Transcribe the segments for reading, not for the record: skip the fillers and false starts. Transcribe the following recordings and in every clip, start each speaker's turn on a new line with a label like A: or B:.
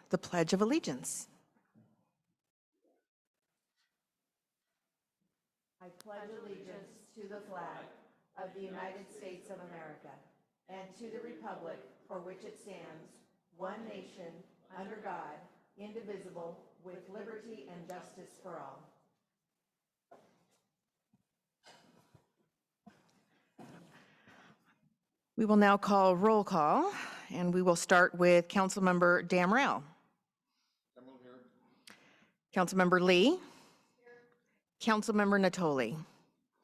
A: the Pledge of Allegiance.
B: I pledge allegiance to the flag of the United States of America and to the republic for which it stands, one nation, under God, indivisible, with liberty and justice for all.
A: We will now call roll call, and we will start with Councilmember Damrell. Councilmember Lee. Here. Councilmember Natoli.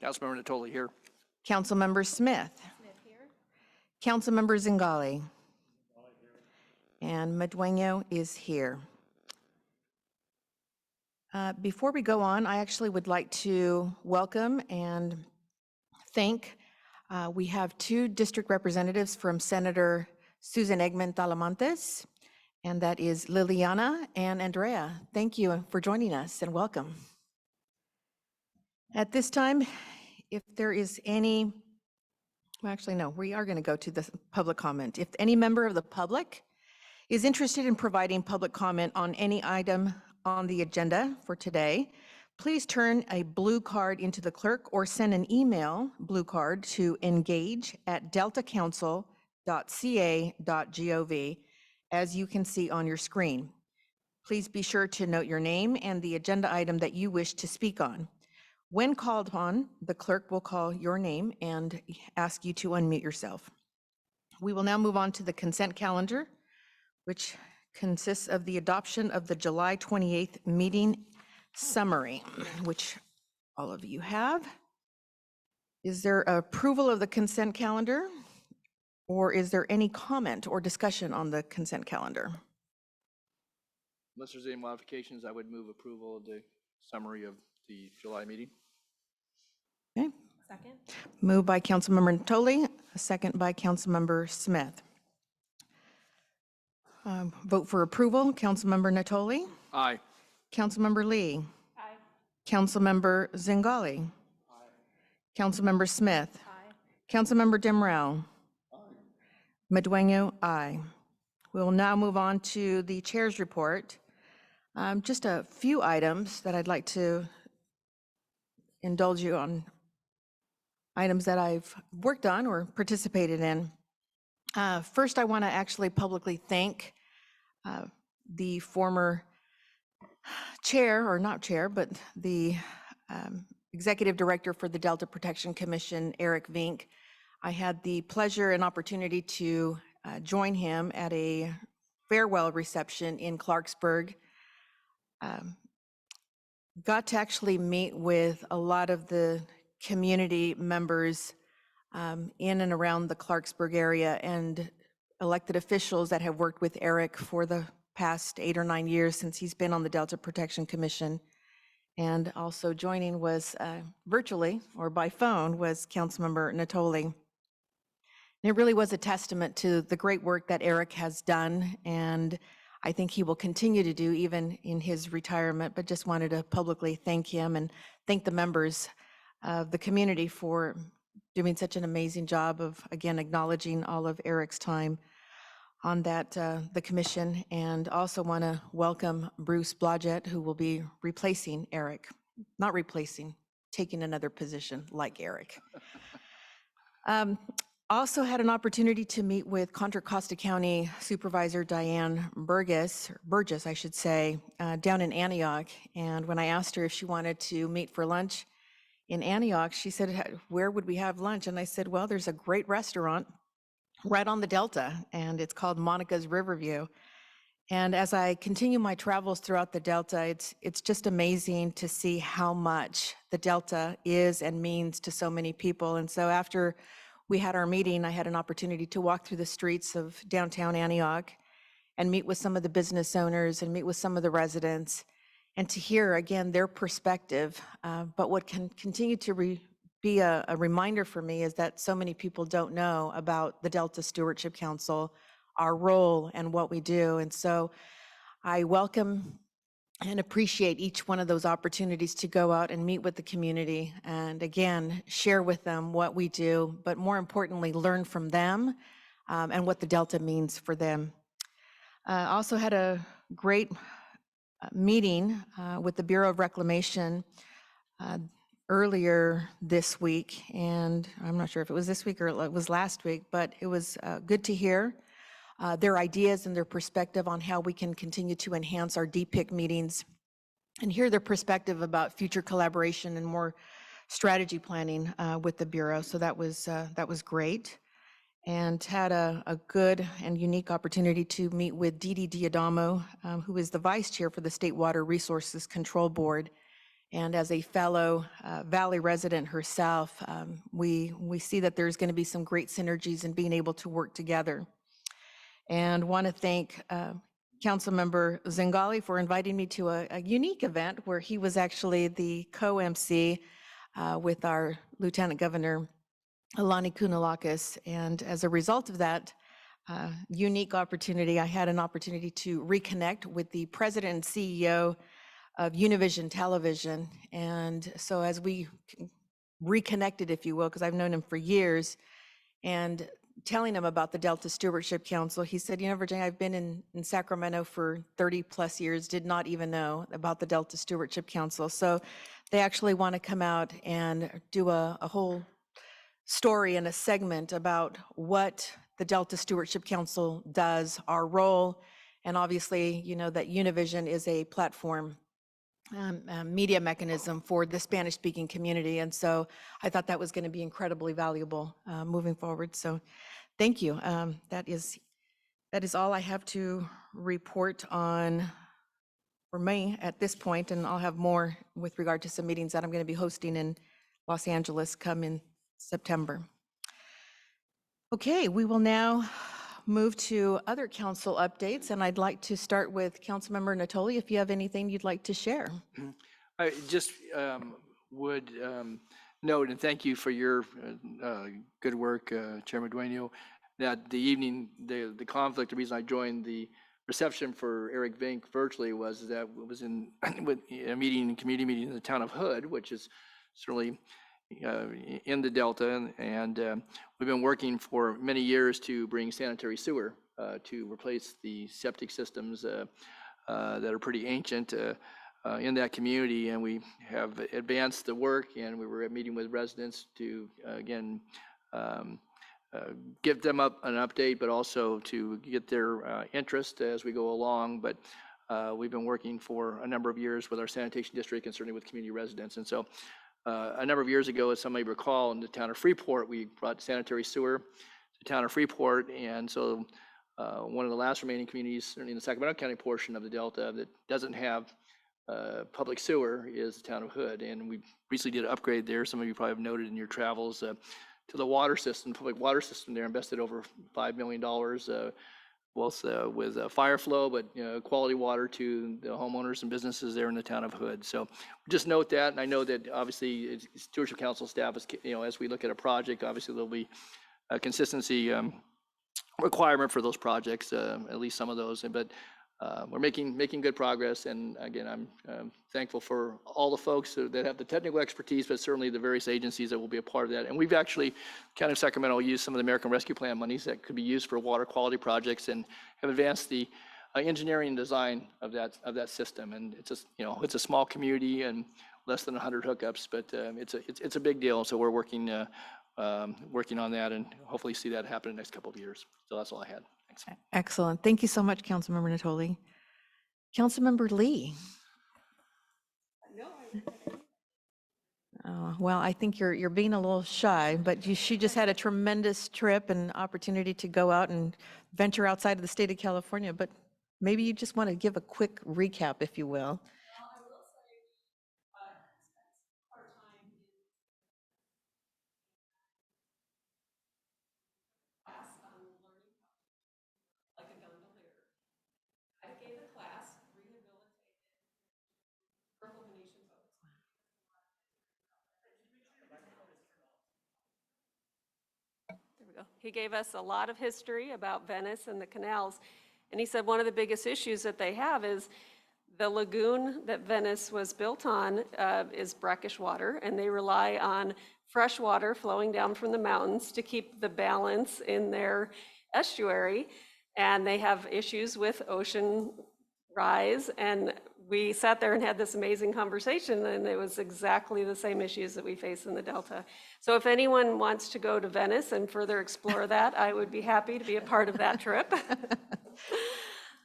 C: Councilmember Natoli here.
A: Councilmember Smith.
D: Smith here.
A: Councilmember Zingali. And Madueño is here. Before we go on, I actually would like to welcome and thank, we have two district representatives from Senator Susan Eggman Talamantes, and that is Liliana and Andrea. Thank you for joining us and welcome. At this time, if there is any, well, actually, no, we are going to go to the public comment. If any member of the public is interested in providing public comment on any item on the agenda for today, please turn a blue card into the clerk or send an email blue card to engage@deltacouncil.ca.gov, as you can see on your screen. Please be sure to note your name and the agenda item that you wish to speak on. When called upon, the clerk will call your name and ask you to unmute yourself. We will now move on to the consent calendar, which consists of the adoption of the July 28th meeting summary, which all of you have. Is there approval of the consent calendar, or is there any comment or discussion on the consent calendar?
C: Unless there's any modifications, I would move approval of the summary of the July meeting.
A: Okay.
D: Second.
A: Moved by Councilmember Natoli, a second by Councilmember Smith. Vote for approval, Councilmember Natoli.
C: Aye.
A: Councilmember Lee.
D: Aye.
A: Councilmember Zingali.
C: Aye.
A: Councilmember Smith.
D: Aye.
A: Councilmember Damrell. Madueño, aye. We will now move on to the chair's report. Just a few items that I'd like to indulge you on, items that I've worked on or participated in. First, I want to actually publicly thank the former chair, or not chair, but the executive director for the Delta Protection Commission, Eric Vink. I had the pleasure and opportunity to join him at a farewell reception in Clarksburg. Got to actually meet with a lot of the community members in and around the Clarksburg area and elected officials that have worked with Eric for the past 8 or 9 years since he's been on the Delta Protection Commission. And also joining was virtually or by phone was Councilmember Natoli. And it really was a testament to the great work that Eric has done, and I think he will continue to do even in his retirement, but just wanted to publicly thank him and thank the members of the community for doing such an amazing job of, again, acknowledging all of Eric's time on that, the commission, and also want to welcome Bruce Blodgett, who will be replacing Eric, not replacing, taking another position like Eric. Also had an opportunity to meet with Contra Costa County Supervisor Diane Burgess, I should say, down in Antioch. And when I asked her if she wanted to meet for lunch in Antioch, she said, where would we have lunch? And I said, well, there's a great restaurant right on the Delta, and it's called Monica's Riverview. And as I continue my travels throughout the Delta, it's just amazing to see how much the Delta is and means to so many people. And so after we had our meeting, I had an opportunity to walk through the streets of downtown Antioch and meet with some of the business owners and meet with some of the residents and to hear, again, their perspective. But what can continue to be a reminder for me is that so many people don't know about the Delta Stewardship Council, our role and what we do. And so I welcome and appreciate each one of those opportunities to go out and meet with the community and, again, share with them what we do, but more importantly, learn from them and what the Delta means for them. Also had a great meeting with the Bureau of Reclamation uh, earlier this week, and I'm not sure if it was this week or it was last week, but it was good to hear their ideas and their perspective on how we can continue to enhance our DPIC meetings and hear their perspective about future collaboration and more strategy planning with the Bureau. So that was great. And had a good and unique opportunity to meet with Dee Dee Diadamo, who is the vice chair for the State Water Resources Control Board. And as a fellow Valley resident herself, we see that there's going to be some great synergies in being able to work together. And want to thank Councilmember Zingali for inviting me to a unique event where he was actually the co-MC with our Lieutenant Governor Alani Kounalakis. And as a result of that unique opportunity, I had an opportunity to reconnect with the president and CEO of Univision Television. And so as we reconnected, if you will, because I've known him for years, and telling him about the Delta Stewardship Council, he said, you know, Virginia, I've been in Sacramento for 30 plus years, did not even know about the Delta Stewardship Council. So they actually want to come out and do a whole story and a segment about what the Delta Stewardship Council does, our role, and obviously, you know, that Univision is a platform media mechanism for the Spanish-speaking community. And so I thought that was going to be incredibly valuable moving forward. So thank you. That is all I have to report on for me at this point, and I'll have more with regard to some meetings that I'm going to be hosting in Los Angeles come in September. Okay, we will now move to other council updates, and I'd like to start with Councilmember Natoli, if you have anything you'd like to share.
C: I just would note, and thank you for your good work, Chairman Dueño, that the evening, the conflict, the reason I joined the reception for Eric Vink virtually was that it was in with a meeting, community meeting in the town of Hood, which is certainly in the Delta, and we've been working for many years to bring sanitary sewer to replace the septic systems that are pretty ancient in that community, and we have advanced the work, and we were at meeting with residents to again give them up an update, but also to get their interest as we go along. But we've been working for a number of years with our sanitation district and certainly with community residents, and so a number of years ago, as some may recall, in the town of Freeport, we brought sanitary sewer to the town of Freeport. And so one of the last remaining communities, certainly in the Sacramento County portion of the Delta, that doesn't have public sewer is the town of Hood. And we recently did an upgrade there. Some of you probably have noted in your travels to the water system, public water system there, invested over $5 million, both with fire flow, but quality water to the homeowners and businesses there in the town of Hood. So just note that, and I know that obviously Stewardship Council staff is, as we look at a project, obviously there'll be a consistency requirement for those projects, at least some of those. But we're making good progress, and again, I'm thankful for all the folks that have the technical expertise, but certainly the various agencies that will be a part of that. And we've actually, County of Sacramento, used some of the American Rescue Plan monies that could be used for water quality projects, and have advanced the engineering and design of that system. And it's it's a small community and less than 100 hookups, but it's a big deal. So we're working on that, and hopefully see that happen in the next couple of years. So that's all I had. Thanks.
A: Excellent. Thank you so much, Councilmember Natoli. Councilmember Lee. Well, I think you're being a little shy, but she just had a tremendous trip and opportunity to go out and venture outside of the state of California. But maybe you just want to give a quick recap, if you will.
D: He gave us a lot of history about Venice and the canals. And he said one of the biggest issues that they have is the lagoon that Venice was built on is brackish water, and they rely on fresh water flowing down from the mountains to keep the balance in their estuary. And they have issues with ocean rise. And we sat there and had this amazing conversation, and it was exactly the same issues that we face in the Delta. So if anyone wants to go to Venice and further explore that, I would be happy to be a part of that trip.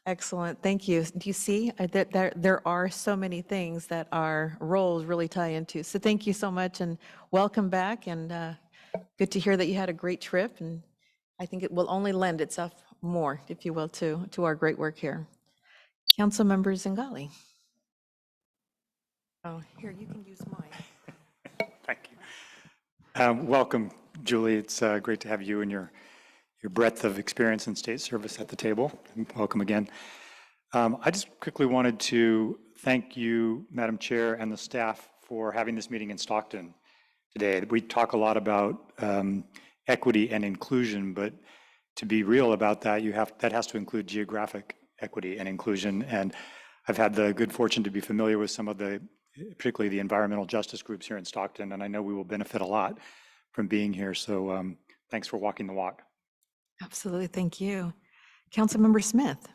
A: Excellent, thank you. Do you see that there are so many things that our roles really tie into? So thank you so much and welcome back, and good to hear that you had a great trip, and I think it will only lend itself more, if you will, to our great work here. Councilmember Zingali. Oh, here, you can use mine.
E: Thank you. Welcome, Julie. It's great to have you and your breadth of experience in state service at the table. Welcome again. I just quickly wanted to thank you, Madam Chair, and the staff for having this meeting in Stockton today. We talk a lot about equity and inclusion, but to be real about that, that has to include geographic equity and inclusion. And I've had the good fortune to be familiar with some of particularly the environmental justice groups here in Stockton, and I know we will benefit a lot from being here. So thanks for walking the walk.
A: Absolutely, thank you. Councilmember Smith.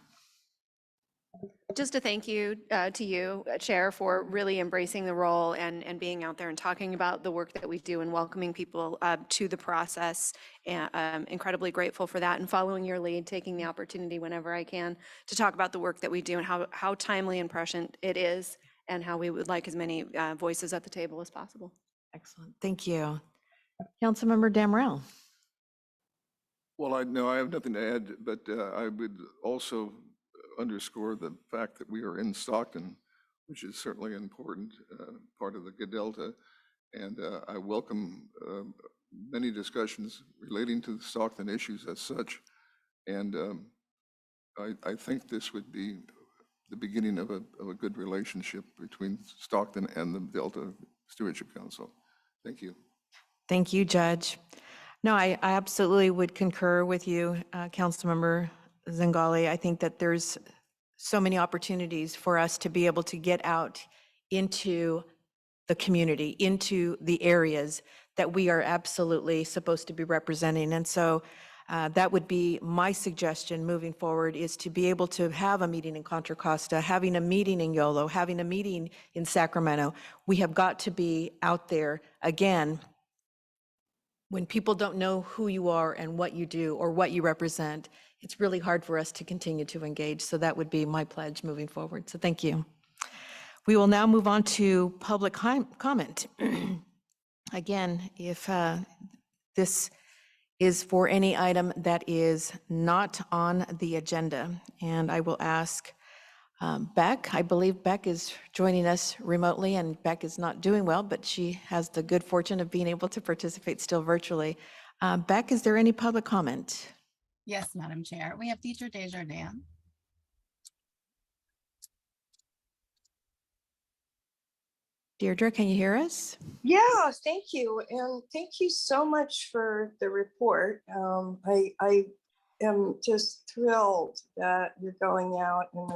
F: Just a thank you to you, Chair, for really embracing the role and being out there and talking about the work that we do and welcoming people to the process. And incredibly grateful for that and following your lead, taking the opportunity whenever I can to talk about the work that we do and how timely and prescient it is and how we would like as many voices at the table as possible.
A: Excellent, thank you. Councilmember Damrell.
G: Well, I have nothing to add, but I would also underscore the fact that we are in Stockton, which is certainly an important part of the Delta. And I welcome many discussions relating to the Stockton issues as such. And I think this would be the beginning of a good relationship between Stockton and the Delta Stewardship Council. Thank you.
A: Thank you, Judge. No, I absolutely would concur with you, Councilmember Zingali. I think that there's so many opportunities for us to be able to get out into the community, into the areas that we are absolutely supposed to be representing. And so that would be my suggestion moving forward, is to be able to have a meeting in Contra Costa, having a meeting in Yolo, having a meeting in Sacramento. We have got to be out there again. When people don't know who you are and what you do or what you represent, it's really hard for us to continue to engage. So that would be my pledge moving forward. So thank you. We will now move on to public comment. Again, if this is for any item that is not on the agenda, and I will ask Beck. I believe Beck is joining us remotely, and Beck is not doing well, but she has the good fortune of being able to participate still virtually. Beck, is there any public comment?
H: Yes, Madam Chair. We have Teacher Desjardins.
A: Deirdre, can you hear us?
B: Yeah, thank you. And thank you so much for the report. I am just thrilled that you're going out and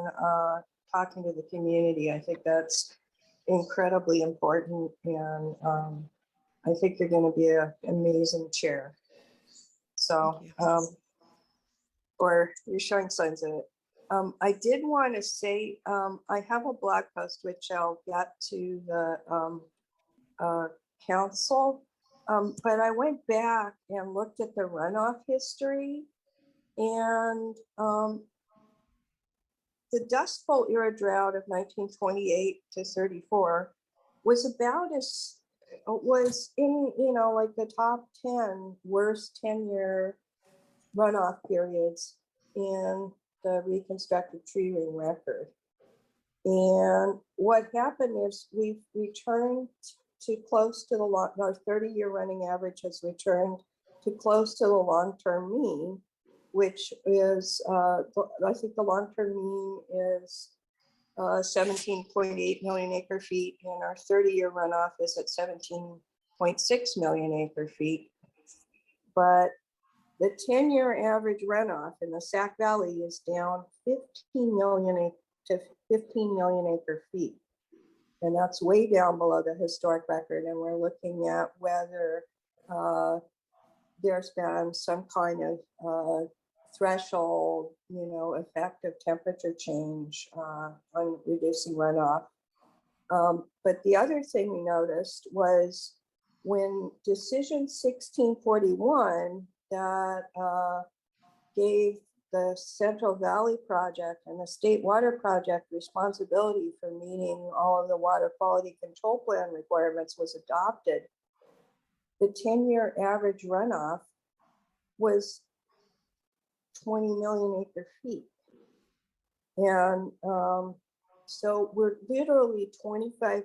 B: talking to the community. I think that's incredibly important. And I think you're going to be an amazing chair. So, or you're showing signs of it. I did want to say, I have a blog post, which I'll get to the council, but I went back and looked at the runoff history, and the Dust Bowl era drought of 1928 to 34 was about was in, like the top 10 worst 10-year runoff periods in the reconstructed tree ring record. And what happened is we've returned to close to our 30-year running average has returned to close to the long-term mean, which is, I think the long-term mean is 17.8 million acre feet, and our 30-year runoff is at 17.6 million acre feet. But the 10-year average runoff in the Sac Valley is down 15 million to 15 million acre feet. And that's way down below the historic record. And we're looking at whether there's been some kind of
I: threshold, effect of temperature change on reducing runoff. But the other thing we noticed was when decision 1641 that gave the Central Valley Project and the State Water Project responsibility for meeting all of the water quality control plan requirements was adopted, the 10-year average runoff was 20 million acre feet. And so we're literally 25%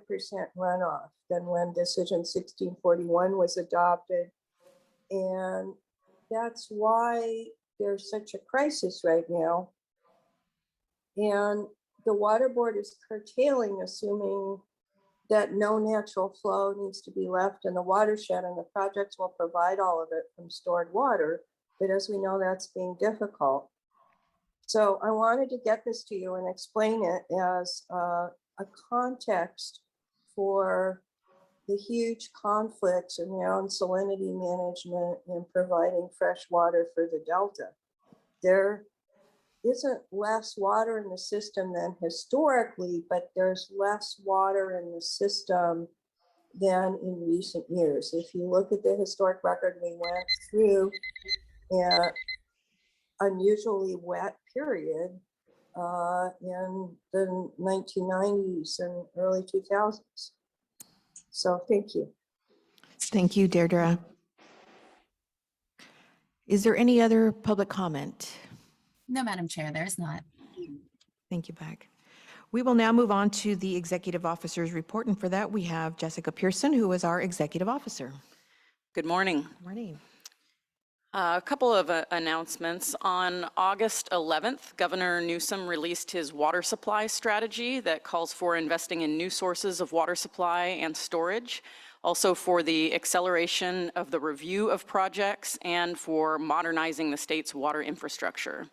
I: runoff than when decision 1641 was adopted. And that's why there's such a crisis right now. And the water board is curtailing, assuming that no natural flow needs to be left in the watershed, and the projects will provide all of it from stored water. But as we know, that's being difficult. So I wanted to get this to you and explain it as a context for the huge conflicts around salinity management and providing fresh water for the Delta. There isn't less water in the system than historically, but there's less water in the system than in recent years. If you look at the historic record, we went through an unusually wet period in the 1990s and early 2000s. So thank you.
A: Thank you, Deirdre. Is there any other public comment?
H: No, Madam Chair, there's not.
A: Thank you, Beck. We will now move on to the executive officer's report, and for that we have Jessica Pearson, who is our executive officer.
J: Good morning.
A: Good morning.
J: A couple of announcements. On August 11th, Governor Newsom released his water supply strategy that calls for investing in new sources of water supply and storage, also for the acceleration of the review of projects and for modernizing the state's water infrastructure.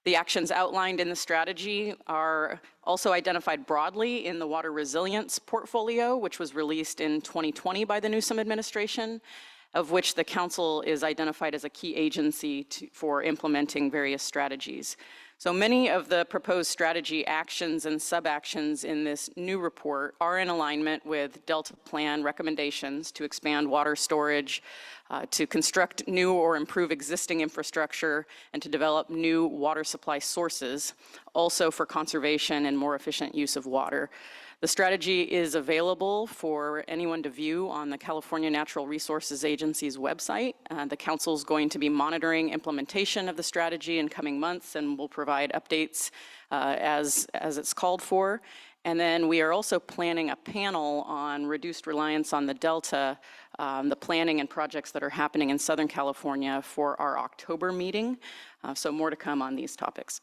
J: The actions outlined in the strategy are also identified broadly in the water resilience portfolio, which was released in 2020 by the Newsom administration, of which the council is identified as a key agency for implementing various strategies. So many of the proposed strategy actions and sub-actions in this new report are in alignment with Delta Plan recommendations to expand water storage, to construct new or improve existing infrastructure, and to develop new water supply sources, also for conservation and more efficient use of water. The strategy is available for anyone to view on the California Natural Resources Agency's website. The council is going to be monitoring implementation of the strategy in coming months and will provide updates as it's called for. And then we are also planning a panel on reduced reliance on the Delta, the planning and projects that are happening in Southern California for our October meeting. So more to come on these topics.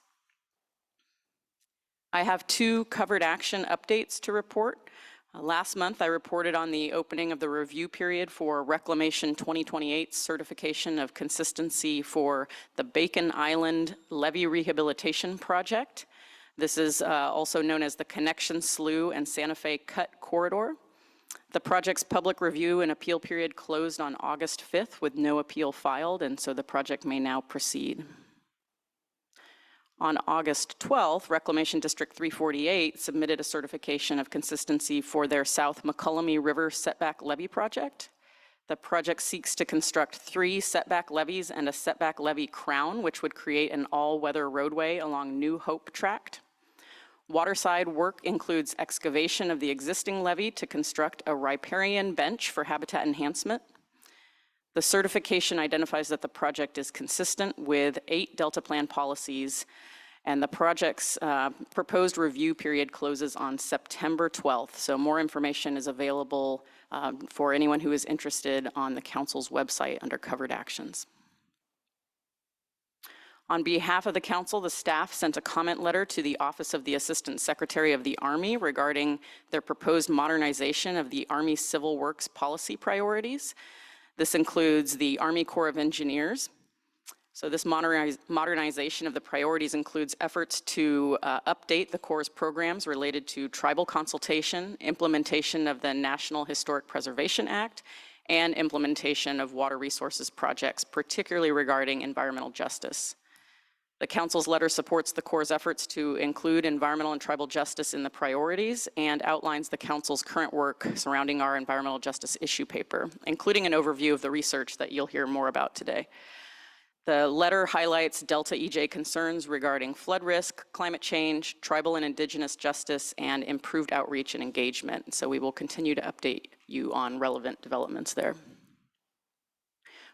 J: I have two covered action updates to report. Last month, I reported on the opening of the review period for Reclamation 2028 certification of consistency for the Bacon Island Levy Rehabilitation Project. This is also known as the Connection Slough and Santa Fe Cut Corridor. The project's public review and appeal period closed on August 5th with no appeal filed, and so the project may now proceed. On August 12th, Reclamation District 348 submitted a certification of consistency for their South Mccullomy River Setback Levy project. The project seeks to construct 3 setback levees and a setback levee crown, which would create an all-weather roadway along New Hope Tract. Waterside work includes excavation of the existing levee to construct a riparian bench for habitat enhancement. The certification identifies that the project is consistent with 8 Delta Plan policies, and the project's proposed review period closes on September 12th. So more information is available for anyone who is interested on the council's website under covered actions. On behalf of the council, the staff sent a comment letter to the Office of the Assistant Secretary of the Army regarding their proposed modernization of the Army Civil Works policy priorities. This includes the Army Corps of Engineers. So this modernization of the priorities includes efforts to update the Corps' programs related to tribal consultation, implementation of the National Historic Preservation Act, and implementation of water resources projects, particularly regarding environmental justice. The council's letter supports the Corps' efforts to include environmental and tribal justice in the priorities and outlines the council's current work surrounding our environmental justice issue paper, including an overview of the research that you'll hear more about today. The letter highlights Delta EJ concerns regarding flood risk, climate change, tribal and indigenous justice, and improved outreach and engagement. So we will continue to update you on relevant developments there.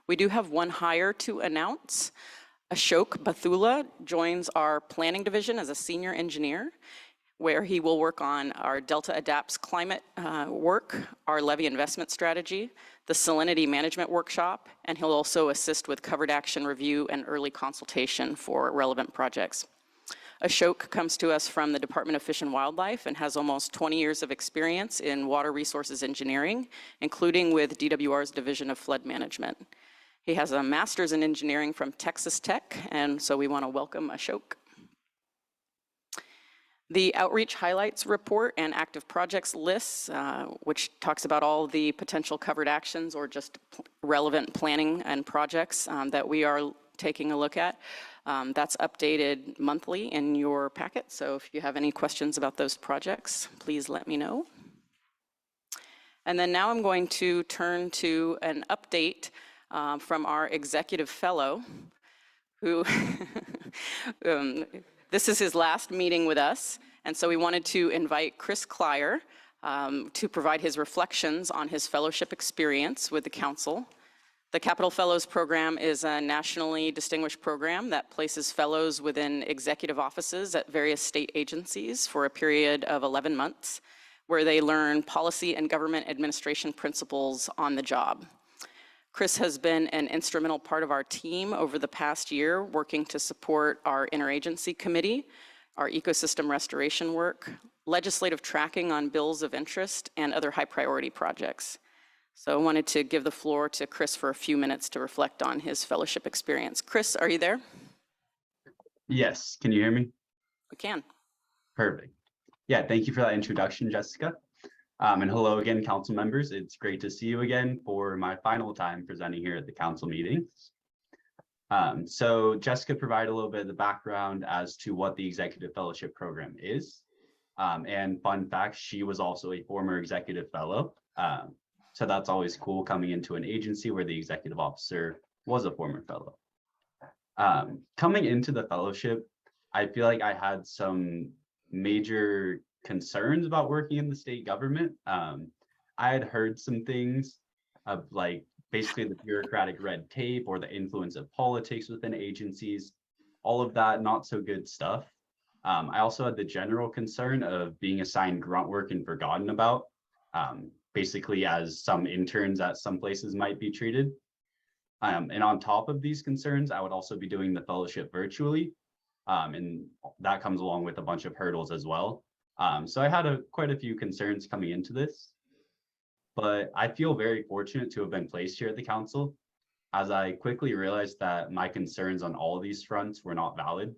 J: We do have one hire to announce. Ashok Bathula joins our planning division as a senior engineer, where he will work on our Delta Adapts climate work, our levy investment strategy, the salinity management workshop, and he'll also assist with covered action review and early consultation for relevant projects. Ashok comes to us from the Department of Fish and Wildlife and has almost 20 years of experience in water resources engineering, including with DWR's Division of Flood Management. He has a master's in engineering from Texas Tech, and so we want to welcome Ashok. The outreach highlights report and active projects lists, which talks about all the potential covered actions or just relevant planning and projects that we are taking a look at. That's updated monthly in your packet, so if you have any questions about those projects, please let me know. And then now I'm going to turn to an update from our executive fellow, who this is his last meeting with us, and so we wanted to invite Chris Klyer to provide his reflections on his fellowship experience with the council. The Capital Fellows Program is a nationally distinguished program that places fellows within executive offices at various state agencies for a period of 11 months, where they learn policy and government administration principles on the job. Chris has been an instrumental part of our team over the past year, working to support our interagency committee, our ecosystem restoration work, legislative tracking on bills of interest, and other high priority projects. So I wanted to give the floor to Chris for a few minutes to reflect on his fellowship experience. Chris, are you there?
K: Yes, can you hear me?
J: We can.
K: Perfect. Yeah, thank you for that introduction, Jessica. And hello again, council members. It's great to see you again for my final time presenting here at the council meetings. So Jessica provided a little bit of the background as to what the Executive Fellowship Program is. And fun fact, she was also a former executive fellow. So that's always cool coming into an agency where the executive officer was a former fellow. Coming into the fellowship, I feel like I had some major concerns about working in the state government. I had heard some things of like basically the bureaucratic red tape or the influence of politics within agencies, all of that not so good stuff. I also had the general concern of being assigned grunt work and forgotten about, basically as some interns at some places might be treated. And on top of these concerns, I would also be doing the fellowship virtually. And that comes along with a bunch of hurdles as well. So I had quite a few concerns coming into this, but I feel very fortunate to have been placed here at the council, as I quickly realized that my concerns on all of these fronts were not valid.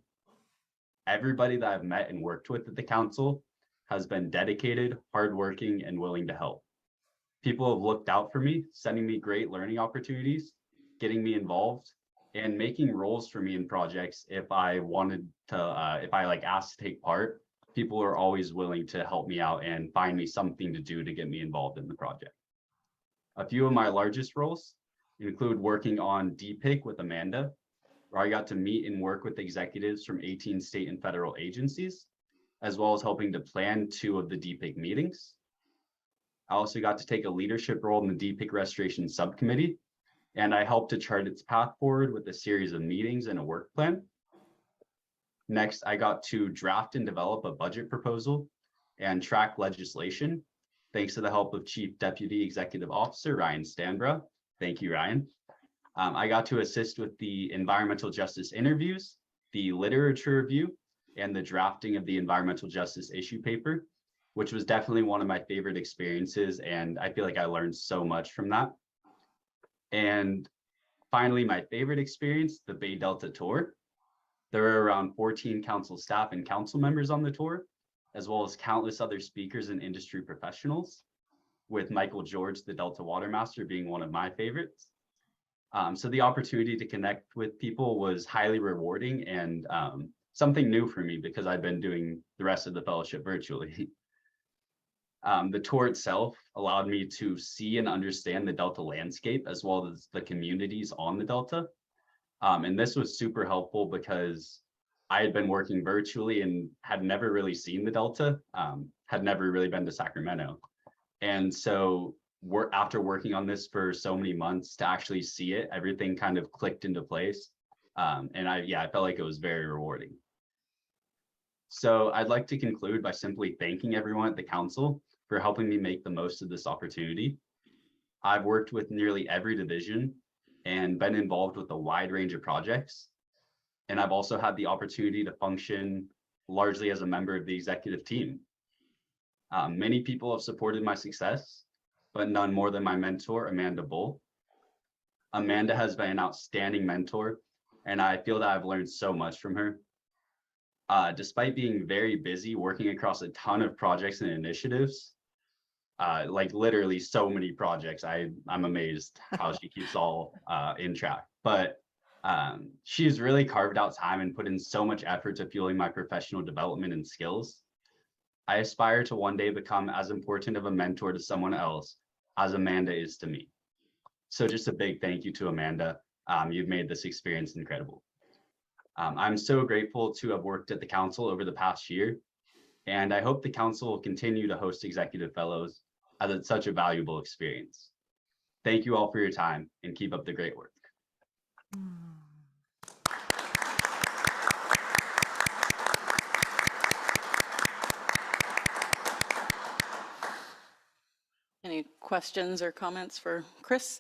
K: Everybody that I've met and worked with at the council has been dedicated, hardworking, and willing to help. People have looked out for me, sending me great learning opportunities, getting me involved, and making roles for me in projects if I wanted to, if I asked to take part. People are always willing to help me out and find me something to do to get me involved in the project. A few of my largest roles include working on DPIC with Amanda, where I got to meet and work with executives from 18 state and federal agencies, as well as helping to plan 2 of the DPIC meetings. I also got to take a leadership role in the DPIC Restoration Subcommittee, and I helped to chart its path forward with a series of meetings and a work plan. Next, I got to draft and develop a budget proposal and track legislation, thanks to the help of Chief Deputy Executive Officer Ryan Stanborough. Thank you, Ryan. I got to assist with the environmental justice interviews, the literature review, and the drafting of the environmental justice issue paper, which was definitely one of my favorite experiences, and I feel like I learned so much from that. And finally, my favorite experience, the Bay Delta tour. There were around 14 council staff and council members on the tour, as well as countless other speakers and industry professionals, with Michael George, the Delta Water Master, being one of my favorites. So the opportunity to connect with people was highly rewarding and something new for me because I've been doing the rest of the fellowship virtually. The tour itself allowed me to see and understand the Delta landscape as well as the communities on the Delta. And this was super helpful because I had been working virtually and had never really seen the Delta, had never really been to Sacramento. And so after working on this for so many months to actually see it, everything kind of clicked into place. And I felt like it was very rewarding. So I'd like to conclude by simply thanking everyone at the council for helping me make the most of this opportunity. I've worked with nearly every division and been involved with a wide range of projects. And I've also had the opportunity to function largely as a member of the executive team. Many people have supported my success, but none more than my mentor, Amanda Bull. Amanda has been an outstanding mentor, and I feel that I've learned so much from her. Despite being very busy working across a ton of projects and initiatives, like literally so many projects, I'm amazed how she keeps all in track. But she's really carved out time and put in so much effort to fueling my professional development and skills. I aspire to one day become as important of a mentor to someone else as Amanda is to me. So just a big thank you to Amanda. You've made this experience incredible. I'm so grateful to have worked at the council over the past year, and I hope the council will continue to host executive fellows as it's such a valuable experience. Thank you all for your time and keep up the great work.
J: Any questions or comments for Chris?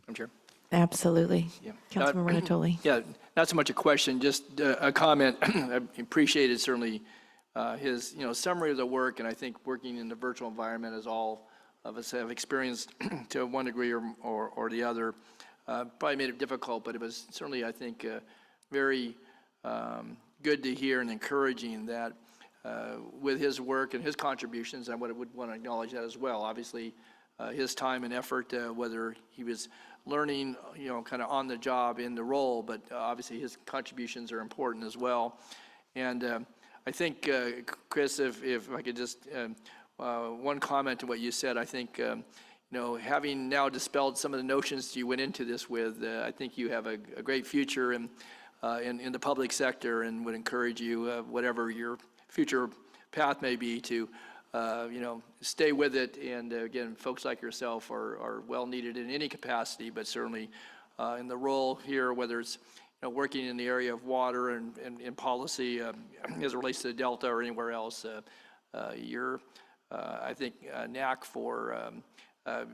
C: I'm Chair.
A: Absolutely.
C: Yeah.
A: Councilmember Natoli.
C: Yeah, not so much a question, just a comment. I appreciated certainly his summary of the work, and I think working in the virtual environment, as all of us have experienced to one degree or the other, probably made it difficult, but it was certainly, I think, very good to hear and encouraging that with his work and his contributions, I would want to acknowledge that as well. Obviously, his time and effort, whether he was learning, kind of on the job in the role, but obviously his contributions are important as well. And I think, Chris, if I could just, one comment to what you said, I think, having now dispelled some of the notions you went into this with, I think you have a great future in the public sector, and would encourage you, whatever your future path may be, to stay with it. And again, folks like yourself are well needed in any capacity, but certainly in the role here, whether it's working in the area of water and in policy as it relates to the Delta or anywhere else, you're, I think, knack for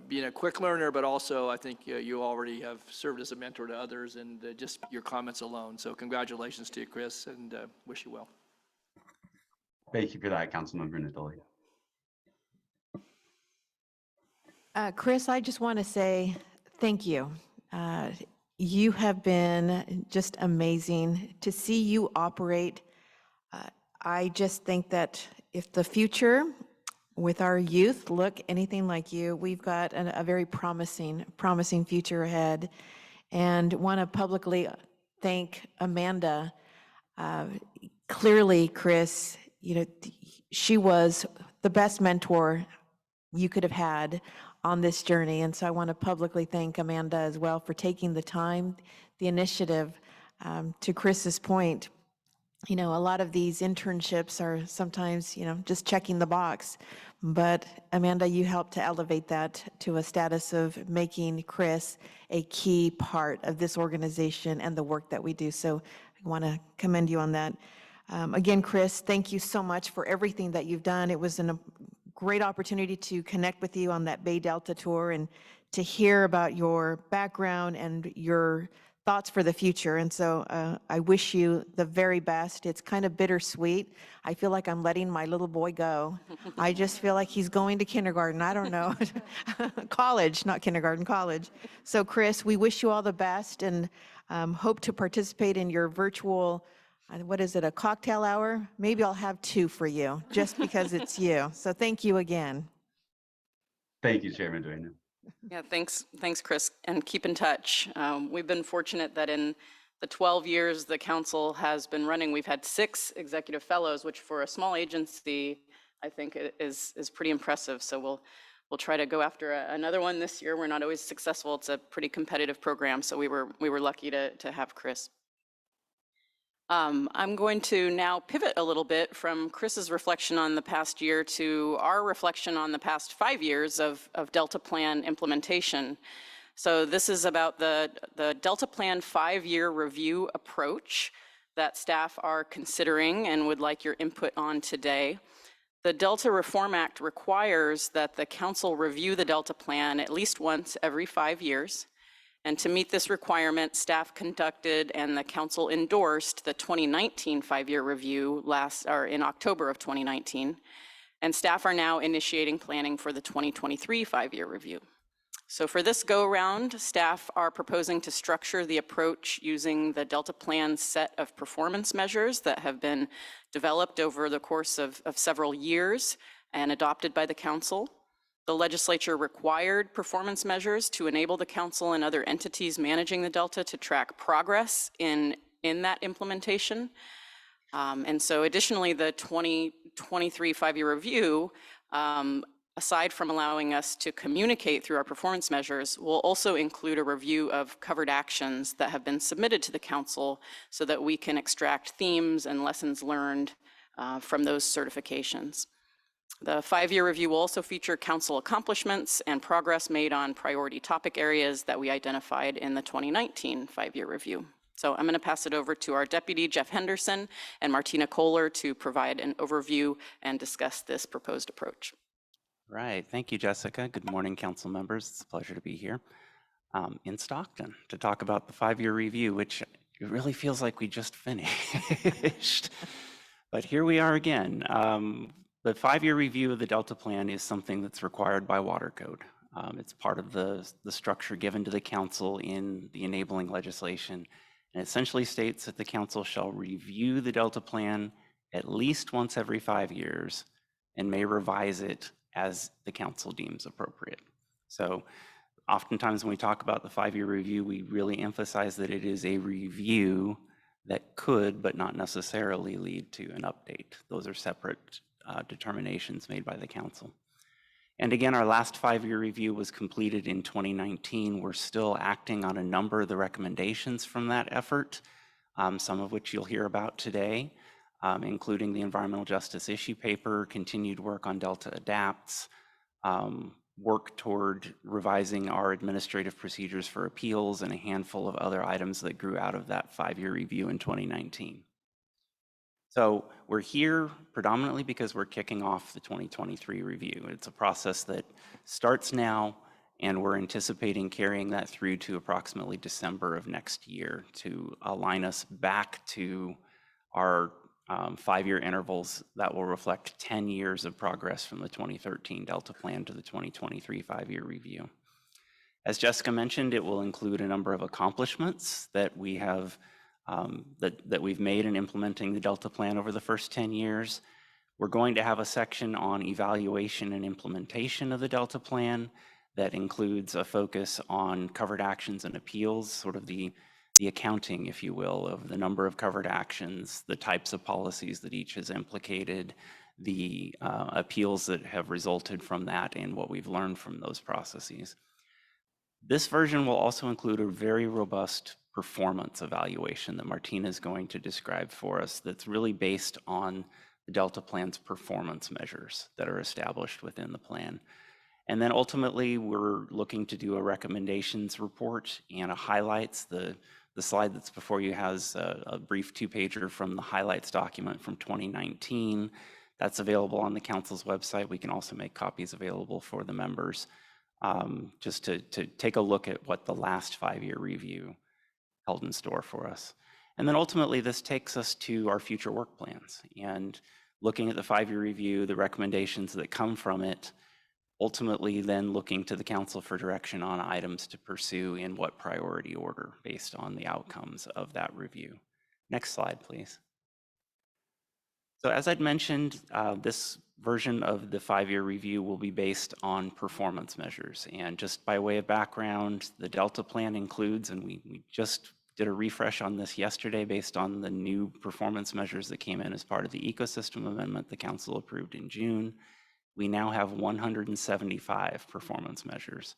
C: being a quick learner, but also I think you already have served as a mentor to others, and just your comments alone. So congratulations to you, Chris, and wish you well.
K: Thank you for that, Councilmember Natoli.
A: Chris, I just want to say thank you. You have been just amazing to see you operate. I just think that if the future with our youth look anything like you, we've got a very promising future ahead. And want to publicly thank Amanda. Clearly, Chris, she was the best mentor you could have had on this journey. And so I want to publicly thank Amanda as well for taking the time, the initiative. To Chris's point, a lot of these internships are sometimes, just checking the box. But Amanda, you helped to elevate that to a status of making Chris a key part of this organization and the work that we do. So I want to commend you on that. Again, Chris, thank you so much for everything that you've done. It was a great opportunity to connect with you on that Bay Delta tour and to hear about your background and your thoughts for the future. And so I wish you the very best. It's kind of bittersweet. I feel like I'm letting my little boy go. I just feel like he's going to kindergarten. I don't know. College, not kindergarten, college. So Chris, we wish you all the best, and hope to participate in your virtual, what is it, a cocktail hour? Maybe I'll have 2 for you, just because it's you. So thank you again.
K: Thank you, Chairman Duena.
J: Yeah, thanks, Chris, and keep in touch. We've been fortunate that in the 12 years the council has been running, we've had 6 executive fellows, which for a small agency, I think is pretty impressive. So we'll try to go after another one this year. We're not always successful. It's a pretty competitive program, so we were lucky to have Chris. I'm going to now pivot a little bit from Chris's reflection on the past year to our reflection on the past 5 years of Delta Plan implementation. So this is about the Delta Plan 5-year review approach that staff are considering and would like your input on today. The Delta Reform Act requires that the council review the Delta Plan at least once every 5 years. And to meet this requirement, staff conducted and the council endorsed the 2019 5-year review in October of 2019. And staff are now initiating planning for the 2023 5-year review. So for this go-around, staff are proposing to structure the approach using the Delta Plan set of performance measures that have been developed over the course of several years and adopted by the council. The legislature required performance measures to enable the council and other entities managing the Delta to track progress in that implementation. And so additionally, the 2023 5-year review, aside from allowing us to communicate through our performance measures, will also include a review of covered actions that have been submitted to the council so that we can extract themes and lessons learned from those certifications. The 5-year review will also feature council accomplishments and progress made on priority topic areas that we identified in the 2019 5-year review. So I'm going to pass it over to our deputy, Jeff Henderson, and Martina Kohler to provide an overview and discuss this proposed approach.
L: Right. Thank you, Jessica. Good morning, council members. It's a pleasure to be here in Stockton to talk about the 5-year review, which it really feels like we just finished. But here we are again. The 5-year review of the Delta Plan is something that's required by water code. It's part of the structure given to the council in the enabling legislation. And essentially states that the council shall review the Delta Plan at least once every 5 years and may revise it as the council deems appropriate. So oftentimes when we talk about the 5-year review, we really emphasize that it is a review that could, but not necessarily lead to an update. Those are separate determinations made by the council. And again, our last 5-year review was completed in 2019. We're still acting on a number of the recommendations from that effort, some of which you'll hear about today, including the environmental justice issue paper, continued work on Delta Adapts, work toward revising our administrative procedures for appeals, and a handful of other items that grew out of that 5-year review in 2019. So we're here predominantly because we're kicking off the 2023 review. It's a process that starts now, and we're anticipating carrying that through to approximately December of next year to align us back to our 5-year intervals that will reflect 10 years of progress from the 2013 Delta Plan to the 2023 5-year review. As Jessica mentioned, it will include a number of accomplishments that we have that we've made in implementing the Delta Plan over the first 10 years. We're going to have a section on evaluation and implementation of the Delta Plan that includes a focus on covered actions and appeals, sort of the accounting, if you will, of the number of covered actions, the types of policies that each has implicated, the appeals that have resulted from that, and what we've learned from those processes. This version will also include a very robust performance evaluation that Martina is going to describe for us that's really based on the Delta Plan's performance measures that are established within the plan. And then ultimately, we're looking to do a recommendations report and a highlights. The slide that's before you has a brief 2-pager from the highlights document from 2019. That's available on the council's website. We can also make copies available for the members just to take a look at what the last 5-year review held in store for us. And then ultimately, this takes us to our future work plans and looking at the 5-year review, the recommendations that come from it, ultimately then looking to the council for direction on items to pursue in what priority order based on the outcomes of that review. Next slide, please. So as I'd mentioned, this version of the 5-year review will be based on performance measures. And just by way of background, the Delta Plan includes, and we just did a refresh on this yesterday based on the new performance measures that came in as part of the ecosystem amendment the council approved in June. We now have 175 performance measures.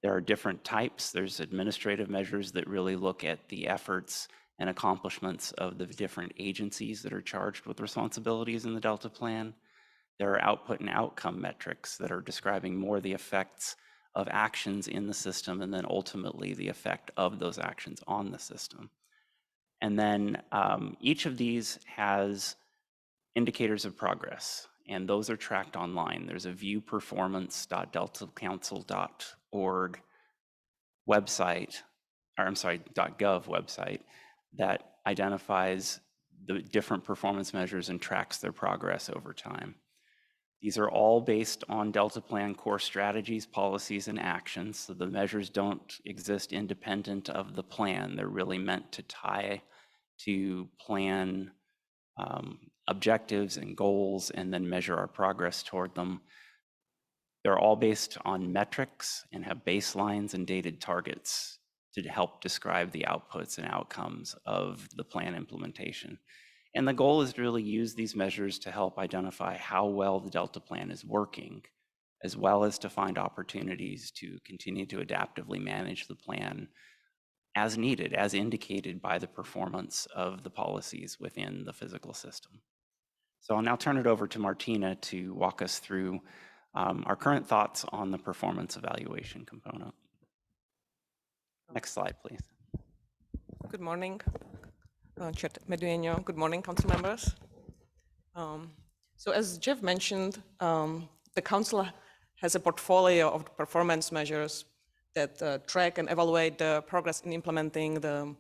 L: There are different types. There's administrative measures that really look at the efforts and accomplishments of the different agencies that are charged with responsibilities in the Delta Plan. There are output and outcome metrics that are describing more the effects of actions in the system and then ultimately the effect of those actions on the system. And then each of these has indicators of progress, and those are tracked online. There's a viewperformance.deltacouncil.org website, or I'm sorry, .gov website that identifies the different performance measures and tracks their progress over time. These are all based on Delta Plan core strategies, policies, and actions. So the measures don't exist independent of the plan. They're really meant to tie to plan objectives and goals and then measure our progress toward them. They're all based on metrics and have baselines and dated targets to help describe the outputs and outcomes of the plan implementation. And the goal is to really use these measures to help identify how well the Delta Plan is working, as well as to find opportunities to continue to adaptively manage the plan as needed, as indicated by the performance of the policies within the physical system. So I'll now turn it over to Martina to walk us through our current thoughts on the performance evaluation component. Next slide, please.
M: Good morning, Chair Medueño. Good morning, council members. So as Jeff mentioned, the council has a portfolio of performance measures that track and evaluate the progress in implementing the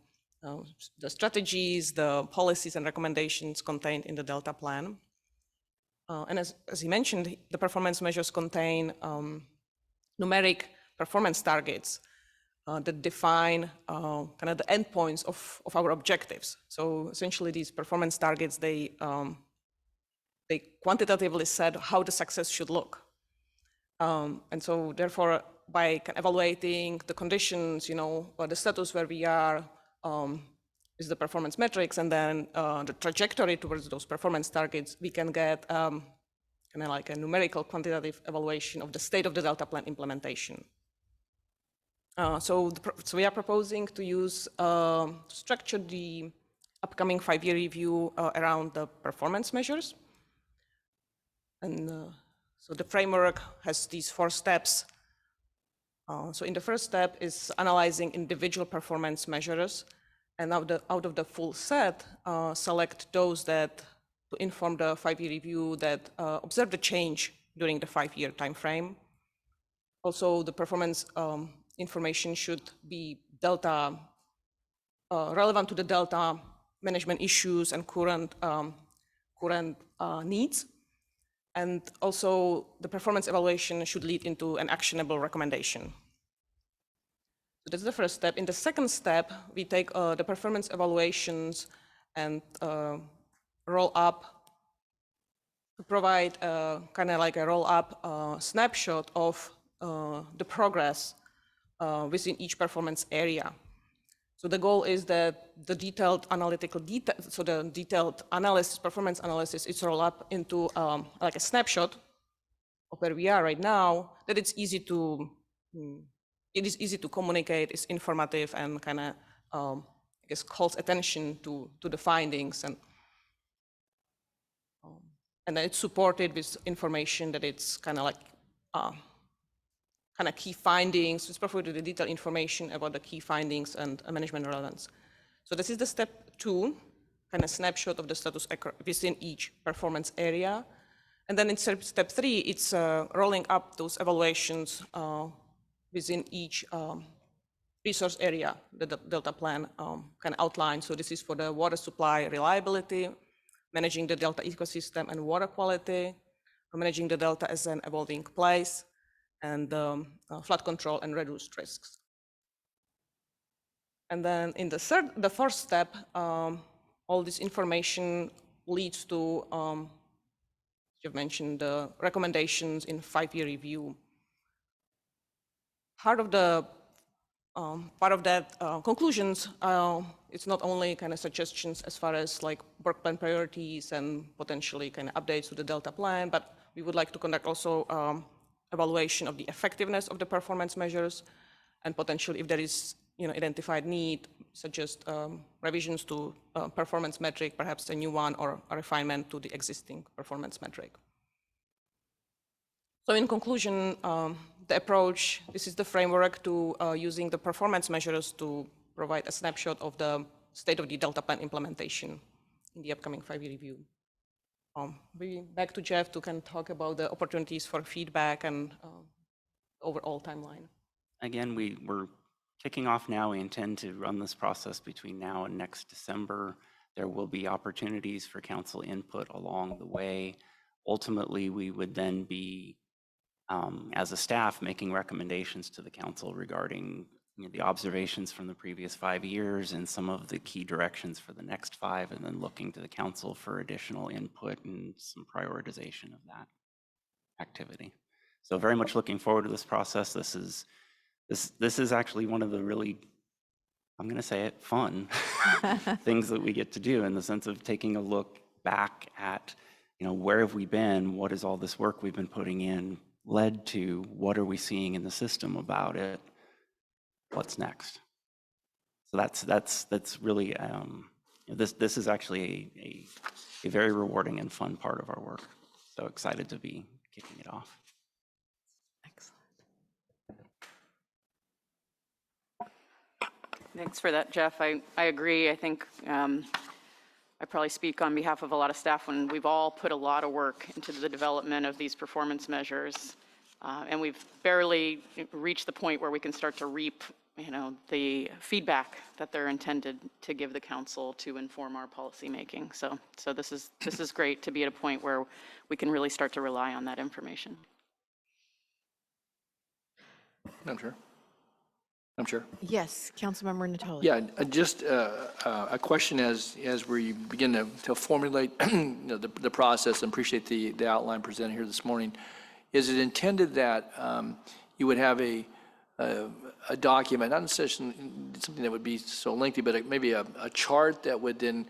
M: strategies, the policies and recommendations contained in the Delta Plan. And as he mentioned, the performance measures contain numeric performance targets that define kind of the endpoints of our objectives. So essentially these performance targets, they quantitatively said how the success should look. And so therefore, by evaluating the conditions, or the status where we are, is the performance metrics, and then the trajectory towards those performance targets, we can get kind of like a numerical quantitative evaluation of the state of the Delta Plan implementation. So we are proposing to use, structure the upcoming 5-year review around the performance measures. And so the framework has these 4 steps. So in the first step is analyzing individual performance measures, and out of the full set, select those that to inform the 5-year review that observe the change during the 5-year time frame. Also, the performance information should be Delta, relevant to the Delta management issues and current needs. And also, the performance evaluation should lead into an actionable recommendation. So that's the first step. In the second step, we take the performance evaluations and roll up to provide kind of like a roll up snapshot of the progress within each performance area. So the goal is that the detailed analytical detail, so the detailed analysis, performance analysis, is rolled up into like a snapshot of where we are right now. That it's easy to, it is easy to communicate, it's informative, and kind of, I guess, calls attention to the findings, and then it's supported with information that it's kind of like kind of key findings. It's provided the detailed information about the key findings and management relevance. So this is the step 2, kind of snapshot of the status within each performance area. And then in step 3, it's rolling up those evaluations within each resource area that the Delta Plan can outline. So this is for the water supply reliability, managing the Delta ecosystem and water quality, managing the Delta as an evolving place, and flood control and reduced risks. And then in the fourth step, all this information leads to you've mentioned the recommendations in 5-year review. Part of that conclusions, it's not only kind of suggestions as far as like work plan priorities and potentially kind of updates to the Delta plan, but we would like to conduct also evaluation of the effectiveness of the performance measures, and potentially if there is identified need, suggest revisions to performance metric, perhaps a new one or a refinement to the existing performance metric. So in conclusion, the approach, this is the framework to using the performance measures to provide a snapshot of the state of the Delta plan implementation in the upcoming 5-year review. Maybe back to Jeff to kind of talk about the opportunities for feedback and overall timeline.
L: Again, we're kicking off now. We intend to run this process between now and next December. There will be opportunities for council input along the way. Ultimately, we would then be, as a staff, making recommendations to the council regarding the observations from the previous 5 years and some of the key directions for the next 5, and then looking to the council for additional input and some prioritization of that activity. So very much looking forward to this process. This is actually one of the really, I'm going to say it, fun things that we get to do, in the sense of taking a look back at, where have we been? What is all this work we've been putting in led to? What are we seeing in the system about it? What's next? So that's really, this is actually a very rewarding and fun part of our work. So excited to be kicking it off.
J: Thanks for that, Jeff. I agree. I think I probably speak on behalf of a lot of staff when we've all put a lot of work into the development of these performance measures, and we've barely reached the point where we can start to reap, the feedback that they're intended to give the council to inform our policy making. So this is great to be at a point where we can really start to rely on that information.
C: I'm sure.
A: Yes, Councilmember Natoli.
C: Yeah, just a question as we begin to formulate the process, and appreciate the outline presented here this morning. Is it intended that you would have a document, not necessarily something that would be so lengthy, but maybe a chart that would then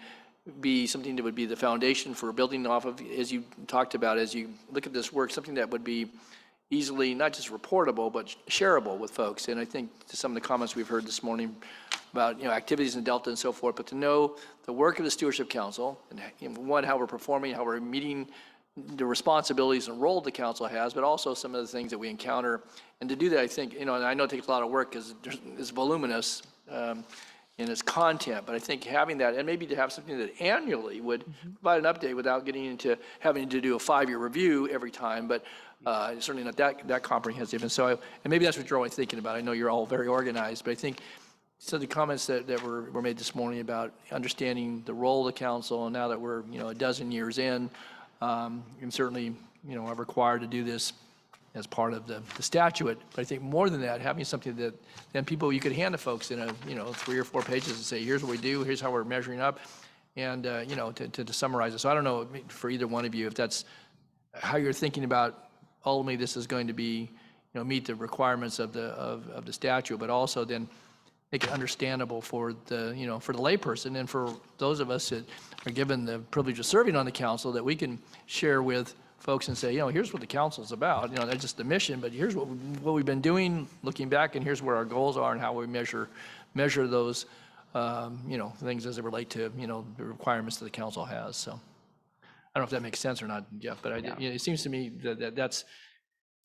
C: be something that would be the foundation for building off of, as you talked about, as you look at this work, something that would be easily not just reportable, but shareable with folks? And I think to some of the comments we've heard this morning about activities in Delta and so forth, but to know the work of the Stewardship Council, and one, how we're performing, how we're meeting the responsibilities and role the council has, but also some of the things that we encounter. And to do that, I think, and I know it takes a lot of work because it's voluminous in its content, but I think having that, and maybe to have something that annually would provide an update without getting into having to do a 5-year review every time, but certainly not that comprehensive. And so, and maybe that's what you're always thinking about. I know you're all very organized, but I think some of the comments that were made this morning about understanding the role of the council, and now that we're a dozen years in, and certainly are required to do this as part of the statute. But I think more than that, having something that then you could hand to folks in 3 or 4 pages and say, here's what we do, here's how we're measuring up, and to summarize it. So I don't know for either one of you if that's how you're thinking about ultimately this is going to be meet the requirements of the statute, but also then make it understandable for the for the layperson, and for those of us that are given the privilege of serving on the council, that we can share with folks and say, here's what the council's about. That's just the mission, but here's what we've been doing looking back, and here's where our goals are and how we measure those things as they relate to the requirements that the council has. So I don't know if that makes sense or not, Jeff, but it seems to me that that's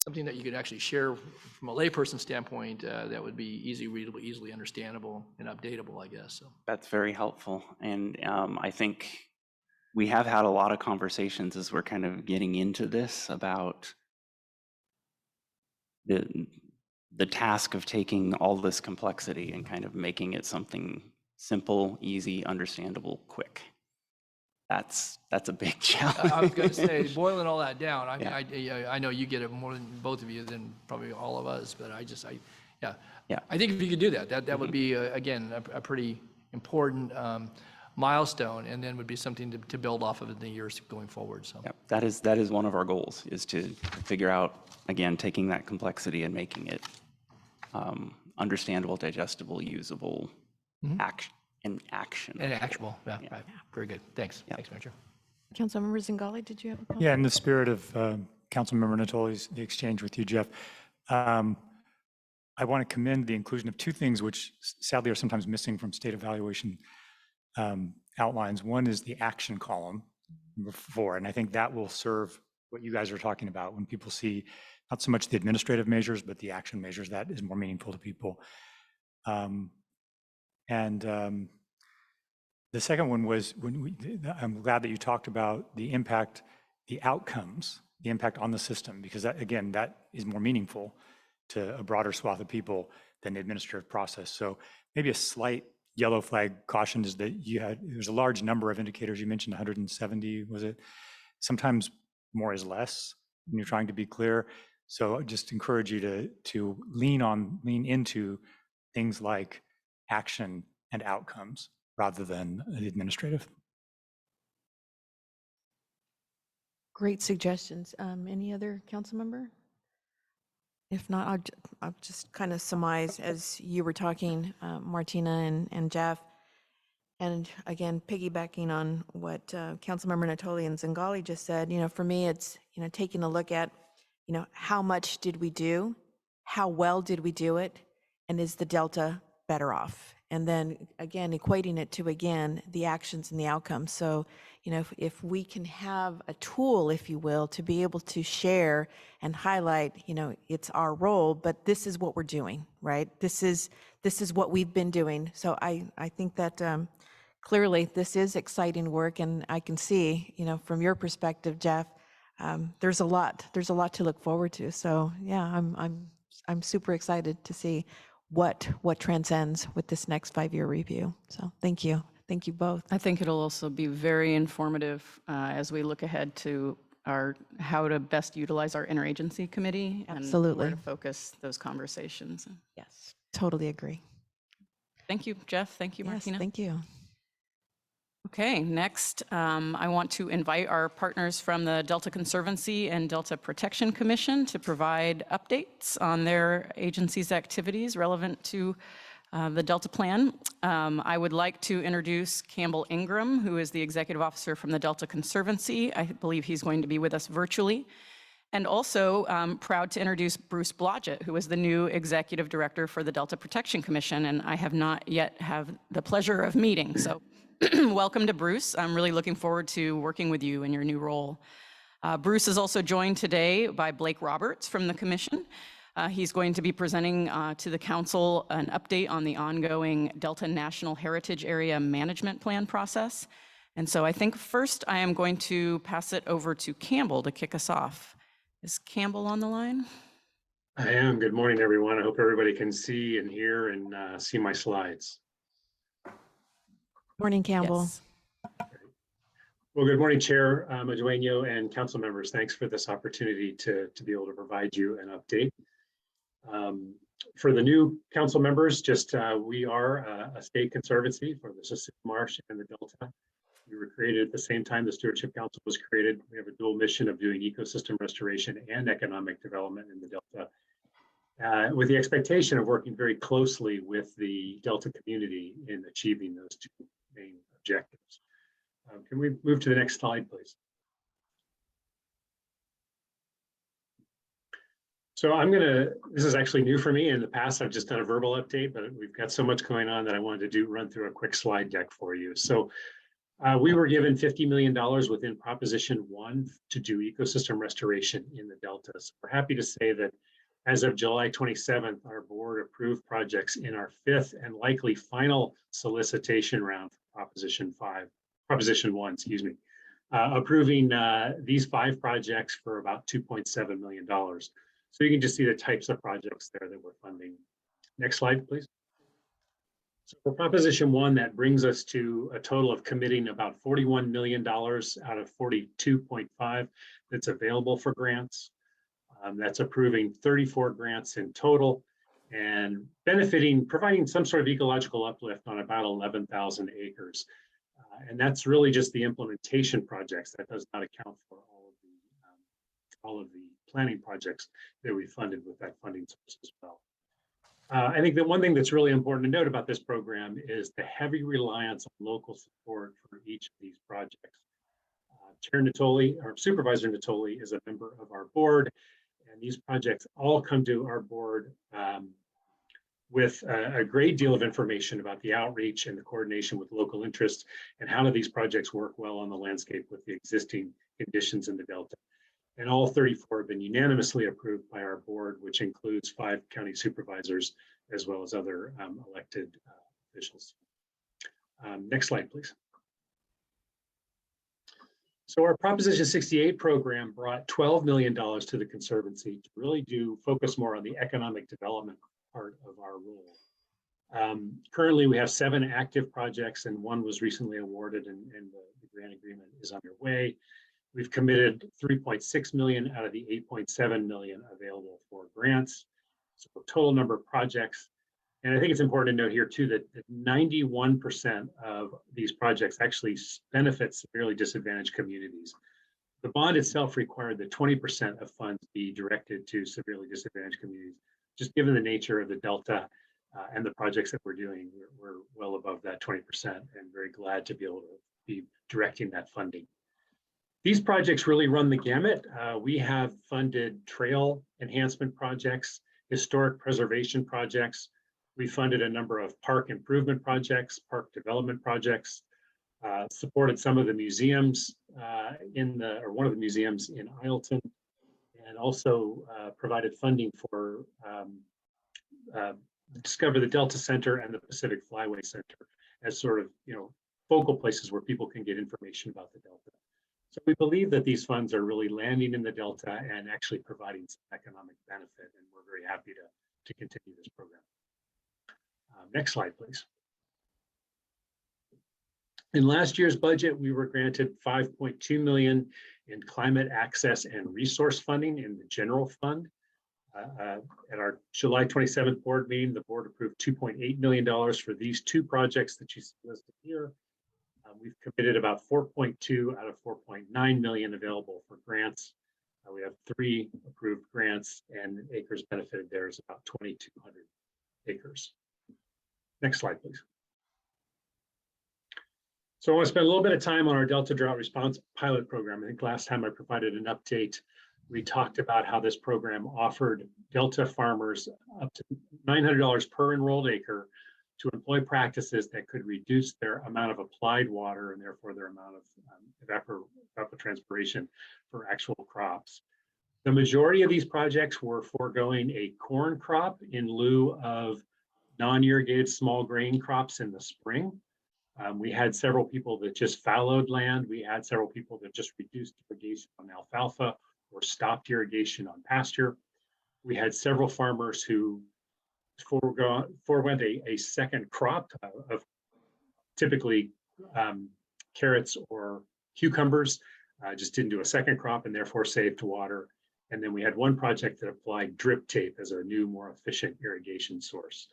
C: something that you could actually share from a layperson standpoint that would be easy readable, easily understandable, and updatable, I guess. So
L: That's very helpful. And I think we have had a lot of conversations as we're kind of getting into this about the task of taking all this complexity and kind of making it something simple, easy, understandable, quick. That's a big challenge.
C: I was going to say, boiling all that down, I know you get it more than both of you than probably all of us, but I think if you could do that would be, again, a pretty important milestone, and then would be something to build off of in the years going forward. So
L: Yep, that is one of our goals, is to figure out, again, taking that complexity and making it understandable, digestible, usable, action, and actionable.
C: and actionable. Yeah, right. Very good. Thanks. Thanks, Manager.
A: Councilmember Zingali, did you have a comment?
E: Yeah, in the spirit of Councilmember Natoli's the exchange with you, Jeff, I want to commend the inclusion of two things which sadly are sometimes missing from state evaluation outlines. One is the action column, number 4, and I think that will serve what you guys are talking about when people see not so much the administrative measures, but the action measures. That is more meaningful to people. The second one was I'm glad that you talked about the impact, the outcomes, the impact on the system, because that, again, that is more meaningful to a broader swath of people than the administrative process. So maybe a slight yellow flag caution is that there's a large number of indicators. You mentioned 170, was it? Sometimes more is less when you're trying to be clear. So I just encourage you to lean into things like action and outcomes rather than the administrative.
A: Great suggestions. Any other council member? If not, I'll just kind of surmise as you were talking, Martina and Jeff, and again, piggybacking on what Councilmember Natoli and Zingali just said, for me, it's, taking a look at, how much did we do? How well did we do it? And is the delta better off? And then again, equating it to, again, the actions and the outcomes. So, if we can have a tool, if you will, to be able to share and highlight, it's our role, but this is what we're doing, right? This is what we've been doing. So I think that clearly this is exciting work, and I can see, from your perspective, Jeff, there's a lot to look forward to. So yeah, I'm super excited to see what transcends with this next 5-year review. So thank you both.
J: I think it'll also be very informative as we look ahead to how to best utilize our interagency committee.
A: Absolutely.
J: And where to focus those conversations.
A: Yes, totally agree.
J: Thank you, Jeff. Thank you,
A: Yes,
J: Martina.
A: thank you.
J: Okay, next, I want to invite our partners from the Delta Conservancy and Delta Protection Commission to provide updates on their agency's activities relevant to the Delta Plan. I would like to introduce Campbell Ingram, who is the Executive Officer from the Delta Conservancy. I believe he's going to be with us virtually. And also proud to introduce Bruce Blodgett, who is the new Executive Director for the Delta Protection Commission, and I have not yet have the pleasure of meeting. So welcome to Bruce. I'm really looking forward to working with you in your new role. Bruce is also joined today by Blake Roberts from the Commission. He's going to be presenting to the Council an update on the ongoing Delta National Heritage Area Management Plan process. And so I think first I am going to pass it over to Campbell to kick us off. Is Campbell on the line?
N: I am. Good morning, everyone. I hope everybody can see and hear and see my slides.
A: Morning, Campbell.
J: Yes.
N: Well, good morning, Chair Madueño and council members. Thanks for this opportunity to be able to provide you an update. For the new council members, we are a state conservancy for the Mississippi Marsh and the Delta. We were created at the same time the Stewardship Council was created. We have a dual mission of doing ecosystem restoration and economic development in the Delta, with the expectation of working very closely with the Delta community in achieving those two main objectives. Can we move to the next slide, please? So this is actually new for me. In the past, I've just done a verbal update, but we've got so much going on that I wanted to run through a quick slide deck for you. So we were given $50 million within Proposition 1 to do ecosystem restoration in the Delta. So we're happy to say that as of July 27th, our board approved projects in our 5th and likely final solicitation round for Proposition 1, approving these 5 projects for about $2.7 million. So you can just see the types of projects there that we're funding. Next slide, please. So for Proposition 1, that brings us to a total of committing about $41 million out of 42.5 that's available for grants. That's approving 34 grants in total and providing some sort of ecological uplift on about 11,000 acres. And that's really just the implementation projects. That does not account for all of the planning projects that we funded with that funding source as well. I think that one thing that's really important to note about this program is the heavy reliance on local support for each of these projects. Chair Natoli, or Supervisor Natoli, is a member of our board, and these projects all come to our board with a great deal of information about the outreach and the coordination with local interests, and how do these projects work well on the landscape with the existing conditions in the Delta. And all 34 have been unanimously approved by our board, which includes 5 county supervisors, as well as other elected officials. Next slide, please. So our Proposition 68 program brought $12 million to the Conservancy to really focus more on the economic development part of our role. Currently, we have 7 active projects, and 1 was recently awarded, and the grant agreement is underway. We've committed 3.6 million out of the 8.7 million available for grants. So total number of projects. And I think it's important to note here too that 91% of these projects actually benefit severely disadvantaged communities. The bond itself required that 20% of funds be directed to severely disadvantaged communities. Just given the nature of the Delta and the projects that we're doing, we're well above that 20% and very glad to be able to be directing that funding. These projects really run the gamut. We have funded trail enhancement projects, historic preservation projects. We funded a number of park improvement projects, park development projects, supported some of the museums or one of the museums in Ileton, and also provided funding for Discover the Delta Center and the Pacific Flyway Center as sort of, focal places where people can get information about the Delta. So we believe that these funds are really landing in the Delta and actually providing some economic benefit, and we're very happy to continue this program. Next slide, please. In last year's budget, we were granted $5.2 million in climate access and resource funding in the general fund. At our July 27th board meeting, the board approved $2.8 million for these 2 projects that you see listed here. We've committed about 4.2 out of 4.9 million available for grants. We have 3 approved grants, and acres benefited there is about 2,200 acres. Next slide, please. So I want to spend a little bit of time on our Delta Drought Response Pilot Program. I think last time I provided an update, we talked about how this program offered Delta farmers up to $900 per enrolled acre to employ practices that could reduce their amount of applied water and therefore their amount of evapotranspiration for actual crops. The majority of these projects were foregoing a corn crop in lieu of non-irrigated small grain crops in the spring. We had several people that just fallowed land. We had several people that just reduced irrigation on alfalfa or stopped irrigation on pasture. We had several farmers who forewent a second crop of typically carrots or cucumbers, just didn't do a second crop and therefore saved water. And then we had one project that applied drip tape as a new, more efficient irrigation source.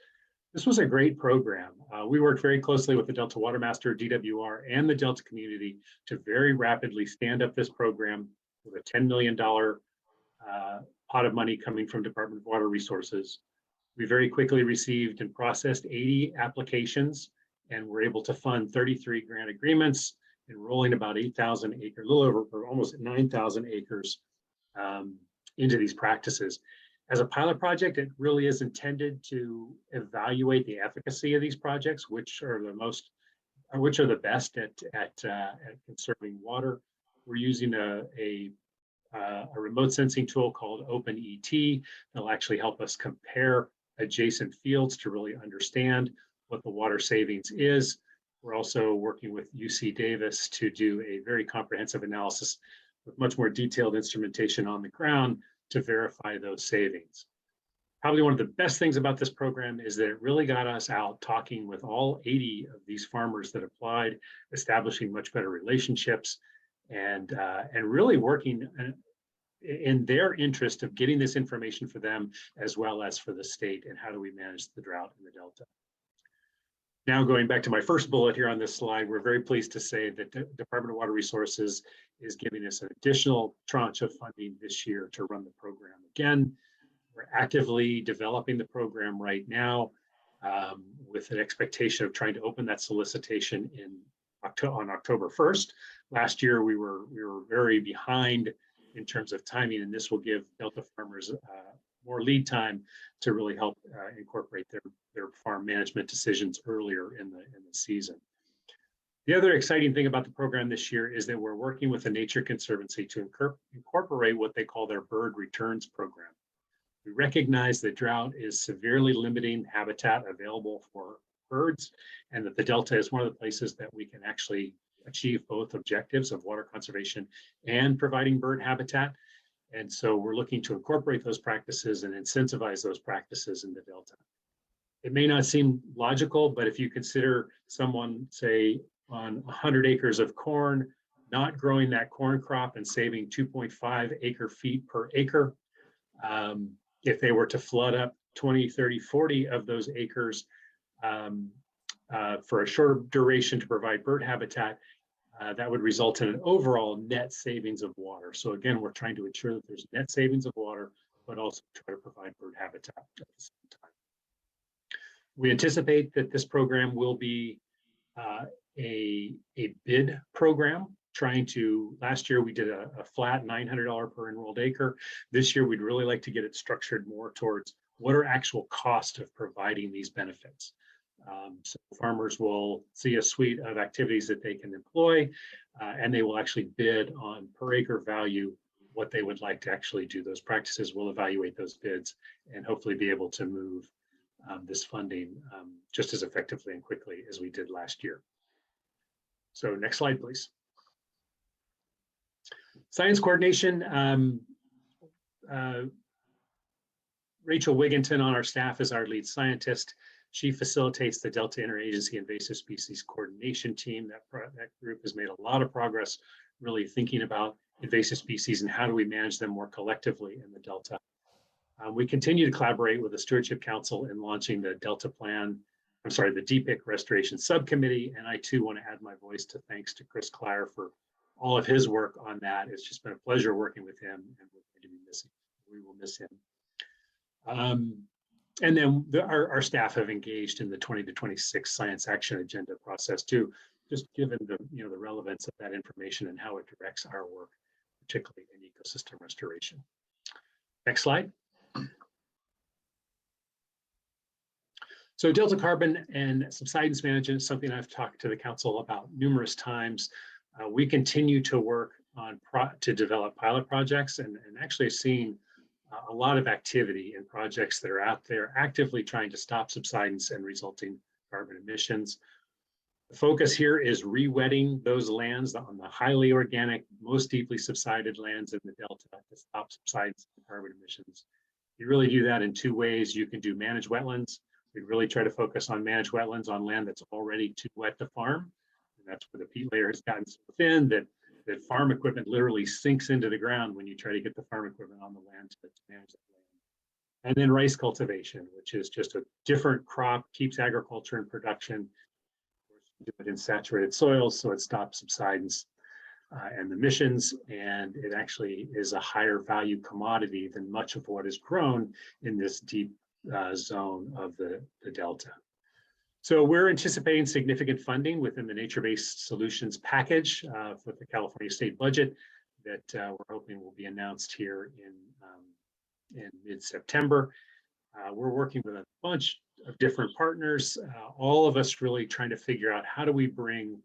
N: This was a great program. We worked very closely with the Delta Watermaster, DWR, and the Delta community to very rapidly stand up this program with a $10 million pot of money coming from Department of Water Resources. We very quickly received and processed 80 applications and were able to fund 33 grant agreements, enrolling about 8,000 acres, a little over or almost 9,000 acres into these practices. As a pilot project, it really is intended to evaluate the efficacy of these projects, which are the best at conserving water. We're using a remote sensing tool called OpenET that'll actually help us compare adjacent fields to really understand what the water savings is. We're also working with UC Davis to do a very comprehensive analysis with much more detailed instrumentation on the ground to verify those savings. Probably one of the best things about this program is that it really got us out talking with all 80 of these farmers that applied, establishing much better relationships, and really working in their interest of getting this information for them as well as for the state, and how do we manage the drought in the Delta. Now going back to my first bullet here on this slide, we're very pleased to say that the Department of Water Resources is giving us an additional tranche of funding this year to run the program again. We're actively developing the program right now with an expectation of trying to open that solicitation on October 1st. Last year, we were very behind in terms of timing, and this will give Delta farmers more lead time to really help incorporate their farm management decisions earlier in the season. The other exciting thing about the program this year is that we're working with the Nature Conservancy to incorporate what they call their bird returns program. We recognize that drought is severely limiting habitat available for birds, and that the Delta is one of the places that we can actually achieve both objectives of water conservation and providing bird habitat. And so we're looking to incorporate those practices and incentivize those practices in the Delta. It may not seem logical, but if you consider someone, say, on 100 acres of corn, not growing that corn crop and saving 2.5 acre feet per acre, if they were to flood up 20, 30, 40 of those acres for a shorter duration to provide bird habitat, that would result in an overall net savings of water. So again, we're trying to ensure that there's net savings of water, but also try to provide bird habitat at the same time. We anticipate that this program will be a bid program. Last year we did a flat $900 per enrolled acre. This year we'd really like to get it structured more towards what are actual costs of providing these benefits. So farmers will see a suite of activities that they can employ, and they will actually bid on per acre value what they would like to actually do. Those practices will evaluate those bids and hopefully be able to move this funding just as effectively and quickly as we did last year. So next slide, please. Science coordination. Rachel Wigginton on our staff is our lead scientist. She facilitates the Delta Interagency Invasive Species Coordination Team. That group has made a lot of progress really thinking about invasive species and how do we manage them more collectively in the Delta. We continue to collaborate with the Stewardship Council in launching the Delta Plan, the DPIC Restoration Subcommittee, and I too want to add my voice to thanks to Chris Klyer for all of his work on that. It's just been a pleasure working with him, and we will miss him. And then our staff have engaged in the 20 to 26 Science Action Agenda process too, just given the relevance of that information and how it directs our work, particularly in ecosystem restoration. Next slide. So Delta carbon and subsidence management is something I've talked to the council about numerous times. We continue to work on to develop pilot projects and actually seeing a lot of activity in projects that are out there actively trying to stop subsidence and resulting carbon emissions. The focus here is re-wetting those lands on the highly organic, most deeply subsided lands in the Delta to stop subsidence and carbon emissions. You really do that in two ways. You can do managed wetlands. We really try to focus on managed wetlands on land that's already too wet to farm. And that's where the peat layer has gotten so thin that farm equipment literally sinks into the ground when you try to get the farm equipment on the land to manage that land. And then rice cultivation, which is just a different crop, keeps agriculture in production, do it in saturated soils so it stops subsidence and emissions, and it actually is a higher value commodity than much of what is grown in this deep zone of the Delta. So we're anticipating significant funding within the nature-based solutions package for the California state budget that we're hoping will be announced here in mid-September. We're working with a bunch of different partners, all of us really trying to figure out how do we bring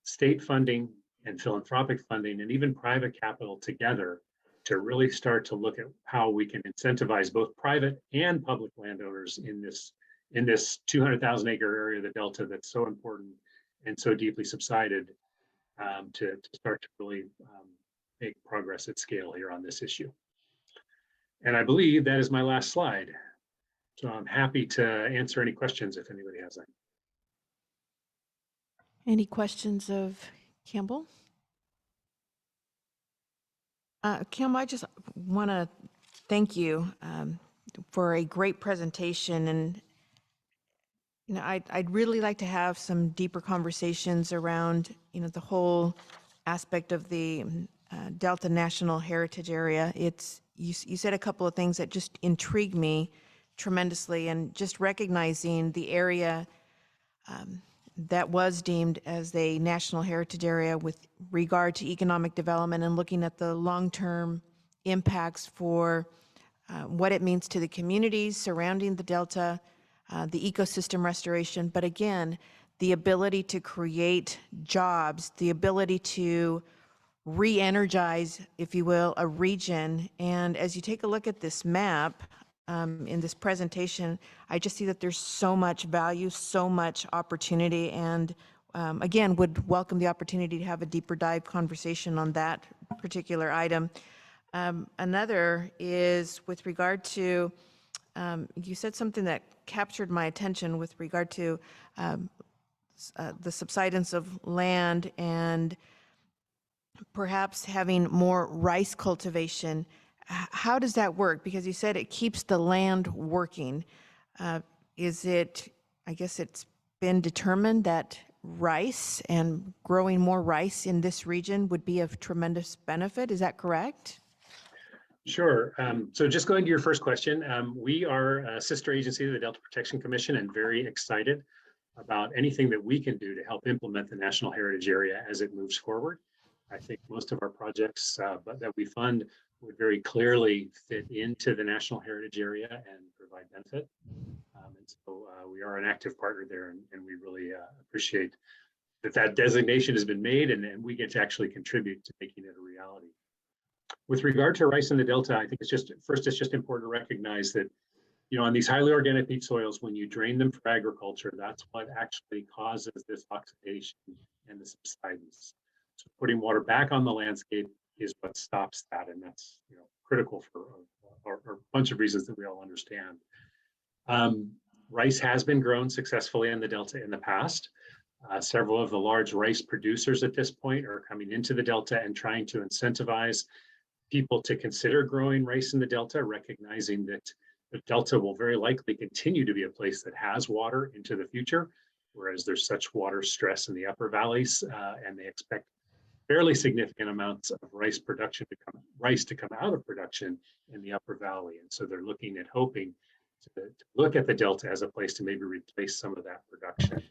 N: state funding and philanthropic funding and even private capital together to really start to look at how we can incentivize both private and public landowners in this 200,000 acre area of the Delta that's so important and so deeply subsided to start to really make progress at scale here on this issue. And I believe that is my last slide. So I'm happy to answer any questions if anybody has any.
A: Any questions of Campbell? Campbell, I just want to thank you for a great presentation. And I'd really like to have some deeper conversations around, the whole aspect of the Delta National Heritage Area. You said a couple of things that just intrigued me tremendously, and just recognizing the area that was deemed as a National Heritage Area with regard to economic development, and looking at the long-term impacts for what it means to the communities surrounding the Delta, the ecosystem restoration, but again, the ability to create jobs, the ability to re-energize, if you will, a region. And as you take a look at this map in this presentation, I just see that there's so much value, so much opportunity, and again, would welcome the opportunity to have a deeper dive conversation on that particular item. Another is with regard to, you said something that captured my attention with regard to the subsidence of land and perhaps having more rice cultivation. How does that work? Because you said it keeps the land working. Is it, I guess it's been determined that rice and growing more rice in this region would be of tremendous benefit. Is that correct?
N: Sure. So just going to your first question, we are a sister agency of the Delta Protection Commission and very excited about anything that we can do to help implement the National Heritage Area as it moves forward. I think most of our projects that we fund would very clearly fit into the National Heritage Area and provide benefit. And so we are an active partner there, and we really appreciate that designation has been made, and we get to actually contribute to making it a reality. With regard to rice in the Delta, I think it's just important to recognize that, on these highly organic peat soils, when you drain them for agriculture, that's what actually causes this oxidation and the subsidence. So putting water back on the landscape is what stops that, and that's critical for a bunch of reasons that we all understand. Rice has been grown successfully in the Delta in the past. Several of the large rice producers at this point are coming into the Delta and trying to incentivize people to consider growing rice in the Delta, recognizing that the Delta will very likely continue to be a place that has water into the future, whereas there's such water stress in the upper valleys, and they expect fairly significant amounts of rice to come out of production in the upper valley. And so they're looking at hoping to look at the Delta as a place to maybe replace some of that production.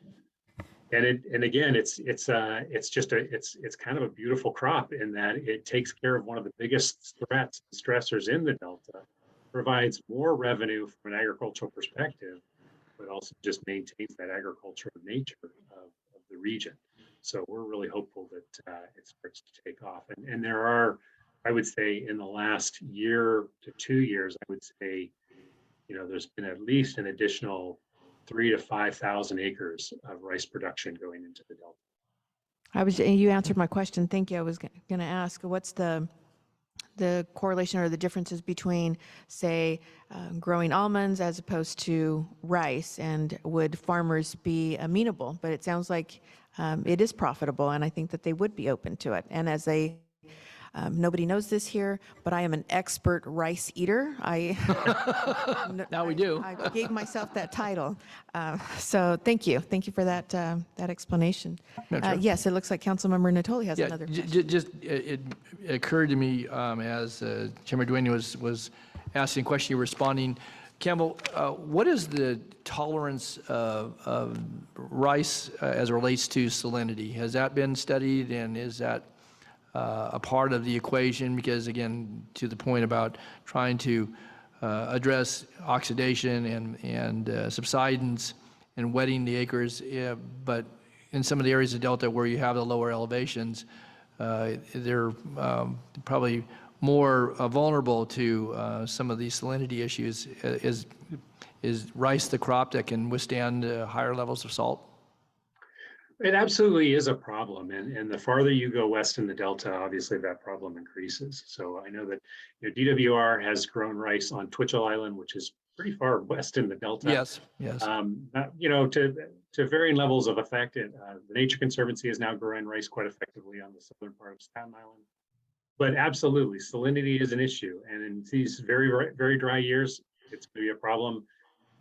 N: And again, it's kind of a beautiful crop in that it takes care of one of the biggest threats and stressors in the Delta, provides more revenue from an agricultural perspective, but also just maintains that agricultural nature of the region. So we're really hopeful that it starts to take off. And there are, I would say, in the last year to 2 years, I would say, there's been at least an additional 3,000 to 5,000 acres of rice production going into the Delta.
A: You answered my question. Thank you. I was going to ask, what's the correlation or the differences between, say, growing almonds as opposed to rice, and would farmers be amenable? But it sounds like it is profitable, and I think that they would be open to it. And as nobody knows this here, but I am an expert rice eater.
C: Now we do.
A: I gave myself that title. So thank you. Thank you for that explanation.
C: No, sure.
A: Yes, it looks like Councilmember Natoli has another question.
C: It occurred to me as Chairman Duane was asking a question, you were responding. Campbell, what is the tolerance of rice as it relates to salinity? Has that been studied, and is that a part of the equation? Because again, to the point about trying to address oxidation and subsidence and wetting the acres, but in some of the areas of Delta where you have the lower elevations, they're probably more vulnerable to some of these salinity issues. Is rice the crop that can withstand higher levels of salt?
N: It absolutely is a problem, and the farther you go west in the Delta, obviously that problem increases. So I know that DWR has grown rice on Twitchell Island, which is pretty far west in the Delta.
C: Yes.
N: To varying levels of effect. The Nature Conservancy is now growing rice quite effectively on the southern part of Staten Island. But absolutely, salinity is an issue, and in these very, very dry years, it's going to be a problem.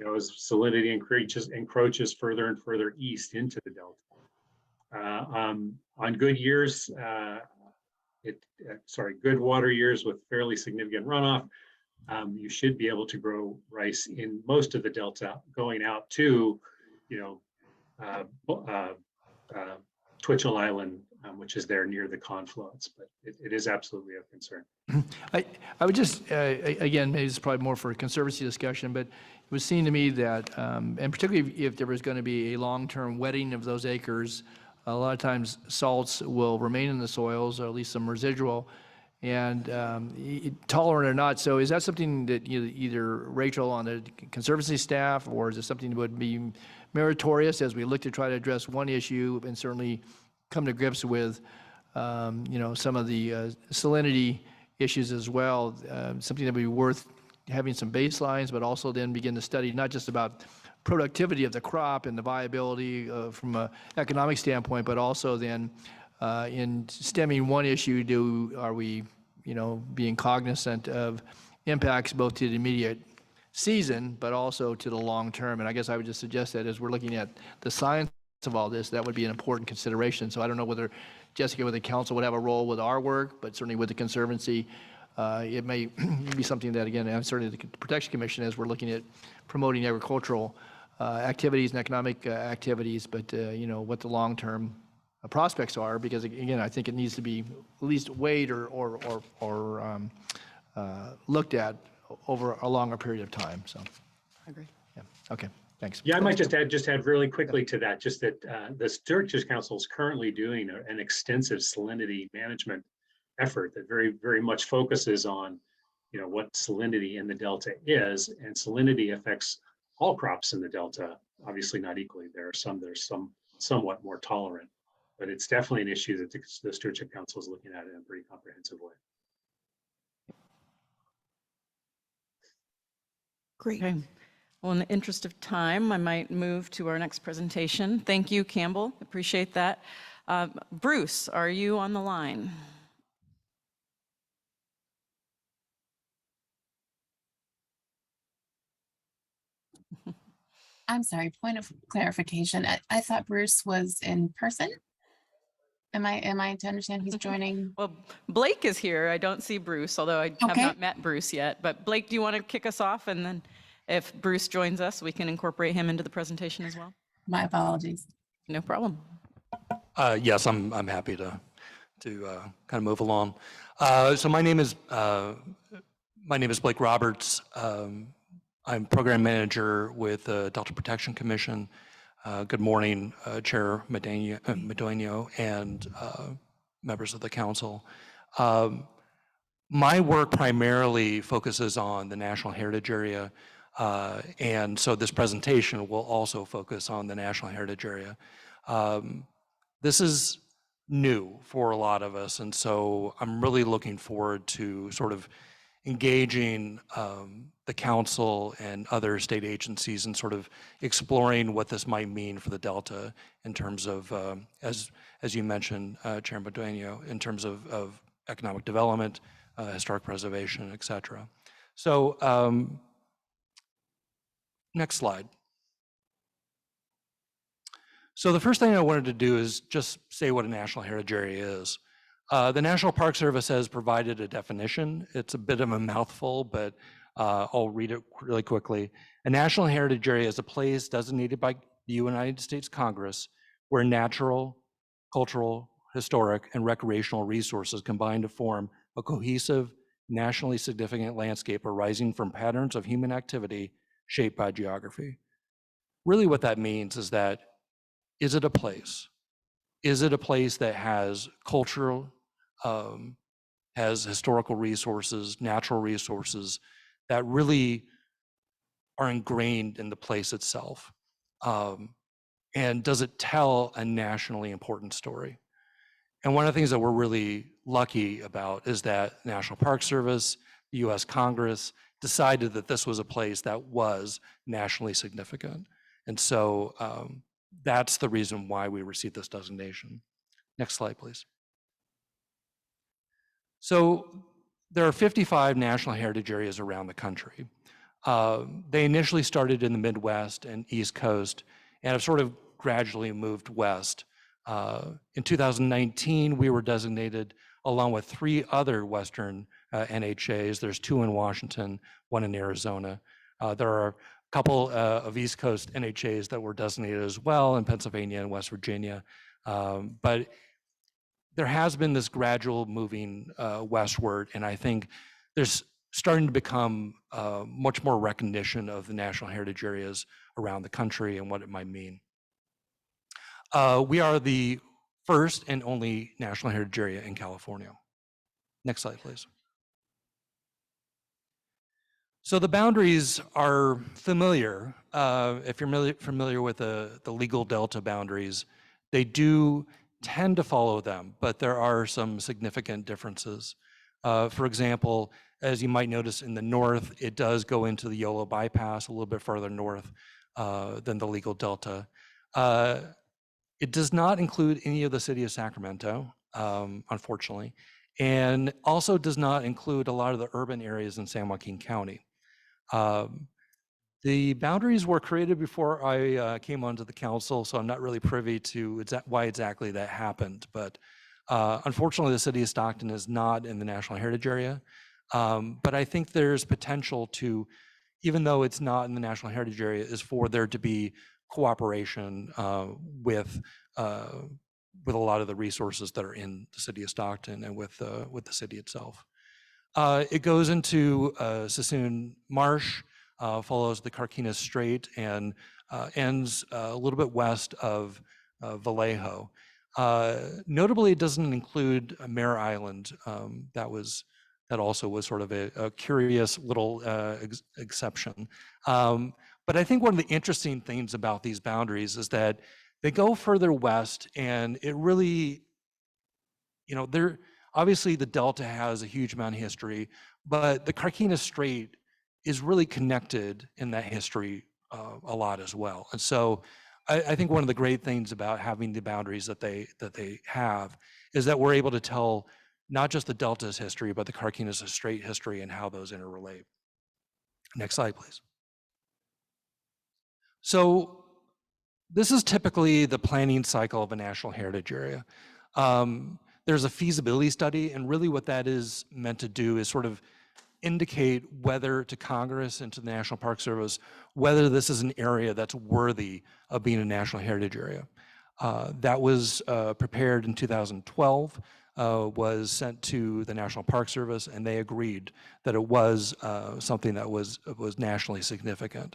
N: as salinity encroaches further and further east into the delta. On good years, good water years with fairly significant runoff, you should be able to grow rice in most of the delta going out to, Twitchell Island, which is there near the confluence, but it is absolutely a concern.
C: I would just, again, maybe it's probably more for a Conservancy discussion, but it was seen to me that, and particularly if there was going to be a long-term wetting of those acres, a lot of times salts will remain in the soils, or at least some residual, and tolerant or not. So is that something that either Rachel on the Conservancy staff, or is it something that would be meritorious as we look to try to address one issue and certainly come to grips with, some of the salinity issues as well, something that would be worth having some baselines, but also then begin to study not just about productivity of the crop and the viability from an economic standpoint, but also then in stemming one issue, are we, being cognizant of impacts both to the immediate season, but also to the long term. And I guess I would just suggest that as we're looking at the science of all this, that would be an important consideration. So I don't know whether Jessica with the council would have a role with our work, but certainly with the Conservancy, it may be something that, again, and certainly the Protection Commission, as we're looking at promoting agricultural activities and economic activities, but what the long-term prospects are, because again, I think it needs to be at least weighed or looked at over a longer period of time. So,
J: I agree.
C: Yeah. Okay. Thanks.
N: Yeah, I might just add really quickly to that, just that the Stewardship Council is currently doing an extensive salinity management effort that very, very much focuses on, what salinity in the Delta is, and salinity affects all crops in the Delta. Obviously, not equally. There are some that are somewhat more tolerant, but it's definitely an issue that the Stewardship Council is looking at in a pretty comprehensive way.
A: Great.
J: Okay. Well, in the interest of time, I might move to our next presentation. Thank you, Campbell. Appreciate that. Bruce, are you on the line?
H: I'm sorry, point of clarification. I thought Bruce was in person. Am I to understand he's joining?
J: Well, Blake is here. I don't see Bruce, although I have not met Bruce yet. But Blake, do you want to kick us off? And then if Bruce joins us, we can incorporate him into the presentation as well.
H: My apologies.
J: No problem.
O: Yes, I'm happy to kind of move along. So my name is Blake Roberts. I'm program manager with the Delta Protection Commission. Good morning, Chair Medonio and members of the council. My work primarily focuses on the National Heritage Area, and so this presentation will also focus on the National Heritage Area. This is new for a lot of us, and so I'm really looking forward to sort of engaging the council and other state agencies and sort of exploring what this might mean for the Delta in terms of, as you mentioned, Chair Medonio, in terms of economic development, historic preservation, et cetera. So next slide. So the first thing I wanted to do is just say what a National Heritage Area is. The National Park Service has provided a definition. It's a bit of a mouthful, but I'll read it really quickly. A National Heritage Area is a place designated by the United States Congress where natural, cultural, historic, and recreational resources combine to form a cohesive, nationally significant landscape arising from patterns of human activity shaped by geography. Really what that means is that, is it a place? Is it a place that has cultural, has historical resources, natural resources that really are ingrained in the place itself? And does it tell a nationally important story? And one of the things that we're really lucky about is that National Park Service, the US Congress decided that this was a place that was nationally significant. And so that's the reason why we received this designation. Next slide, please. So there are 55 National Heritage Areas around the country. They initially started in the Midwest and East Coast and have sort of gradually moved west. In 2019, we were designated along with 3 other Western NHAs. There's 2 in Washington, 1 in Arizona. There are a couple of East Coast NHAs that were designated as well in Pennsylvania and West Virginia. But there has been this gradual moving westward, and I think there's starting to become much more recognition of the National Heritage Areas around the country and what it might mean. We are the first and only National Heritage Area in California. Next slide, please. So the boundaries are familiar. If you're familiar with the legal delta boundaries, they do tend to follow them, but there are some significant differences. For example, as you might notice in the north, it does go into the Yolo bypass a little bit further north than the legal delta. It does not include any of the city of Sacramento, unfortunately, and also does not include a lot of the urban areas in San Joaquin County. The boundaries were created before I came onto the council, so I'm not really privy to why exactly that happened. But unfortunately, the city of Stockton is not in the National Heritage Area. But I think there's potential to, even though it's not in the National Heritage Area, is for there to be cooperation with a lot of the resources that are in the city of Stockton and with the city itself. It goes into Sassoon Marsh, follows the Carquinez Strait, and ends a little bit west of Vallejo. Notably, it doesn't include Mare Island. That also was sort of a curious little exception. But I think one of the interesting things about these boundaries is that they go further west, and it really, obviously the Delta has a huge amount of history, but the Carquinez Strait is really connected in that history a lot as well. And so I think one of the great things about having the boundaries that they have is that we're able to tell not just the Delta's history, but the Carquinez Strait history and how those interrelate. Next slide, please. So this is typically the planning cycle of a National Heritage Area. There's a feasibility study, and really what that is meant to do is sort of indicate whether to Congress and to the National Park Service, whether this is an area that's worthy of being a National Heritage Area. That was prepared in 2012, was sent to the National Park Service, and they agreed that it was something that was nationally significant.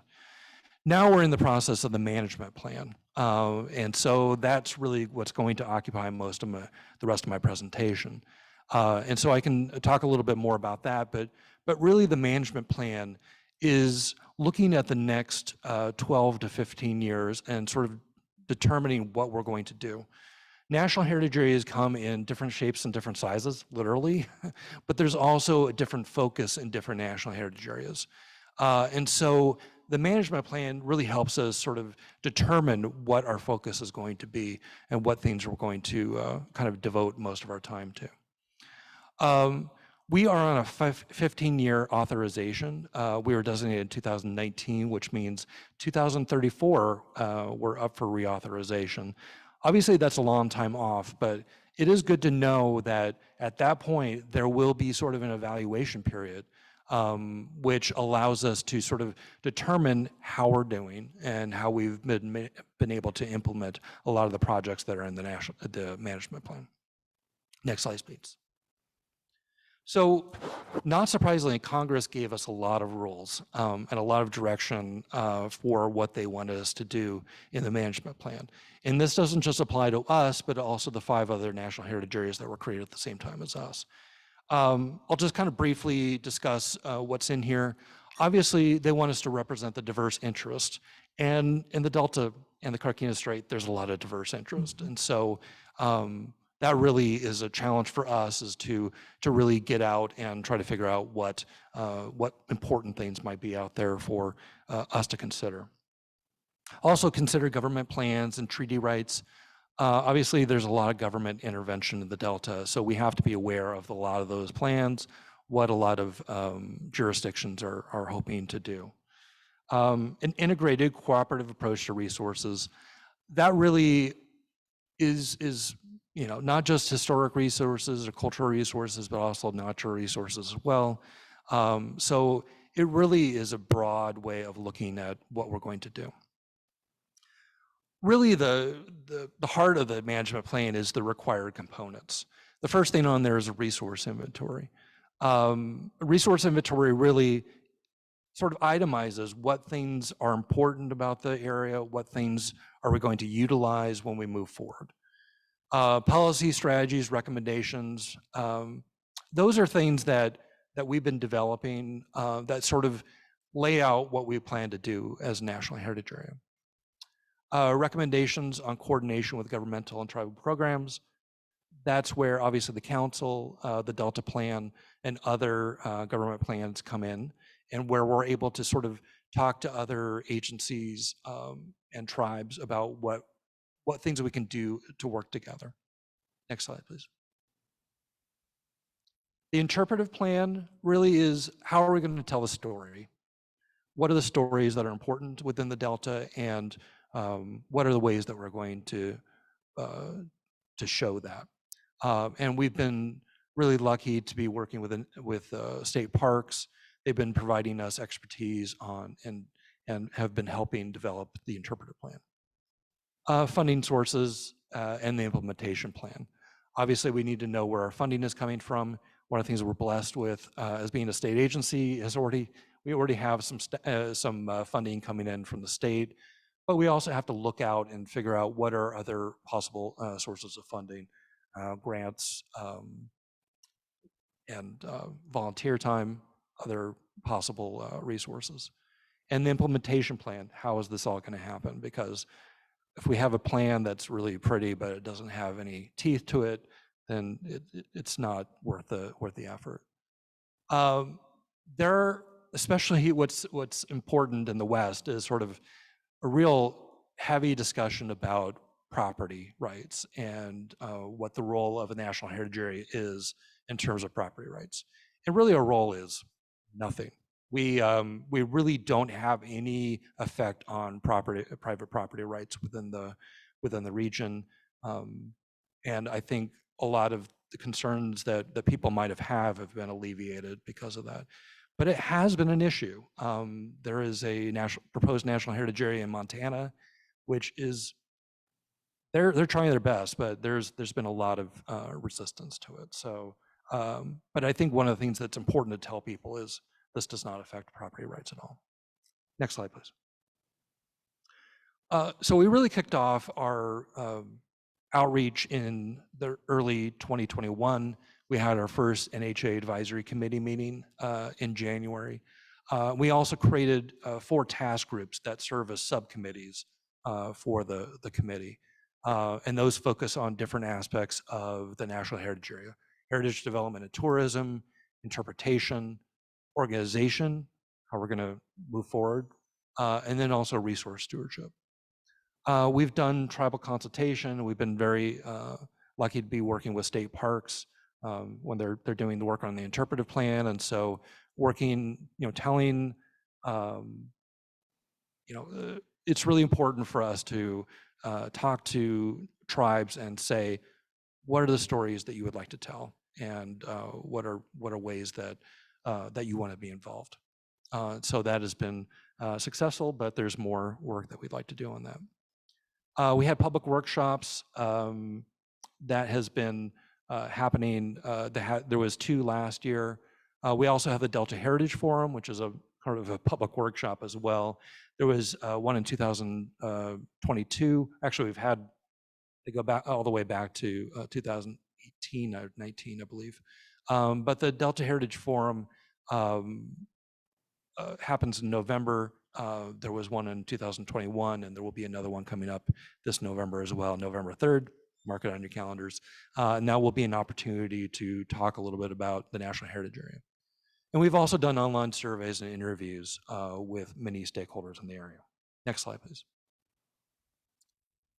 O: Now we're in the process of the management plan. And so that's really what's going to occupy most of the rest of my presentation. And so I can talk a little bit more about that, but really the management plan is looking at the next 12 to 15 years and sort of determining what we're going to do. National Heritage Areas come in different shapes and different sizes, literally, but there's also a different focus in different National Heritage Areas. And so the management plan really helps us sort of determine what our focus is going to be and what things we're going to kind of devote most of our time to. We are on a 15-year authorization. We were designated in 2019, which means 2034, we're up for reauthorization. Obviously, that's a long time off, but it is good to know that at that point, there will be sort of an evaluation period, which allows us to sort of determine how we're doing and how we've been able to implement a lot of the projects that are in the management plan. Next slide, please. So not surprisingly, Congress gave us a lot of rules and a lot of direction for what they wanted us to do in the management plan. And this doesn't just apply to us, but also the 5 other National Heritage Areas that were created at the same time as us. I'll just kind of briefly discuss what's in here. Obviously, they want us to represent the diverse interest. And in the Delta and the Carquinez Strait, there's a lot of diverse interest. And so that really is a challenge for us, is to really get out and try to figure out what important things might be out there for us to consider. Also consider government plans and treaty rights. Obviously, there's a lot of government intervention in the Delta, so we have to be aware of a lot of those plans, what a lot of jurisdictions are hoping to do. An integrated cooperative approach to resources, that really is not just historic resources or cultural resources, but also natural resources as well. So it really is a broad way of looking at what we're going to do. Really, the heart of the management plan is the required components. The first thing on there is a resource inventory. Resource inventory really sort of itemizes what things are important about the area, what things are we going to utilize when we move forward. Policy, strategies, recommendations, those are things that we've been developing that sort of lay out what we plan to do as a National Heritage Area. Recommendations on coordination with governmental and tribal programs. That's where obviously the council, the Delta Plan, and other government plans come in, and where we're able to sort of talk to other agencies and tribes about what things we can do to work together. Next slide, please. The interpretive plan really is, how are we going to tell the story? What are the stories that are important within the Delta, and what are the ways that we're going to show that? And we've been really lucky to be working with state parks. They've been providing us expertise on and have been helping develop the interpretive plan. Funding sources and the implementation plan. Obviously, we need to know where our funding is coming from. One of the things we're blessed with as being a state agency is we already have some funding coming in from the state, but we also have to look out and figure out what are other possible sources of funding, grants, and volunteer time, other possible resources. And the implementation plan, how is this all going to happen? Because if we have a plan that's really pretty, but it doesn't have any teeth to it, then it's not worth the effort. Especially what's important in the West is sort of a real heavy discussion about property rights and what the role of a National Heritage Area is in terms of property rights. And really our role is nothing. We really don't have any effect on private property rights within the region. And I think a lot of the concerns that people might have been alleviated because of that. But it has been an issue. There is a proposed National Heritage Area in Montana, which is, they're trying their best, but there's been a lot of resistance to it. So, but I think one of the things that's important to tell people is this does not affect property rights at all. Next slide, please. So we really kicked off our outreach in the early 2021. We had our first NHA Advisory Committee meeting in January. We also created 4 task groups that serve as subcommittees for the committee. And those focus on different aspects of the National Heritage Area: heritage development and tourism, interpretation, organization, how we're going to move forward, and then also resource stewardship. We've done tribal consultation. We've been very lucky to be working with state parks when they're doing the work on the interpretive plan, and so working, telling, it's really important for us to talk to tribes and say, what are the stories that you would like to tell, and what are ways that you want to be involved. So that has been successful, but there's more work that we'd like to do on that. We had public workshops that has been happening. There was 2 last year. We also have the Delta Heritage Forum, which is a kind of a public workshop as well. There was one in 2022. Actually, we've had, they go back all the way back to 2018 or 19, I believe. But the Delta Heritage Forum happens in November. There was one in 2021, and there will be another one coming up this November as well, November 3rd. Mark it on your calendars. And that will be an opportunity to talk a little bit about the National Heritage Area. And we've also done online surveys and interviews with many stakeholders in the area. Next slide, please.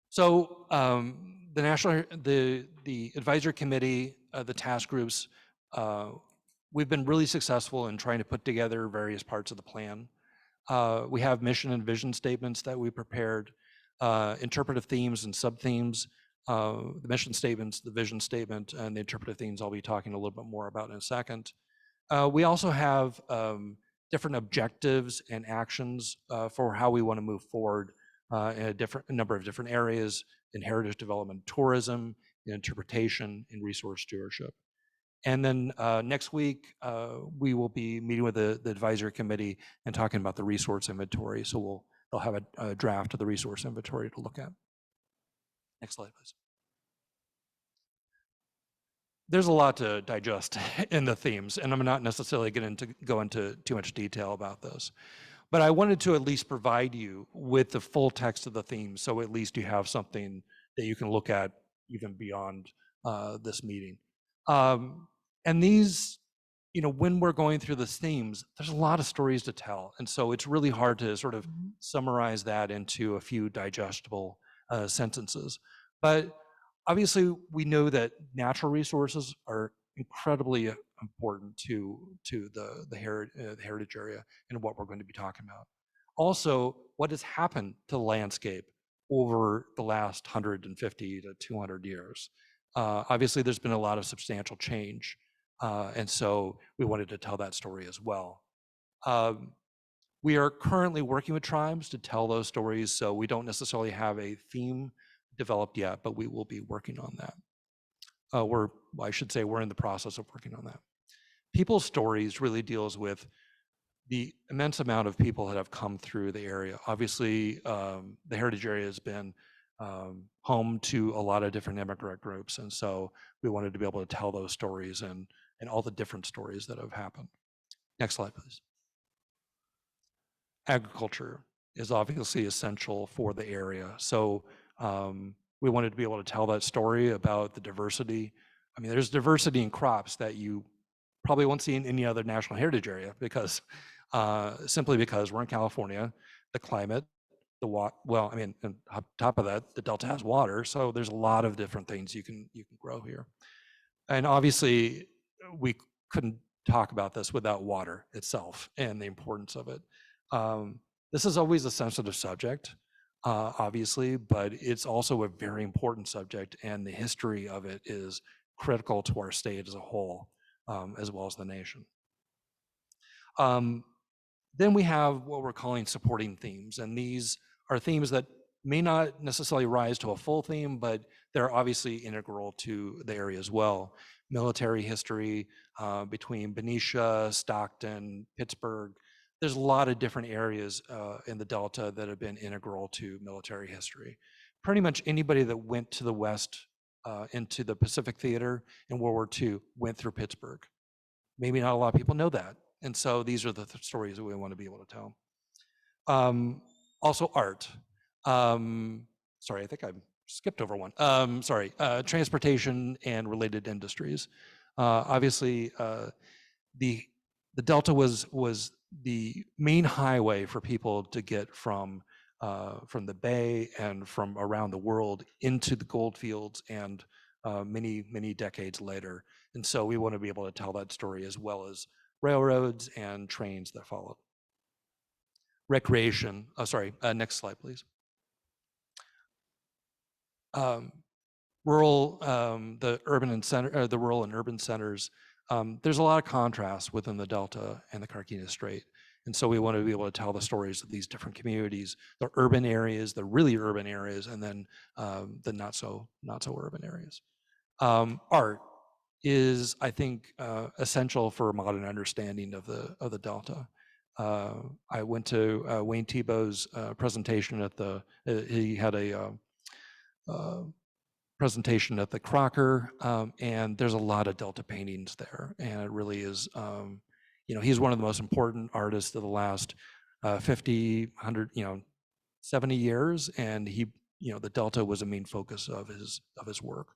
O: So the advisory committee, the task groups, we've been really successful in trying to put together various parts of the plan. We have mission and vision statements that we prepared, interpretive themes and sub-themes, the mission statements, the vision statement, and the interpretive themes I'll be talking a little bit more about in a second. We also have different objectives and actions for how we want to move forward in a number of different areas: in heritage development, tourism, in interpretation, in resource stewardship. And then next week, we will be meeting with the advisory committee and talking about the resource inventory. So they'll have a draft of the resource inventory to look at. Next slide, please. There's a lot to digest in the themes, and I'm not necessarily going to go into too much detail about those. But I wanted to at least provide you with the full text of the themes, so at least you have something that you can look at even beyond this meeting. And these, when we're going through the themes, there's a lot of stories to tell. And so it's really hard to sort of summarize that into a few digestible sentences. But obviously, we know that natural resources are incredibly important to the heritage area and what we're going to be talking about. Also, what has happened to the landscape over the last 150 to 200 years? Obviously, there's been a lot of substantial change. And so we wanted to tell that story as well. We are currently working with tribes to tell those stories, so we don't necessarily have a theme developed yet, but we will be working on that. I should say we're in the process of working on that. People's stories really deals with the immense amount of people that have come through the area. Obviously, the heritage area has been home to a lot of different immigrant groups, and so we wanted to be able to tell those stories and all the different stories that have happened. Next slide, please. Agriculture is obviously essential for the area, so we wanted to be able to tell that story about the diversity. I mean, there's diversity in crops that you probably won't see in any other national heritage area because simply because we're in California, the climate, and on top of that, the Delta has water, so there's a lot of different things you can grow here. And obviously, we couldn't talk about this without water itself and the importance of it. This is always a sensitive subject, obviously, but it's also a very important subject, and the history of it is critical to our state as a whole, as well as the nation. Then we have what we're calling supporting themes, and these are themes that may not necessarily rise to a full theme, but they're obviously integral to the area as well. Military history between Benicia, Stockton, Pittsburgh. There's a lot of different areas in the Delta that have been integral to military history. Pretty much anybody that went to the West into the Pacific Theater in World War II went through Pittsburgh. Maybe not a lot of people know that. And so these are the stories that we want to be able to tell. Also art. Sorry, I think I skipped over one. Transportation and related industries. Obviously, the Delta was the main highway for people to get from the Bay and from around the world into the gold fields and many decades later. And so we want to be able to tell that story as well as railroads and trains that followed. Recreation. Next slide, please. Rural, the rural and urban centers. There's a lot of contrast within the Delta and the Carquinez Strait. And so we want to be able to tell the stories of these different communities, the urban areas, the really urban areas, and then the not so urban areas. Art is, I think, essential for a modern understanding of the Delta. I went to Wayne Thiebaud's presentation at he had a presentation at the Crocker, and there's a lot of Delta paintings there, and it really is, he's one of the most important artists of the last 50, 100, 70 years, and the Delta was a main focus of his work.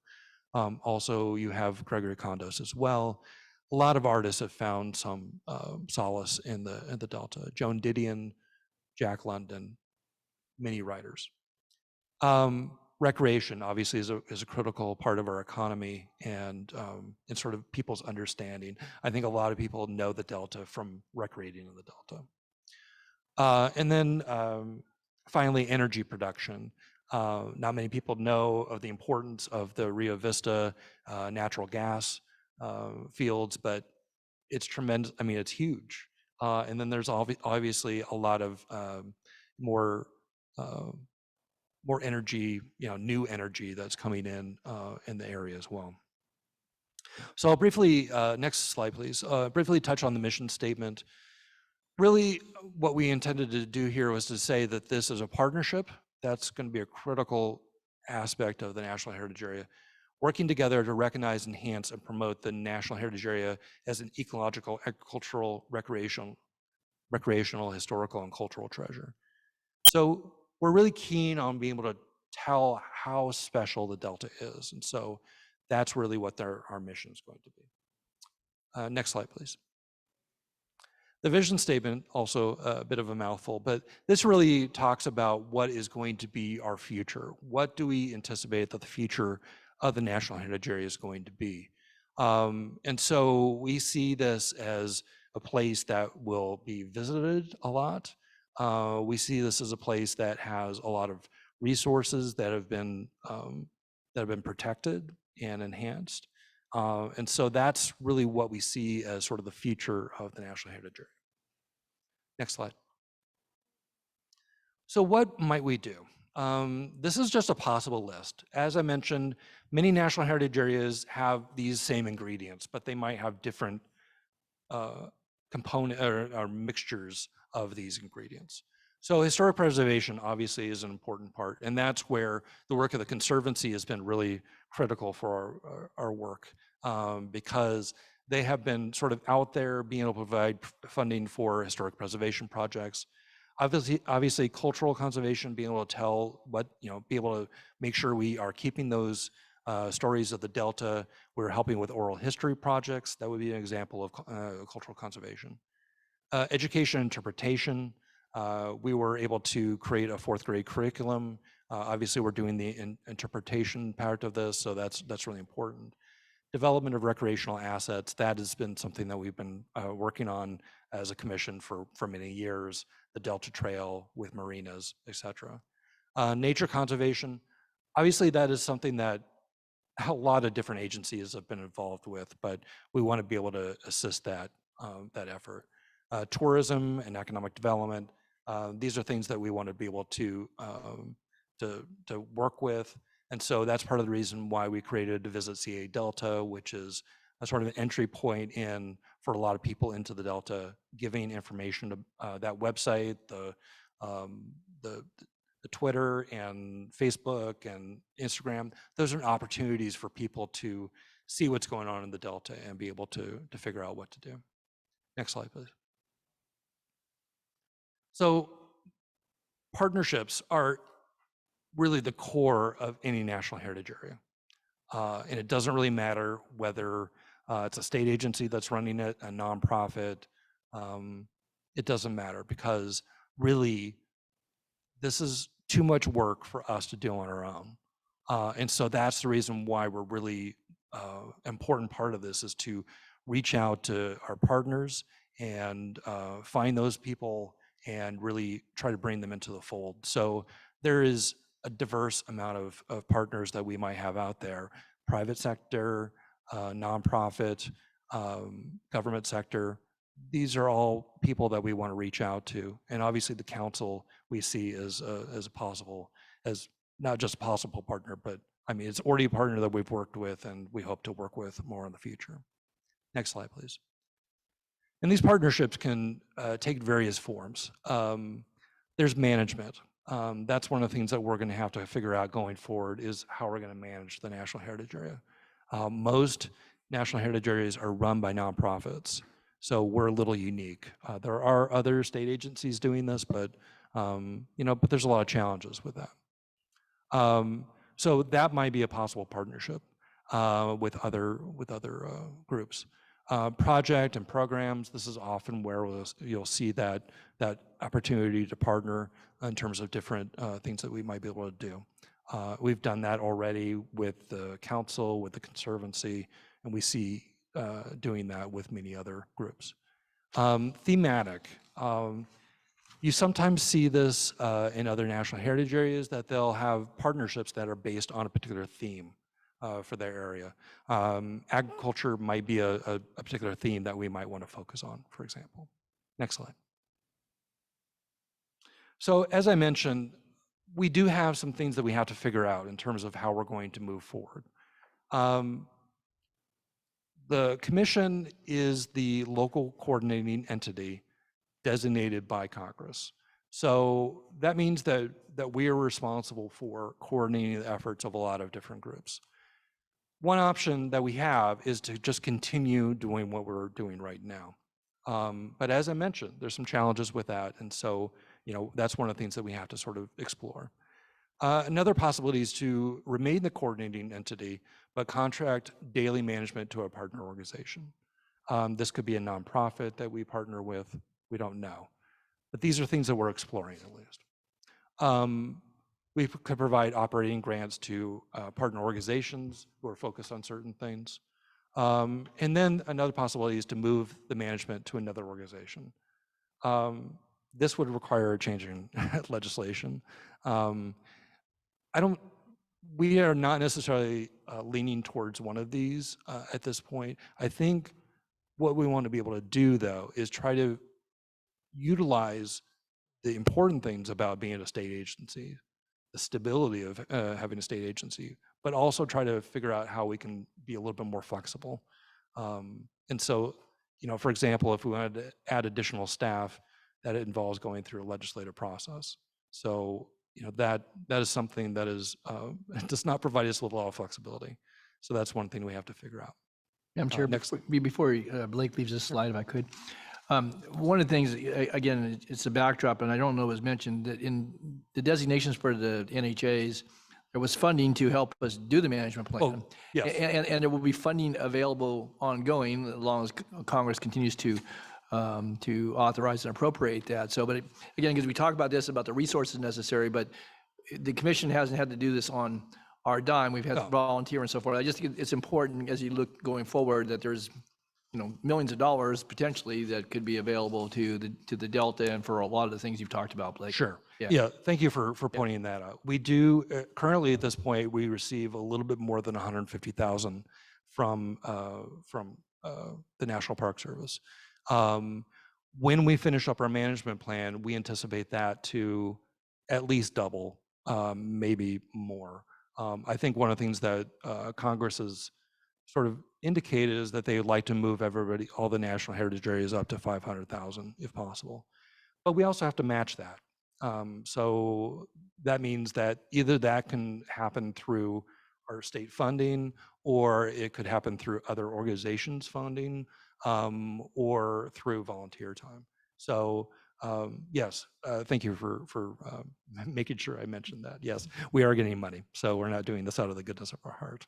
O: Also, you have Gregory Condos as well. A lot of artists have found some solace in the Delta. Joan Didion, Jack London, many writers. Recreation obviously is a critical part of our economy and sort of people's understanding. I think a lot of people know the Delta from recreating in the Delta. And then finally, energy production. Not many people know of the importance of the Rio Vista natural gas fields, but it's tremendous. I mean, it's huge. And then there's obviously a lot of more energy, new energy that's coming in the area as well. So I'll briefly, next slide, please, briefly touch on the mission statement. Really, what we intended to do here was to say that this is a partnership. That's going to be a critical aspect of the National Heritage Area, working together to recognize, enhance, and promote the National Heritage Area as an ecological, agricultural, recreational, historical, and cultural treasure. So we're really keen on being able to tell how special the Delta is. And so that's really what our mission is going to be. Next slide, please. The vision statement, also a bit of a mouthful, but this really talks about what is going to be our future. What do we anticipate that the future of the National Heritage Area is going to be? And so we see this as a place that will be visited a lot. We see this as a place that has a lot of resources that have been protected and enhanced. And so that's really what we see as sort of the future of the National Heritage Area. Next slide. So what might we do? This is just a possible list. As I mentioned, many National Heritage Areas have these same ingredients, but they might have different component or mixtures of these ingredients. So historic preservation obviously is an important part, and that's where the work of the Conservancy has been really critical for our work, because they have been sort of out there being able to provide funding for historic preservation projects. Obviously cultural conservation, being able to tell what, be able to make sure we are keeping those stories of the Delta. We're helping with oral history projects. That would be an example of cultural conservation. Education interpretation. We were able to create a 4th grade curriculum. Obviously, we're doing the interpretation part of this, so that's really important. Development of recreational assets. That has been something that we've been working on as a commission for many years. The Delta Trail with marinas, etc. Nature conservation. Obviously, that is something that a lot of different agencies have been involved with, but we want to be able to assist that effort. Tourism and economic development. These are things that we want to be able to work with. And so that's part of the reason why we created the Visit CA Delta, which is a sort of an entry point in for a lot of people into the Delta, giving information to that website, the Twitter and Facebook and Instagram. Those are opportunities for people to see what's going on in the Delta and be able to figure out what to do. Next slide, please. So partnerships are really the core of any National Heritage Area. And it doesn't really matter whether it's a state agency that's running it, a nonprofit. It doesn't matter, because really this is too much work for us to do on our own. And so that's the reason why we're really important part of this is to reach out to our partners and find those people and really try to bring them into the fold. So there is a diverse amount of partners that we might have out there: private sector, nonprofit, government sector. These are all people that we want to reach out to. And obviously the council we see as not just a possible partner, but I mean, it's already a partner that we've worked with and we hope to work with more in the future. Next slide, please. And these partnerships can take various forms. There's management. That's one of the things that we're going to have to figure out going forward, is how we're going to manage the National Heritage Area. Most National Heritage Areas are run by nonprofits, so we're a little unique. There are other state agencies doing this, but but there's a lot of challenges with that. So that might be a possible partnership with other groups. Project and programs, this is often where you'll see that opportunity to partner in terms of different things that we might be able to do. We've done that already with the council, with the Conservancy, and we see doing that with many other groups. Thematic. You sometimes see this in other national heritage areas, that they'll have partnerships that are based on a particular theme for their area. Agriculture might be a particular theme that we might want to focus on, for example. Next slide. So as I mentioned, we do have some things that we have to figure out in terms of how we're going to move forward. The commission is the local coordinating entity designated by Congress. So that means that we are responsible for coordinating the efforts of a lot of different groups. One option that we have is to just continue doing what we're doing right now. But as I mentioned, there's some challenges with that. And so, that's one of the things that we have to sort of explore. Another possibility is to remain the coordinating entity, but contract daily management to a partner organization. This could be a nonprofit that we partner with. We don't know. But these are things that we're exploring at least. We could provide operating grants to partner organizations who are focused on certain things. And then another possibility is to move the management to another organization. This would require a change in legislation. We are not necessarily leaning towards one of these at this point. I think what we want to be able to do, though, is try to utilize the important things about being a state agency, the stability of having a state agency, but also try to figure out how we can be a little bit more flexible. And so, for example, if we wanted to add additional staff, that it involves going through a legislative process. So, that is something that is does not provide us with a lot of flexibility. So that's one thing we have to figure out.
C: Madam Chair, before Blake leaves this slide, if I could. One of the things, again, it's a backdrop, and I don't know it was mentioned, that in the designations for the NHAs, there was funding to help us do the management plan.
O: Oh, yes.
C: And there will be funding available ongoing, as long as Congress continues to authorize and appropriate that. So, but again, because we talk about this, about the resources necessary, but the commission hasn't had to do this on our dime. We've had to volunteer and so forth. I just think it's important as you look going forward that there's millions of dollars potentially that could be available to the Delta and for a lot of the things you've talked about, Blake.
O: Sure. Yeah. Thank you for pointing that out. We do currently at this point we receive a little bit more than 150,000 from the National Park Service. When we finish up our management plan, we anticipate that to at least double, maybe more. I think one of the things that Congress has sort of indicated is that they would like to move all the national heritage areas up to 500,000 if possible. But we also have to match that. So that means that either that can happen through our state funding, or it could happen through other organizations funding, or through volunteer time. So yes, thank you for making sure I mentioned that. Yes, we are getting money, so we're not doing this out of the goodness of our heart.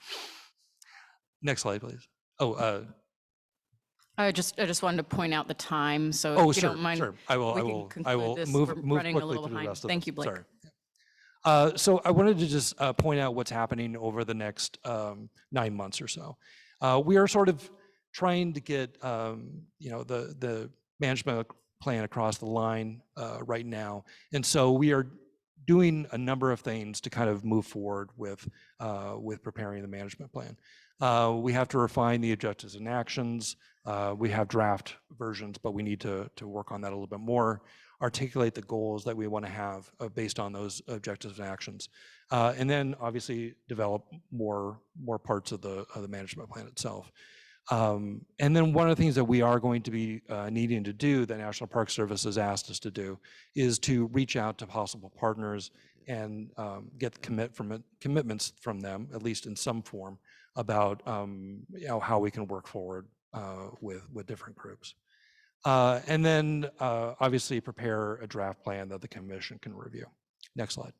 O: Next slide, please.
J: I just wanted to point out the time, so
O: Oh,
J: if you
O: sure,
J: don't mind,
O: sure. I will move
J: running a
O: quickly
J: little
O: through the
J: behind.
O: rest of
J: Thank
O: this.
J: you, Blake.
O: Sorry. So I wanted to just point out what's happening over the next 9 months or so. We are sort of trying to get the management plan across the line right now, and so we are doing a number of things to kind of move forward with preparing the management plan. We have to refine the objectives and actions. We have draft versions, but we need to work on that a little bit more, articulate the goals that we want to have based on those objectives and actions. And then obviously develop more parts of the management plan itself. And then one of the things that we are going to be needing to do, that National Park Service has asked us to do, is to reach out to possible partners and get commitments from them, at least in some form, about how we can work forward with different groups. And then obviously prepare a draft plan that the commission can review. Next slide.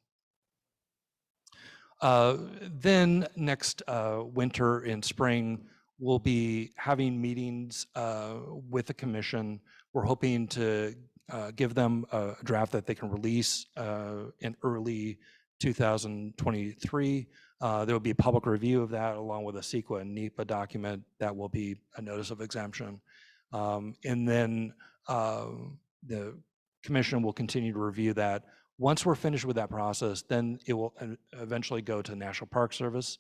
O: Then next winter and spring, we'll be having meetings with the commission. We're hoping to give them a draft that they can release in early 2023. There will be a public review of that along with a CEQA and NEPA document that will be a notice of exemption. And then the commission will continue to review that. Once we're finished with that process, then it will eventually go to the National Park Service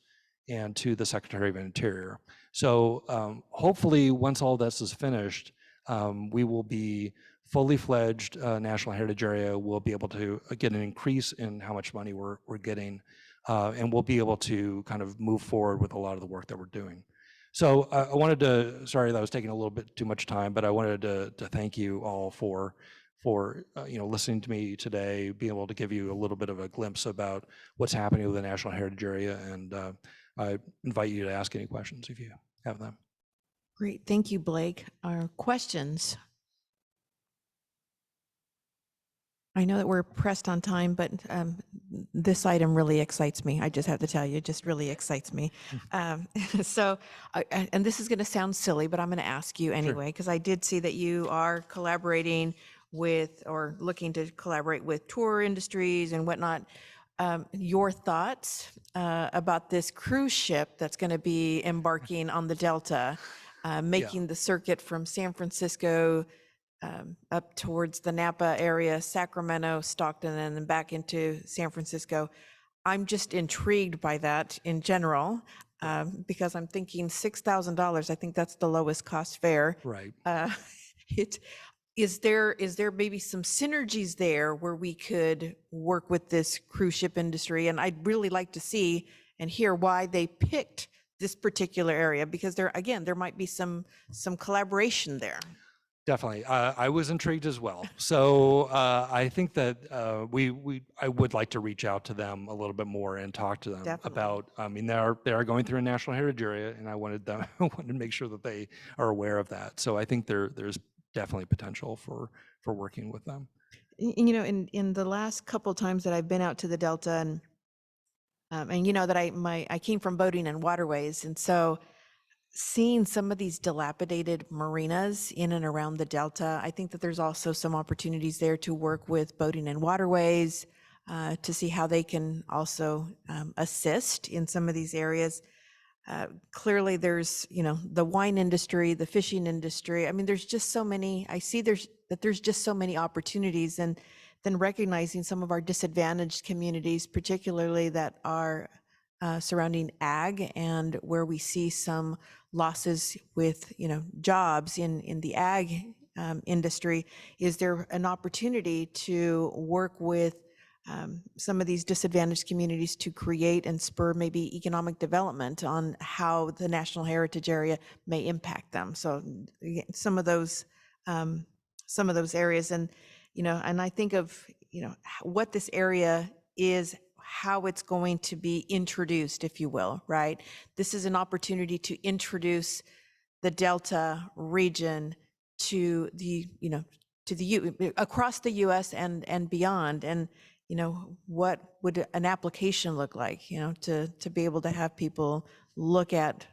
O: and to the Secretary of Interior. So hopefully, once all this is finished, we will be fully fledged National Heritage Area. We'll be able to get an increase in how much money we're getting, and we'll be able to kind of move forward with a lot of the work that we're doing. So I wanted to, sorry that was taking a little bit too much time, but I wanted to thank you all for listening to me today, being able to give you a little bit of a glimpse about what's happening with the National Heritage Area, and I invite you to ask any questions if you have them.
A: Great, thank you, Blake. Questions? I know that we're pressed on time, but this item really excites me. I just have to tell you, it just really excites me. And this is going to sound silly, but I'm going to ask you anyway, because I did see that you are collaborating with, or looking to collaborate with, tour industries and whatnot. Your thoughts about this cruise ship that's going to be embarking on the Delta, making the circuit from San Francisco up towards the Napa area, Sacramento, Stockton, and then back into San Francisco. I'm just intrigued by that in general, because I'm thinking $6,000. I think that's the lowest cost fare.
O: Right.
A: Is there maybe some synergies there where we could work with this cruise ship industry? And I'd really like to see and hear why they picked this particular area, because there might be some collaboration there.
O: Definitely. I was intrigued as well. So I think that I would like to reach out to them a little bit more and talk to them about, I mean, they are going through a National Heritage Area, and I wanted to make sure that they are aware of that. So I think there's definitely potential for working with them.
A: You know, in the last couple times that I've been out to the Delta, and you know that I came from boating and waterways, and so seeing some of these dilapidated marinas in and around the Delta, I think that there's also some opportunities there to work with boating and waterways to see how they can also assist in some of these areas. Clearly there's, the wine industry, the fishing industry. I mean, there's just so many, I see there's just so many opportunities, and then recognizing some of our disadvantaged communities, particularly that are surrounding ag, and where we see some losses with, jobs in the ag industry. Is there an opportunity to work with some of these disadvantaged communities to create and spur maybe economic development on how the National Heritage Area may impact them? So some of those areas, and and I think of what this area is, how it's going to be introduced, if you will, right? This is an opportunity to introduce the Delta region to across the U.S. and beyond. And what would an application look like? To be able to have people look at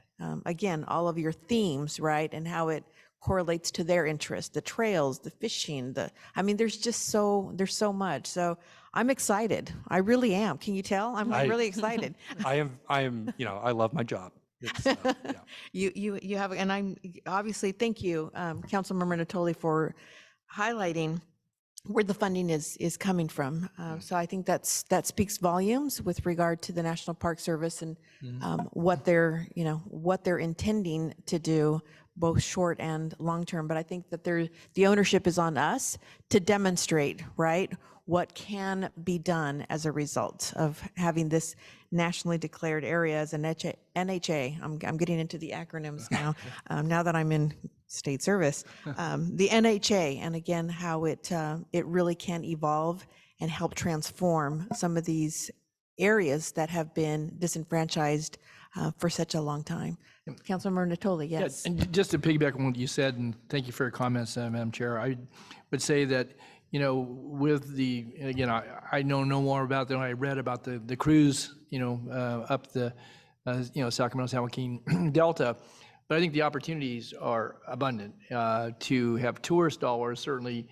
A: again all of your themes, right, and how it correlates to their interest, the trails, the fishing, I mean, there's so much. So I'm excited. I really am. Can you tell? I'm really excited.
O: I am, I love my job. It's, yeah.
A: You have, and I'm obviously, thank you, Councilmember Natoli, for highlighting where the funding is coming from. So I think that speaks volumes with regard to the National Park Service and what they're intending to do, both short and long term. But I think that the ownership is on us to demonstrate, right, what can be done as a result of having this nationally declared area as an NHA. I'm getting into the acronyms now, now that I'm in state service. The NHA, and again, how it really can evolve and help transform some of these areas that have been disenfranchised for such a long time. Councilmember Natoli, yes.
C: Yeah, and just to piggyback on what you said, and thank you for your comments, Madam Chair, I would say that, with again, I know no more about than I read about the cruise, up the, Sacramento, San Joaquin Delta, but I think the opportunities are abundant to have tourist dollars certainly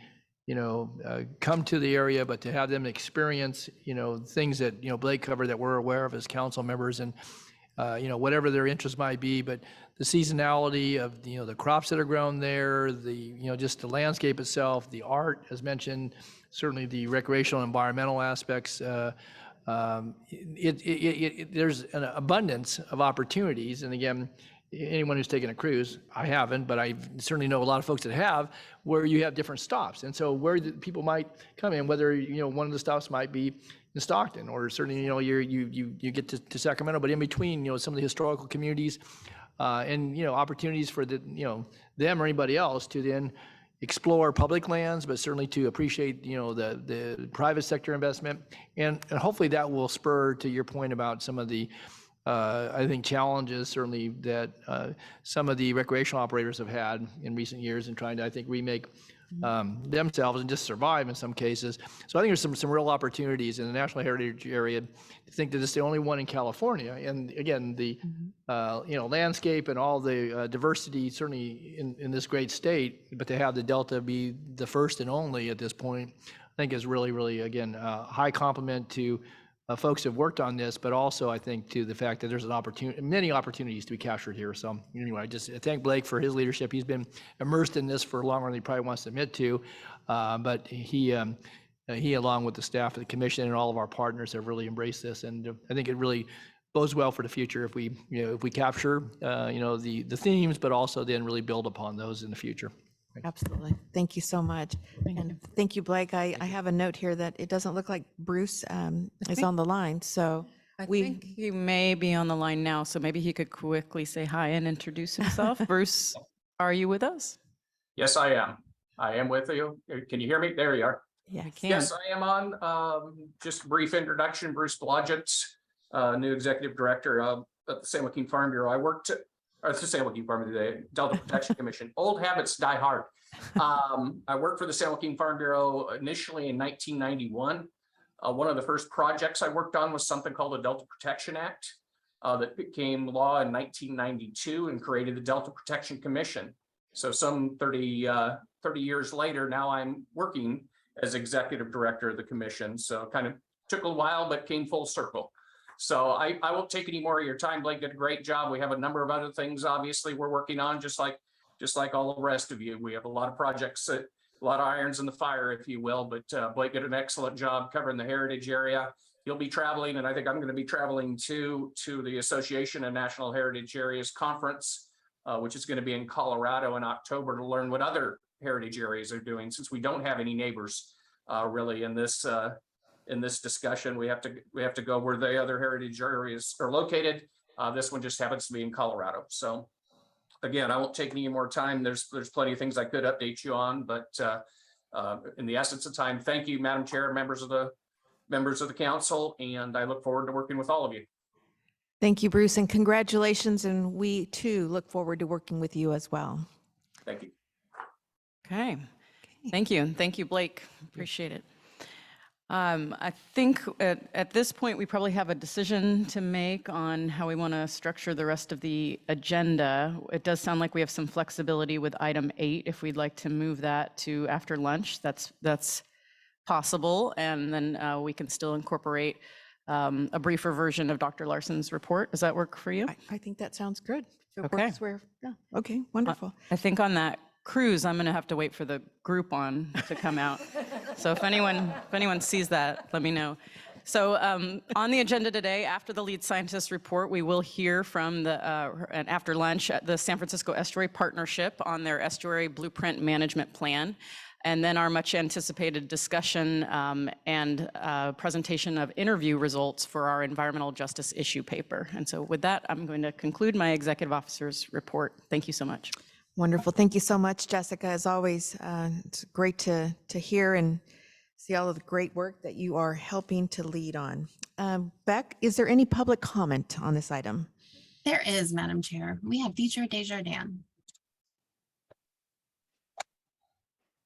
C: come to the area, but to have them experience, things that, Blake covered that we're aware of as council members and, whatever their interests might be, but the seasonality of, the crops that are grown there, just the landscape itself, the art, as mentioned, certainly the recreational environmental aspects. There's an abundance of opportunities. And again, anyone who's taken a cruise, I haven't, but I certainly know a lot of folks that have, where you have different stops. And so where people might come in, whether, one of the stops might be in Stockton, or certainly, you get to Sacramento, but in between, some of the historical communities, and, opportunities for them or anybody else to then explore public lands, but certainly to appreciate, the private sector investment. And hopefully that will spur, to your point about some of the, I think, challenges certainly that some of the recreational operators have had in recent years in trying to, I think, remake themselves and just survive in some cases. So I think there's some real opportunities in the National Heritage Area. I think that it's the only one in California. And again, the landscape and all the diversity certainly in this great state, but to have the Delta be the first and only at this point, I think is really, really, again, high compliment to folks who have worked on this, but also I think to the fact that there's many opportunities to be captured here. So anyway, I just thank Blake for his leadership. He's been immersed in this for longer than he probably wants to admit to, but he along with the staff of the commission and all of our partners have really embraced this, and I think it really bodes well for the future if we capture the themes, but also then really build upon those in the future.
A: Absolutely. Thank you so much. And thank you, Blake. I have a note here that it doesn't look like Bruce is on the line. So
J: I think he may be on the line now, so maybe he could quickly say hi and introduce himself. Bruce, are you with us?
P: Yes, I am. I am with you. Can you hear me? There you are.
A: yeah.
P: Yes, I am on. Just a brief introduction. Bruce Blodgett, new executive director at the San Joaquin Farm Bureau. I worked at the San Joaquin Farm today, Delta Protection Commission. Old habits die hard. I worked for the San Joaquin Farm Bureau initially in 1991. One of the first projects I worked on was something called the Delta Protection Act that became law in 1992 and created the Delta Protection Commission. So some 30 years later, now I'm working as executive director of the commission. So kind of took a while, but came full circle. So I won't take any more of your time. Blake did a great job. We have a number of other things, obviously, we're working on, just like all the rest of you. We have a lot of projects, a lot of irons in the fire, if you will, but Blake did an excellent job covering the heritage area. He'll be traveling, and I think I'm going to be traveling to the Association of National Heritage Areas Conference, which is going to be in Colorado in October, to learn what other heritage areas are doing, since we don't have any neighbors really in this discussion. We have to go where the other heritage areas are located. This one just happens to be in Colorado. So again, I won't take any more time. There's plenty of things I could update you on, but in the essence of time, thank you, Madam Chair, members of the council, and I look forward to working with all of you.
A: Thank you, Bruce, and congratulations. And we too look forward to working with you as well.
P: Thank you.
J: Okay. Thank you. Thank you, Blake. Appreciate it. I think at this point, we probably have a decision to make on how we want to structure the rest of the agenda. It does sound like we have some flexibility with item 8, if we'd like to move that to after lunch. That's possible, and then we can still incorporate a briefer version of Dr. Larson's report. Does that work for you?
A: I think that sounds good. If it
J: Okay.
A: works okay, wonderful.
J: I think on that cruise, I'm going to have to wait for the Groupon to come out. So if anyone sees that, let me know. So on the agenda today, after the lead scientist report, we will hear from and after lunch, the San Francisco Estuary Partnership on their Estuary Blueprint Management Plan. And then our much anticipated discussion and presentation of interview results for our environmental justice issue paper. And so with that, I'm going to conclude my executive officer's report. Thank you so much.
A: Wonderful. Thank you so much, Jessica. As always, it's great to hear and see all of the great work that you are helping to lead on. Beck, is there any public comment on this item?
H: There is, Madam Chair. We have Deidre Desjardins.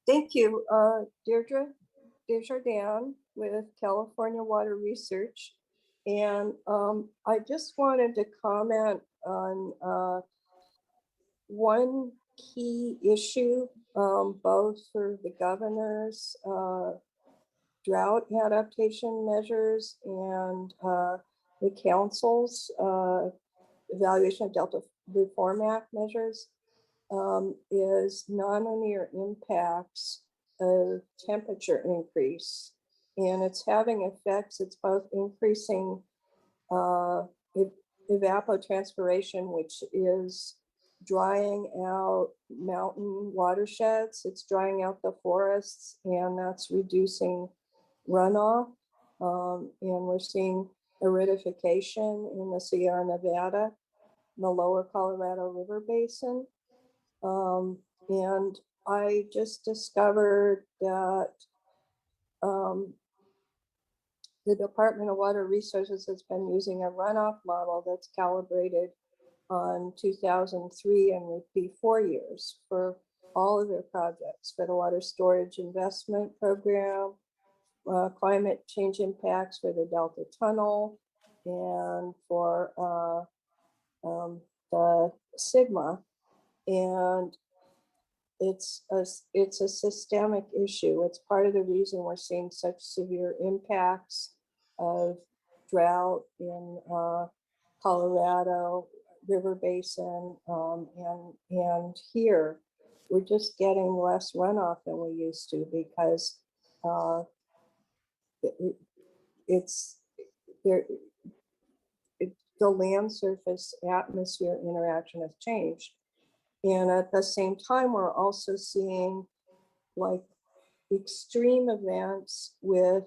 I: Thank you, Deirdre Desjardins with California Water Research. And I just wanted to comment on one key issue both for the governor's drought adaptation measures and the council's evaluation of Delta Reform Act measures, is nonlinear impacts of temperature increase. And it's having effects, it's both increasing evapotranspiration, which is drying out mountain watersheds, it's drying out the forests, and that's reducing runoff. And we're seeing aridification in the Sierra Nevada, in the lower Colorado River Basin. And I just discovered that the Department of Water Resources has been using a runoff model that's calibrated on 2003 and repeat 4 years for all of their projects, for the water storage investment program, climate change impacts for the Delta Tunnel, and for the Sigma. And it's a systemic issue. It's part of the reason we're seeing such severe impacts of drought in Colorado River Basin, and here we're just getting less runoff than we used to because the land surface atmosphere interaction has changed. And at the same time, we're also seeing like extreme events with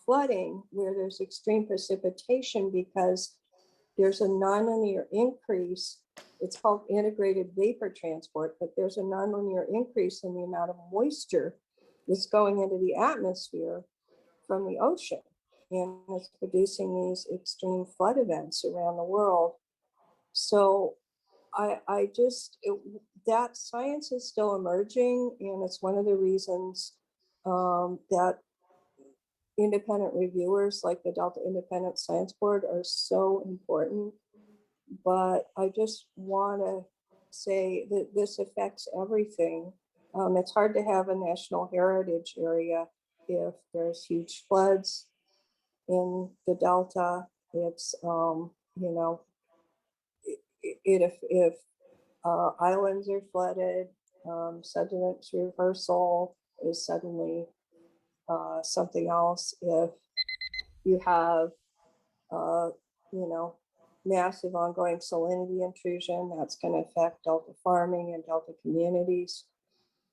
I: flooding, where there's extreme precipitation because there's a nonlinear increase. It's called integrated vapor transport, but there's a nonlinear increase in the amount of moisture that's going into the atmosphere from the ocean. And it's producing these extreme flood events around the world. So that science is still emerging, and it's one of the reasons that independent reviewers like the Delta Independent Science Board are so important. But I just want to say that this affects everything. It's hard to have a national heritage area if there's huge floods in the Delta. It's, if islands are flooded, sediment reversal is suddenly something else. If you have, massive ongoing salinity intrusion, that's going to affect Delta farming and Delta communities.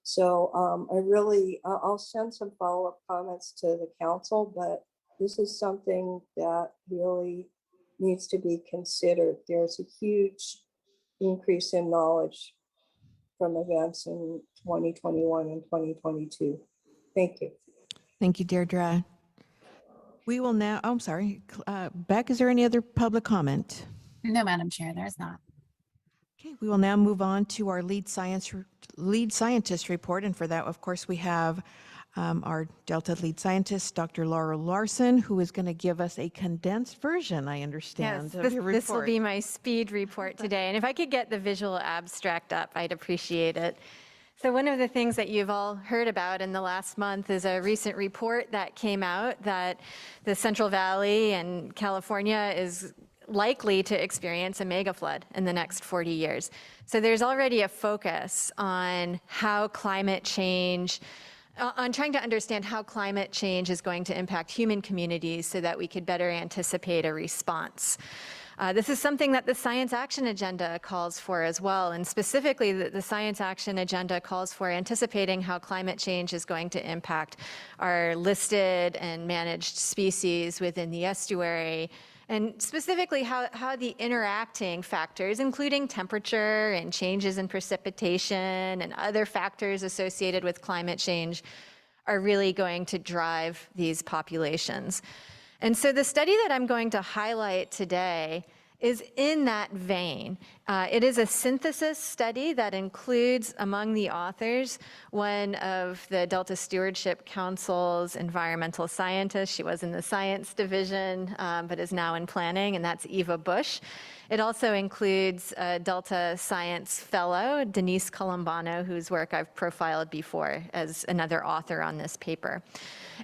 I: So I'll send some follow-up comments to the council, but this is something that really needs to be considered. There's a huge increase in knowledge from events in 2021 and 2022. Thank you.
A: Thank you, Deirdre. We will now, I'm sorry, Beck, is there any other public comment?
H: No, Madam Chair, there's not.
A: Okay, we will now move on to our lead scientist report. And for that, of course, we have our Delta lead scientist, Dr. Laura Larson, who is going to give us a condensed version, I understand, of your report.
Q: This will be my speed report today. And if I could get the visual abstract up, I'd appreciate it. So one of the things that you've all heard about in the last month is a recent report that came out that the Central Valley and California is likely to experience a mega flood in the next 40 years. So there's already a focus on how climate change, on trying to understand how climate change is going to impact human communities so that we could better anticipate a response. This is something that the Science Action Agenda calls for as well, and specifically the Science Action Agenda calls for anticipating how climate change is going to impact our listed and managed species within the estuary, and specifically how the interacting factors, including temperature and changes in precipitation and other factors associated with climate change, are really going to drive these populations. And so the study that I'm going to highlight today is in that vein. It is a synthesis study that includes among the authors one of the Delta Stewardship Council's environmental scientists. She was in the science division, but is now in planning, and that's Eva Bush. It also includes a Delta Science Fellow, Denise Colombano, whose work I've profiled before as another author on this paper.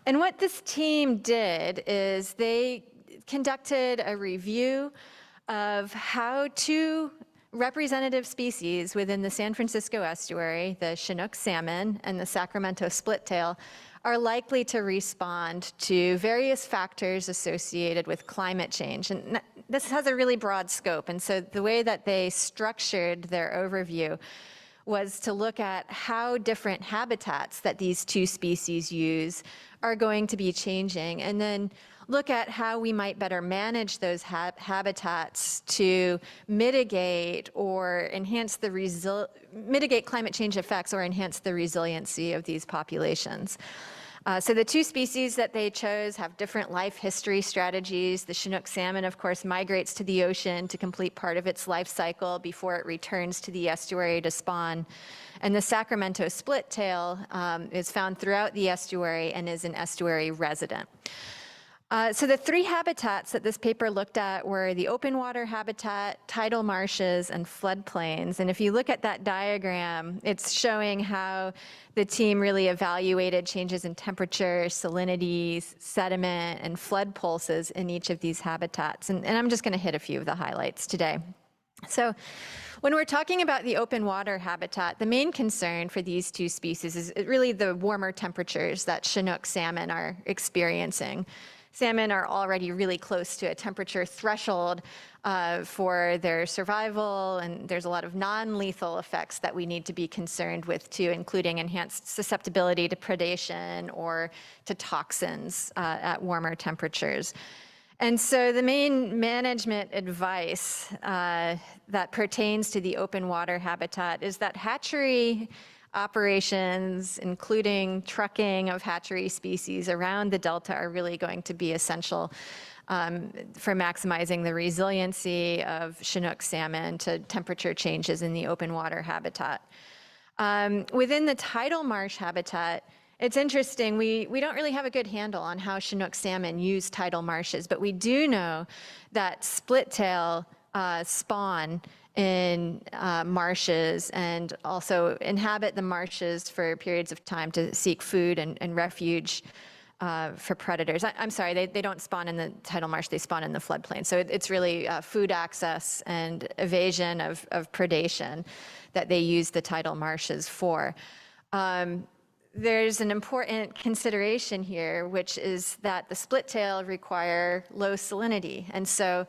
Q: And what this team did is they conducted a review of how two representative species within the San Francisco estuary, the Chinook salmon and the Sacramento splittail, are likely to respond to various factors associated with climate change. And this has a really broad scope. And so the way that they structured their overview was to look at how different habitats that these two species use are going to be changing, and then look at how we might better manage those habitats to mitigate or enhance the mitigate climate change effects or enhance the resiliency of these populations. So the two species that they chose have different life history strategies. The Chinook salmon, of course, migrates to the ocean to complete part of its life cycle before it returns to the estuary to spawn. And the Sacramento splittail is found throughout the estuary and is an estuary resident. So the three habitats that this paper looked at were the open water habitat, tidal marshes, and floodplains. And if you look at that diagram, it's showing how the team really evaluated changes in temperature, salinities, sediment, and flood pulses in each of these habitats. And I'm just going to hit a few of the highlights today. So when we're talking about the open water habitat, the main concern for these two species is really the warmer temperatures that Chinook salmon are experiencing. Salmon are already really close to a temperature threshold for their survival, and there's a lot of non-lethal effects that we need to be concerned with too, including enhanced susceptibility to predation or to toxins at warmer temperatures. And so the main management advice that pertains to the open water habitat is that hatchery operations, including trucking of hatchery species around the Delta, are really going to be essential for maximizing the resiliency of Chinook salmon to temperature changes in the open water habitat. Within the tidal marsh habitat, it's interesting, we don't really have a good handle on how Chinook salmon use tidal marshes, but we do know that splittail spawn in marshes and also inhabit the marshes for periods of time to seek food and refuge for predators. I'm sorry, they don't spawn in the tidal marsh, they spawn in the floodplain. So it's really food access and evasion of predation that they use the tidal marshes for. There's an important consideration here, which is that the splittail require low salinity. And so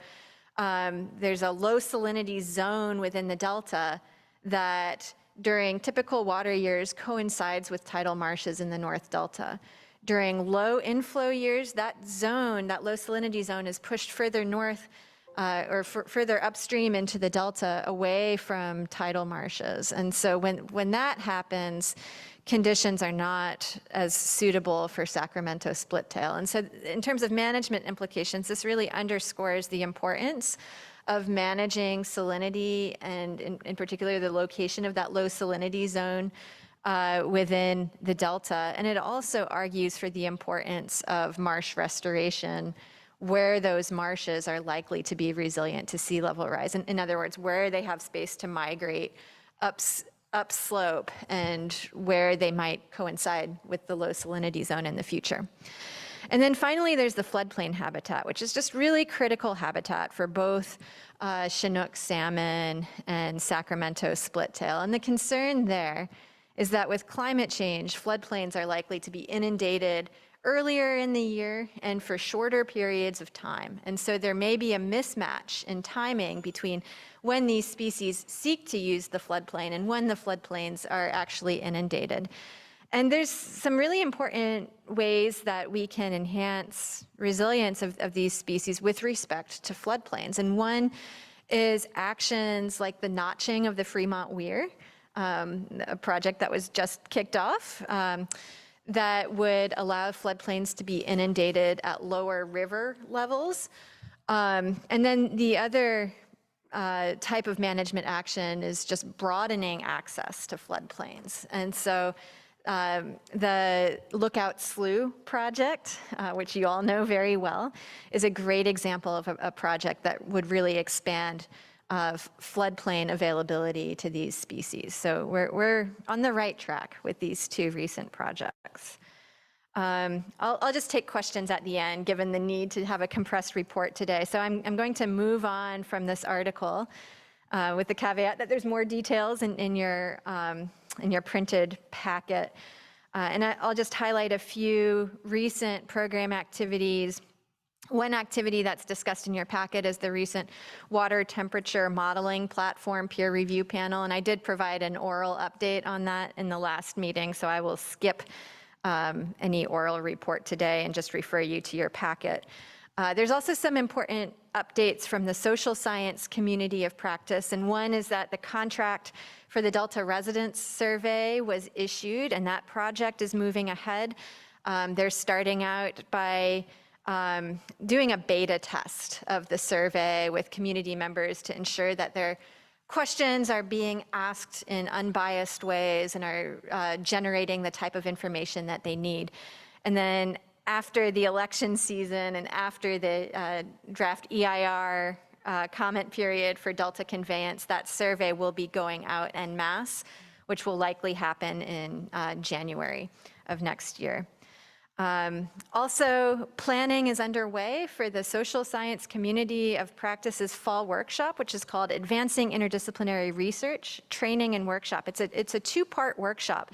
Q: there's a low salinity zone within the Delta that during typical water years coincides with tidal marshes in the North Delta. During low inflow years, that zone, that low salinity zone, is pushed further north or further upstream into the Delta away from tidal marshes. And so when that happens, conditions are not as suitable for Sacramento splittail. And so in terms of management implications, this really underscores the importance of managing salinity and in particular the location of that low salinity zone within the Delta. And it also argues for the importance of marsh restoration where those marshes are likely to be resilient to sea level rise. In other words, where they have space to migrate upslope and where they might coincide with the low salinity zone in the future. And then finally, there's the floodplain habitat, which is just really critical habitat for both Chinook salmon and Sacramento splittail. And the concern there is that with climate change, floodplains are likely to be inundated earlier in the year and for shorter periods of time. And so there may be a mismatch in timing between when these species seek to use the floodplain and when the floodplains are actually inundated. And there's some really important ways that we can enhance resilience of these species with respect to floodplains. And one is actions like the notching of the Fremont Weir, a project that was just kicked off, that would allow floodplains to be inundated at lower river levels. And then the other type of management action is just broadening access to floodplains. And so the Lookout Slough project, which you all know very well, is a great example of a project that would really expand floodplain availability to these species. So we're on the right track with these two recent projects. I'll just take questions at the end, given the need to have a compressed report today. So I'm going to move on from this article with the caveat that there's more details in your printed packet. And I'll just highlight a few recent program activities. One activity that's discussed in your packet is the recent water temperature modeling platform peer review panel. And I did provide an oral update on that in the last meeting, so I will skip any oral report today and just refer you to your packet. There's also some important updates from the social science community of practice, and one is that the contract for the Delta Residents Survey was issued, and that project is moving ahead. They're starting out by doing a beta test of the survey with community members to ensure that their questions are being asked in unbiased ways and are generating the type of information that they need. And then after the election season and after the draft EIR comment period for Delta conveyance, that survey will be going out en masse, which will likely happen in January of next year. Also, planning is underway for the social science community of practice's fall workshop, which is called Advancing Interdisciplinary Research, Training and Workshop. It's a two-part workshop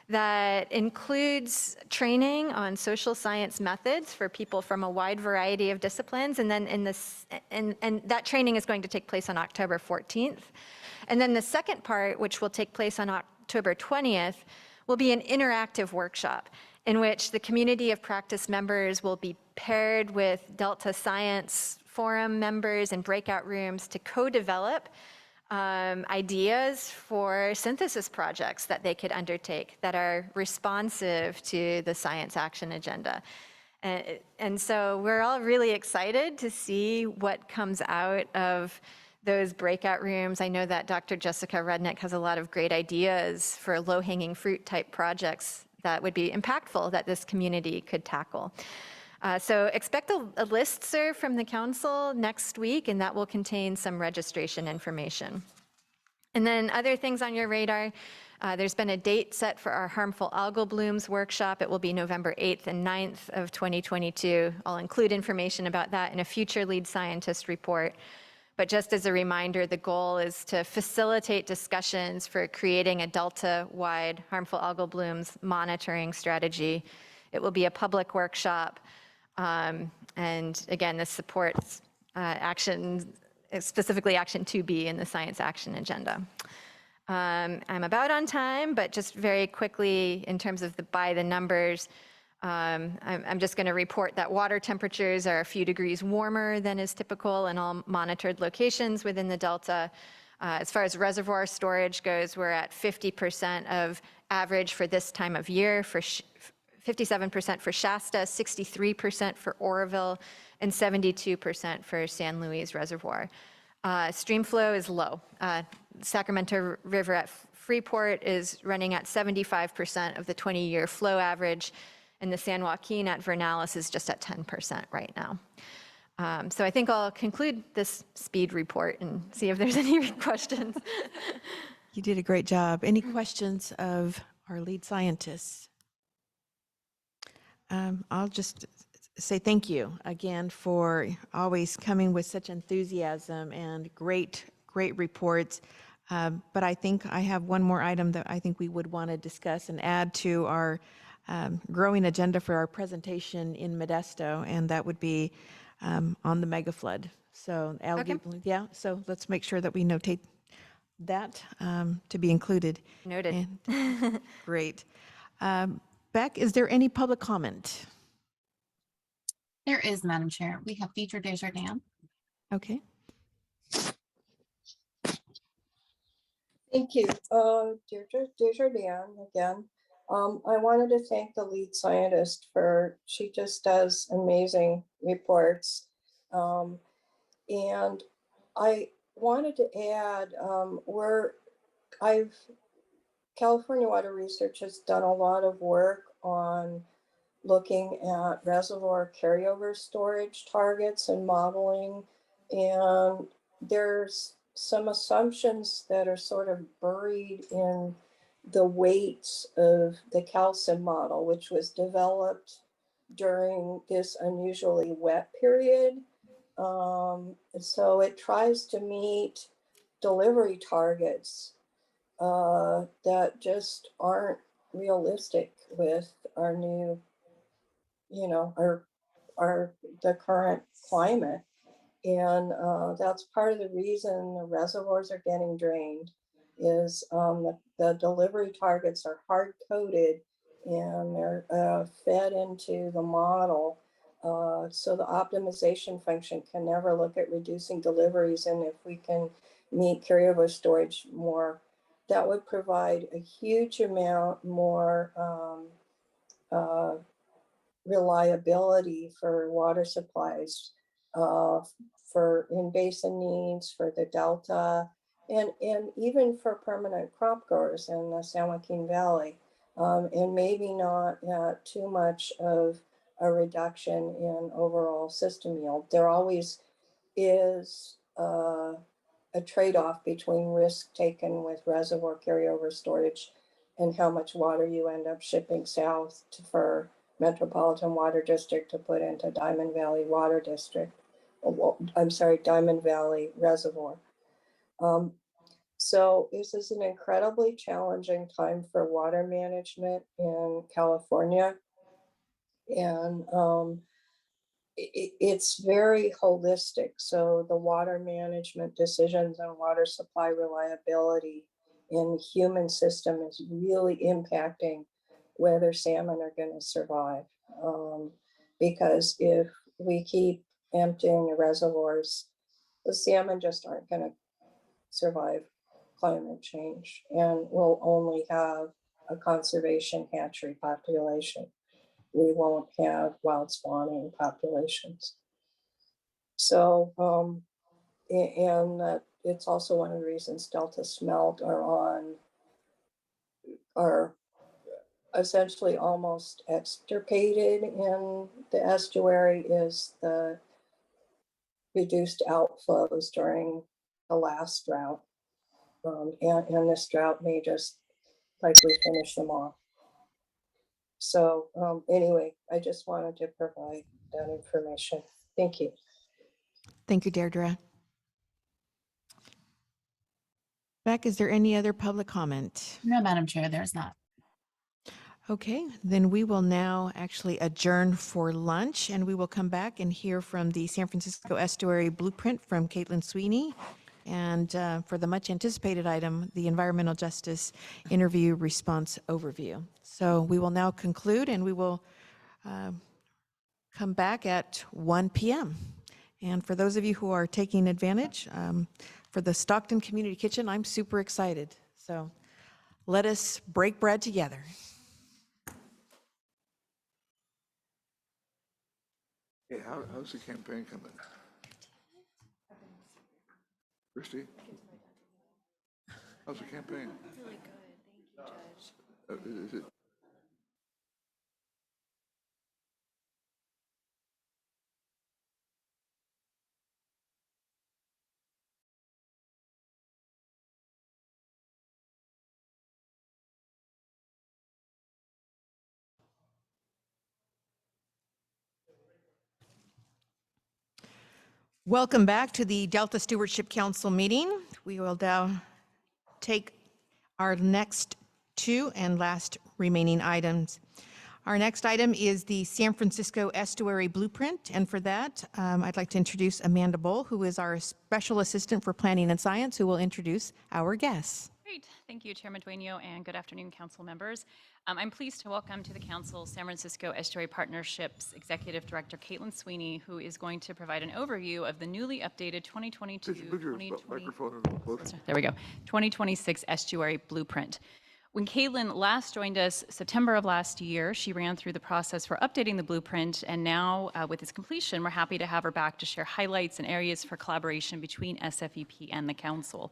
Q: that includes training on social science methods for people from a wide variety of disciplines. And then and that training is going to take place on October 14th. And then the second part, which will take place on October 20th, will be an interactive workshop in which the community of practice members will be paired with Delta Science Forum members in breakout rooms to co-develop ideas for synthesis projects that they could undertake that are responsive to the science action agenda. And so we're all really excited to see what comes out of those breakout rooms. I know that Dr. Jessica Rudnick has a lot of great ideas for low-hanging fruit type projects that would be impactful that this community could tackle. So expect a listserv from the council next week, and that will contain some registration information. And then other things on your radar, there's been a date set for our harmful algal blooms workshop. It will be November 8th and 9th of 2022. I'll include information about that in a future lead scientist report. But just as a reminder, the goal is to facilitate discussions for creating a Delta-wide harmful algal blooms monitoring strategy. It will be a public workshop. And again, this supports action, specifically Action 2B in the Science Action Agenda. I'm about on time, but just very quickly in terms of by the numbers, I'm just going to report that water temperatures are a few degrees warmer than is typical in all monitored locations within the Delta. As far as reservoir storage goes, we're at 50% of average for this time of year, for 57% for Shasta, 63% for Oroville, and 72% for San Luis Reservoir. Stream flow is low. Sacramento River at Freeport is running at 75% of the 20-year flow average, and the San Joaquin at Vernalis is just at 10% right now. So I think I'll conclude this speed report and see if there's any questions.
A: You did a great job. Any questions of our lead scientists? I'll just say thank you again for always coming with such enthusiasm and great reports. But I think I have one more item that I think we would want to discuss and add to our growing agenda for our presentation in Modesto, and that would be on the mega flood. So algae bloom, yeah. So let's make sure that we notate that to be included.
Q: Noted.
A: And, great. Beck, is there any public comment?
H: There is, Madam Chair. We have Deidre Desjardins.
A: Okay.
I: Thank you. Deirdre Desjardins again. I wanted to thank the lead scientist she just does amazing reports. And I wanted to add, California Water Research has done a lot of work on looking at reservoir carryover storage targets and modeling. And there's some assumptions that are sort of buried in the weights of the calcium model, which was developed during this unusually wet period. So it tries to meet delivery targets that just aren't realistic with our new, the current climate. And that's part of the reason the reservoirs are getting drained is the delivery targets are hard coded and they're fed into the model. So the optimization function can never look at reducing deliveries. And if we can meet carryover storage more, that would provide a huge amount more reliability for water supplies, for in-basin needs, for the Delta, and even for permanent crop growers in the San Joaquin Valley, and maybe not at too much of a reduction in overall system yield. There always is a trade-off between risk taken with reservoir carryover storage and how much water you end up shipping south for Metropolitan Water District to put into Diamond Valley Water District. I'm sorry, Diamond Valley Reservoir. So this is an incredibly challenging time for water management in California. And it's very holistic. So the water management decisions and water supply reliability in the human system is really impacting whether salmon are going to survive. Because if we keep emptying the reservoirs, the salmon just aren't going to survive climate change, and we'll only have a conservation hatchery population. We won't have wild spawning populations. So, and it's also one of the reasons Delta smelt are essentially almost extirpated in the estuary is the reduced outflows during the last drought. And this drought may just likely finish them off. So anyway, I just wanted to provide that information. Thank you.
A: Thank you, Deirdre. Beck, is there any other public comment?
H: No, Madam Chair, there's not.
A: Okay, then we will now actually adjourn for lunch, and we will come back and hear from the San Francisco Estuary Blueprint from Caitlin Sweeney. And for the much anticipated item, the Environmental Justice Interview Response Overview. So we will now conclude, and we will come back at 1 p.m. And for those of you who are taking advantage, for the Stockton Community Kitchen, I'm super excited. So let us break bread together.
G: Hey, how's the campaign coming? Christy? How's the campaign?
F: Really good. Thank you, Judge.
G: Is it?
A: Welcome back to the Delta Stewardship Council meeting. We will now take our next two and last remaining items. Our next item is the San Francisco Estuary Blueprint, and for that, I'd like to introduce Amanda Bull, who is our Special Assistant for Planning and Science, who will introduce our guests.
R: Great. Thank you, Chairman Dueño, and good afternoon, council members. I'm pleased to welcome to the council San Francisco Estuary Partnerships Executive Director Caitlin Sweeney, who is going to provide an overview of the newly updated 2022-2026 Estuary Blueprint, When Caitlin last joined us September of last year, she ran through the process for updating the blueprint, and now with its completion, we're happy to have her back to share highlights and areas for collaboration between SFEP and the council.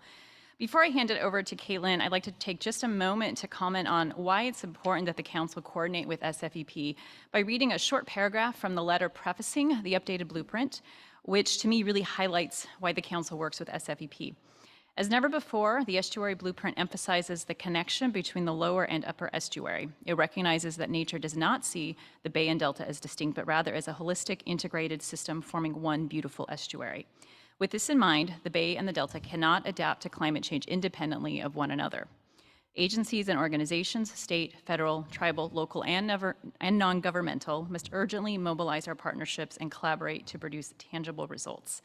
R: Before I hand it over to Caitlin, I'd like to take just a moment to comment on why it's important that the council coordinate with SFEP by reading a short paragraph from the letter prefacing the updated blueprint, which to me really highlights why the council works with SFEP. As never before, the Estuary Blueprint emphasizes the connection between the lower and upper estuary. It recognizes that nature does not see the bay and delta as distinct, but rather as a holistic, integrated system forming one beautiful estuary. With this in mind, the bay and the delta cannot adapt to climate change independently of one another. Agencies and organizations, state, federal, tribal, local, and non-governmental, must urgently mobilize our partnerships and collaborate to produce tangible results.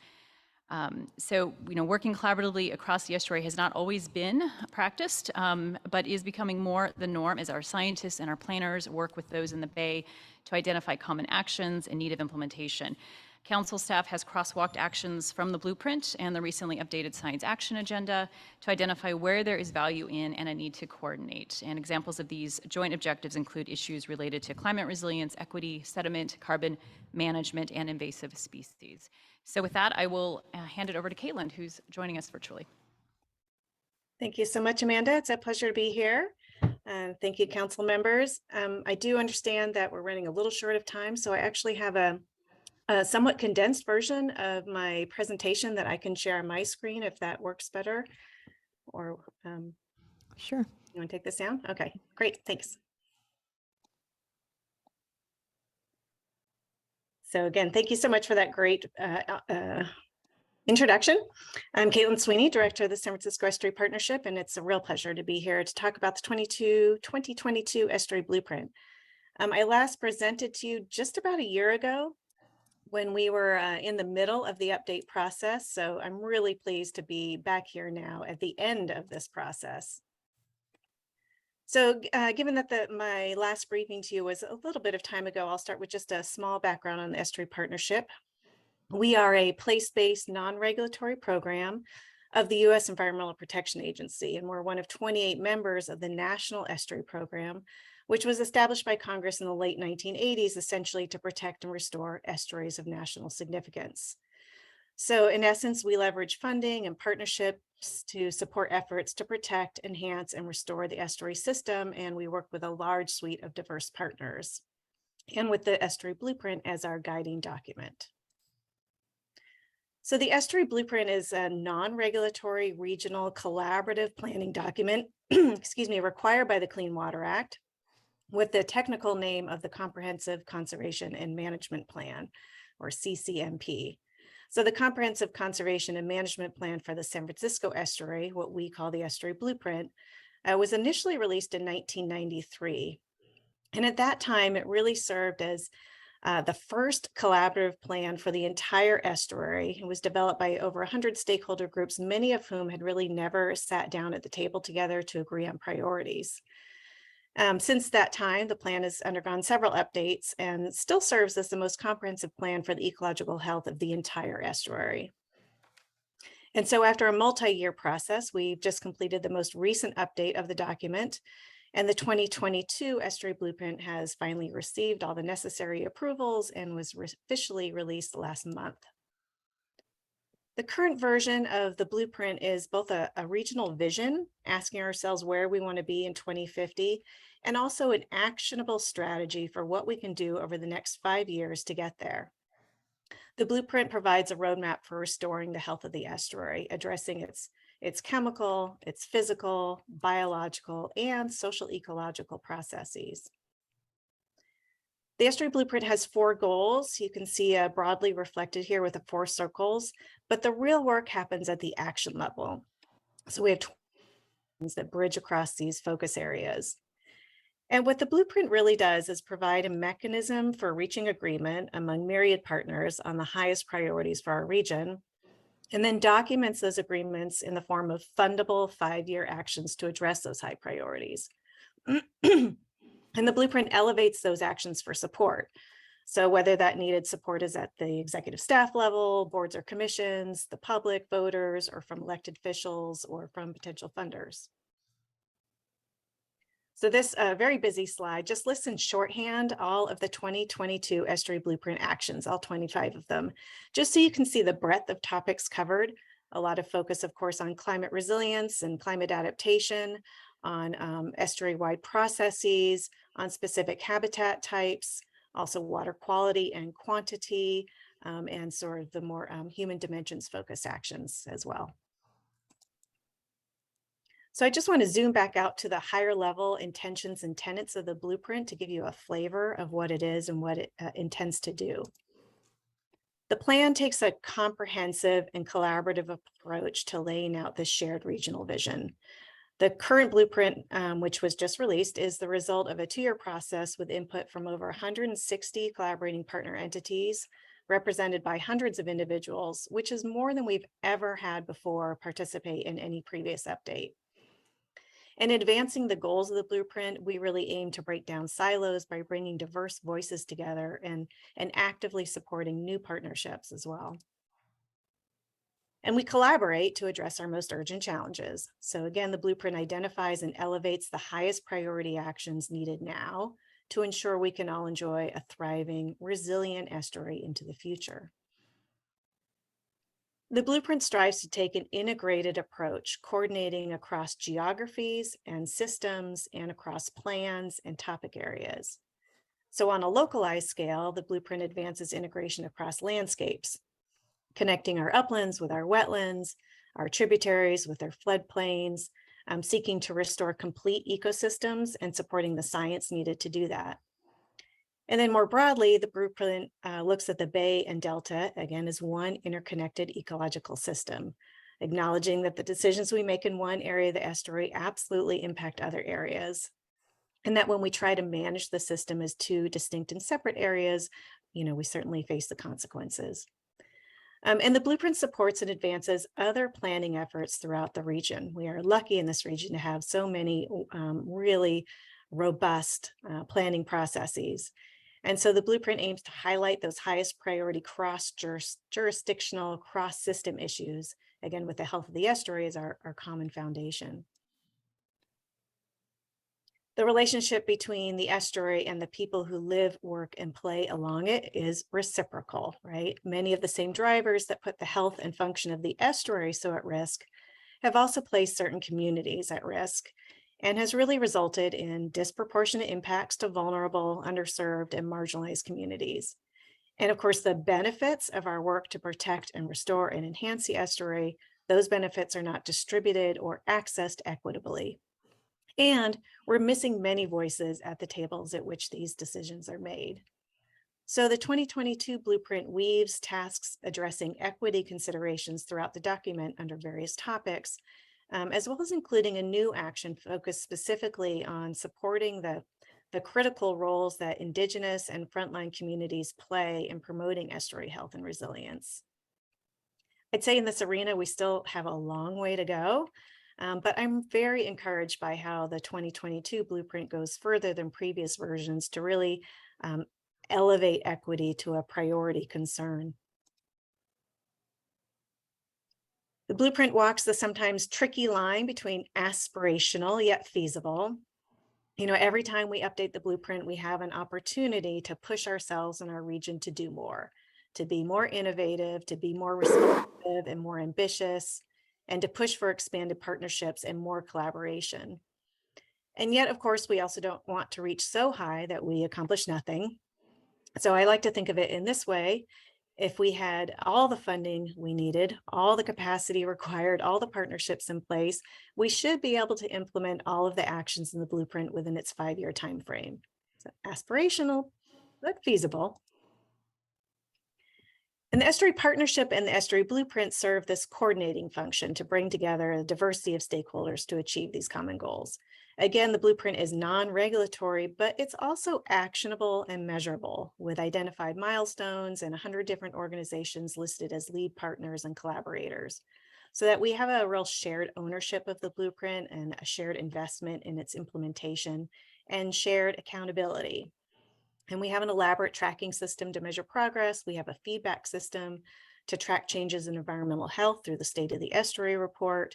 R: Working collaboratively across the estuary has not always been practiced, but is becoming more the norm as our scientists and our planners work with those in the bay to identify common actions in need of implementation. Council staff has crosswalked actions from the blueprint and the recently updated science action agenda to identify where there is value in and a need to coordinate. And examples of these joint objectives include issues related to climate resilience, equity, sediment, carbon management, and invasive species. So with that, I will hand it over to Caitlin, who's joining us virtually.
S: Thank you so much, Amanda. It's a pleasure to be here. And thank you, council members. I do understand that we're running a little short of time, so I actually have a somewhat condensed version of my presentation that I can share on my screen if that works better. Or
A: Sure.
S: You want to take this down? Okay, great, thanks. So again, thank you so much for that great introduction. I'm Caitlin Sweeney, Director of the San Francisco Estuary Partnership, and it's a real pleasure to be here to talk about the 2022 Estuary Blueprint. I last presented to you just about a year ago when we were in the middle of the update process. So I'm really pleased to be back here now at the end of this process. So given that my last briefing to you was a little bit of time ago, I'll start with just a small background on the Estuary Partnership. We are a place-based non-regulatory program of the U.S. Environmental Protection Agency, and we're one of 28 members of the National Estuary Program, which was established by Congress in the late 1980s, essentially to protect and restore estuaries of national significance. So in essence, we leverage funding and partnerships to support efforts to protect, enhance, and restore the estuary system, and we work with a large suite of diverse partners, and with the Estuary Blueprint as our guiding document. So the Estuary Blueprint is a non-regulatory regional collaborative planning document, required by the Clean Water Act, with the technical name of the Comprehensive Conservation and Management Plan, or CCMP. So the Comprehensive Conservation and Management Plan for the San Francisco Estuary, what we call the Estuary Blueprint, was initially released in 1993. And at that time, it really served as the first collaborative plan for the entire estuary. It was developed by over 100 stakeholder groups, many of whom had really never sat down at the table together to agree on priorities. Since that time, the plan has undergone several updates and still serves as the most comprehensive plan for the ecological health of the entire estuary. And so after a multi-year process, we've just completed the most recent update of the document, and the 2022 Estuary Blueprint has finally received all the necessary approvals and was officially released last month. The current version of the blueprint is both a regional vision, asking ourselves where we want to be in 2050, and also an actionable strategy for what we can do over the next 5 years to get there. The blueprint provides a roadmap for restoring the health of the estuary, addressing its chemical, its physical, biological, and social ecological processes. The Estuary Blueprint has 4 goals. You can see broadly reflected here with the 4 circles, but the real work happens at the action level. So we have 20 things that bridge across these focus areas. And what the blueprint really does is provide a mechanism for reaching agreement among myriad partners on the highest priorities for our region, and then documents those agreements in the form of fundable 5-year actions to address those high priorities. And the blueprint elevates those actions for support. So whether that needed support is at the executive staff level, boards or commissions, the public, voters, or from elected officials, or from potential funders. So this very busy slide just lists in shorthand all of the 2022 Estuary Blueprint actions, all 25 of them, just so you can see the breadth of topics covered. A lot of focus, of course, on climate resilience and climate adaptation, on estuary-wide processes, on specific habitat types, also water quality and quantity, and sort of the more human dimensions focused actions as well. So I just want to zoom back out to the higher level intentions and tenets of the blueprint to give you a flavor of what it is and what it intends to do. The plan takes a comprehensive and collaborative approach to laying out this shared regional vision. The current blueprint, which was just released, is the result of a 2-year process with input from over 160 collaborating partner entities, represented by hundreds of individuals, which is more than we've ever had before participate in any previous update. In advancing the goals of the blueprint, we really aim to break down silos by bringing diverse voices together and actively supporting new partnerships as well. And we collaborate to address our most urgent challenges. So again, the blueprint identifies and elevates the highest priority actions needed now to ensure we can all enjoy a thriving, resilient estuary into the future. The blueprint strives to take an integrated approach, coordinating across geographies and systems and across plans and topic areas. So on a localized scale, the blueprint advances integration across landscapes, connecting our uplands with our wetlands, our tributaries with their floodplains, seeking to restore complete ecosystems and supporting the science needed to do that. And then more broadly, the blueprint looks at the bay and delta, again, as one interconnected ecological system, acknowledging that the decisions we make in one area of the estuary absolutely impact other areas. And that when we try to manage the system as two distinct and separate areas, we certainly face the consequences. And the blueprint supports and advances other planning efforts throughout the region. We are lucky in this region to have so many really robust planning processes. And so the blueprint aims to highlight those highest priority cross-jurisdictional, cross-system issues, again, with the health of the estuary as our common foundation. The relationship between the estuary and the people who live, work, and play along it is reciprocal, right? Many of the same drivers that put the health and function of the estuary so at risk have also placed certain communities at risk, and has really resulted in disproportionate impacts to vulnerable, underserved, and marginalized communities. And of course, the benefits of our work to protect and restore and enhance the estuary, those benefits are not distributed or accessed equitably. And we're missing many voices at the tables at which these decisions are made. So the 2022 blueprint weaves tasks addressing equity considerations throughout the document under various topics, as well as including a new action focused specifically on supporting the critical roles that Indigenous and frontline communities play in promoting estuary health and resilience. I'd say in this arena, we still have a long way to go, but I'm very encouraged by how the 2022 blueprint goes further than previous versions to really elevate equity to a priority concern. The blueprint walks the sometimes tricky line between aspirational yet feasible. Every time we update the blueprint, we have an opportunity to push ourselves in our region to do more, to be more innovative, to be more responsive and more ambitious, and to push for expanded partnerships and more collaboration. And yet, of course, we also don't want to reach so high that we accomplish nothing. So I like to think of it in this way. If we had all the funding we needed, all the capacity required, all the partnerships in place, we should be able to implement all of the actions in the blueprint within its 5-year time frame. So aspirational, but feasible. And the Estuary Partnership and the Estuary Blueprint serve this coordinating function to bring together a diversity of stakeholders to achieve these common goals. Again, the blueprint is non-regulatory, but it's also actionable and measurable with identified milestones and 100 different organizations listed as lead partners and collaborators, so that we have a real shared ownership of the blueprint and a shared investment in its implementation and shared accountability. And we have an elaborate tracking system to measure progress. We have a feedback system to track changes in environmental health through the State of the Estuary report.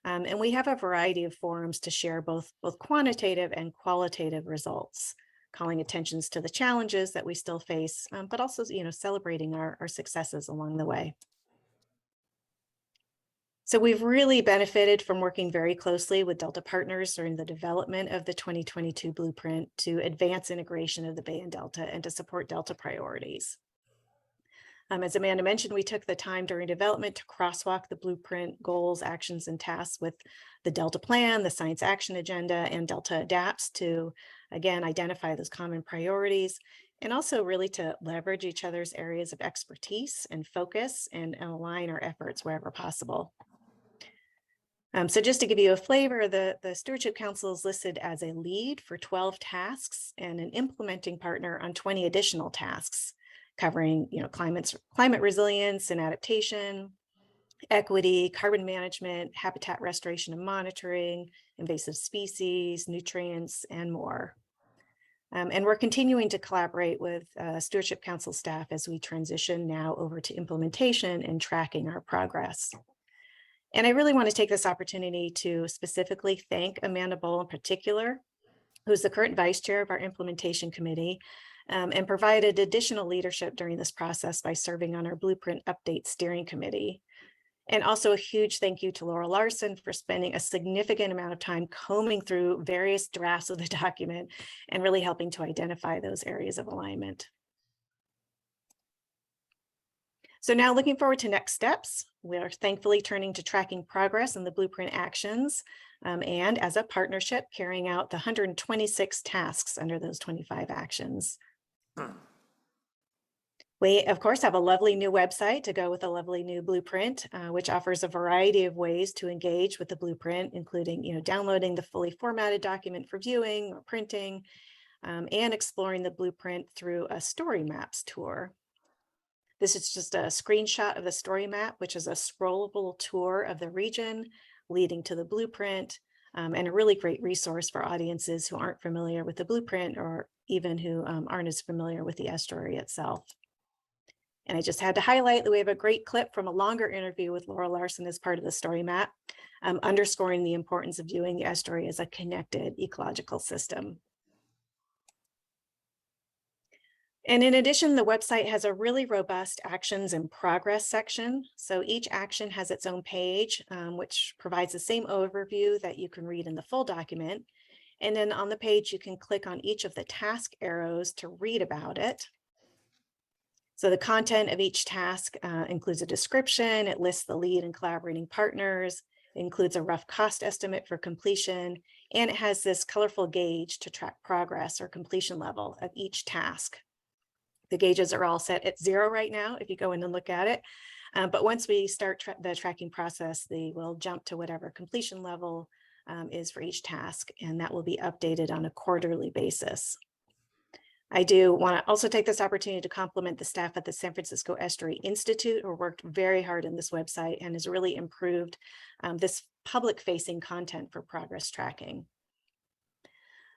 S: And we have a variety of forums to share both quantitative and qualitative results, calling attentions to the challenges that we still face, but also, celebrating our successes along the way. So we've really benefited from working very closely with Delta partners during the development of the 2022 blueprint to advance integration of the Bay and Delta and to support Delta priorities. As Amanda mentioned, we took the time during development to crosswalk the blueprint goals, actions, and tasks with the Delta Plan, the Science Action Agenda, and Delta Adapts to, again, identify those common priorities, and also really to leverage each other's areas of expertise and focus and align our efforts wherever possible. So just to give you a flavor, the Stewardship Council is listed as a lead for 12 tasks and an implementing partner on 20 additional tasks, covering climate resilience and adaptation, equity, carbon management, habitat restoration and monitoring, invasive species, nutrients, and more. And we're continuing to collaborate with Stewardship Council staff as we transition now over to implementation and tracking our progress. And I really want to take this opportunity to specifically thank Amanda Bowl in particular, who's the current vice chair of our implementation committee, and provided additional leadership during this process by serving on our Blueprint Update Steering Committee. And also a huge thank you to Laura Larson for spending a significant amount of time combing through various drafts of the document and really helping to identify those areas of alignment. So now looking forward to next steps, we are thankfully turning to tracking progress in the blueprint actions and as a partnership carrying out the 126 tasks under those 25 actions. We, of course, have a lovely new website to go with a lovely new blueprint, which offers a variety of ways to engage with the blueprint, including downloading the fully formatted document for viewing or printing, and exploring the blueprint through a story maps tour. This is just a screenshot of the story map, which is a scrollable tour of the region leading to the blueprint, and a really great resource for audiences who aren't familiar with the blueprint or even who aren't as familiar with the estuary itself. And I just had to highlight that we have a great clip from a longer interview with Laura Larson as part of the story map, underscoring the importance of viewing the estuary as a connected ecological system. And in addition, the website has a really robust actions and progress section. So each action has its own page, which provides the same overview that you can read in the full document. And then on the page, you can click on each of the task arrows to read about it. So the content of each task includes a description. It lists the lead and collaborating partners. It includes a rough cost estimate for completion. And it has this colorful gauge to track progress or completion level of each task. The gauges are all set at 0 right now, if you go in and look at it. But once we start the tracking process, they will jump to whatever completion level is for each task, and that will be updated on a quarterly basis. I do want to also take this opportunity to compliment the staff at the San Francisco Estuary Institute, who worked very hard on this website and has really improved this public-facing content for progress tracking.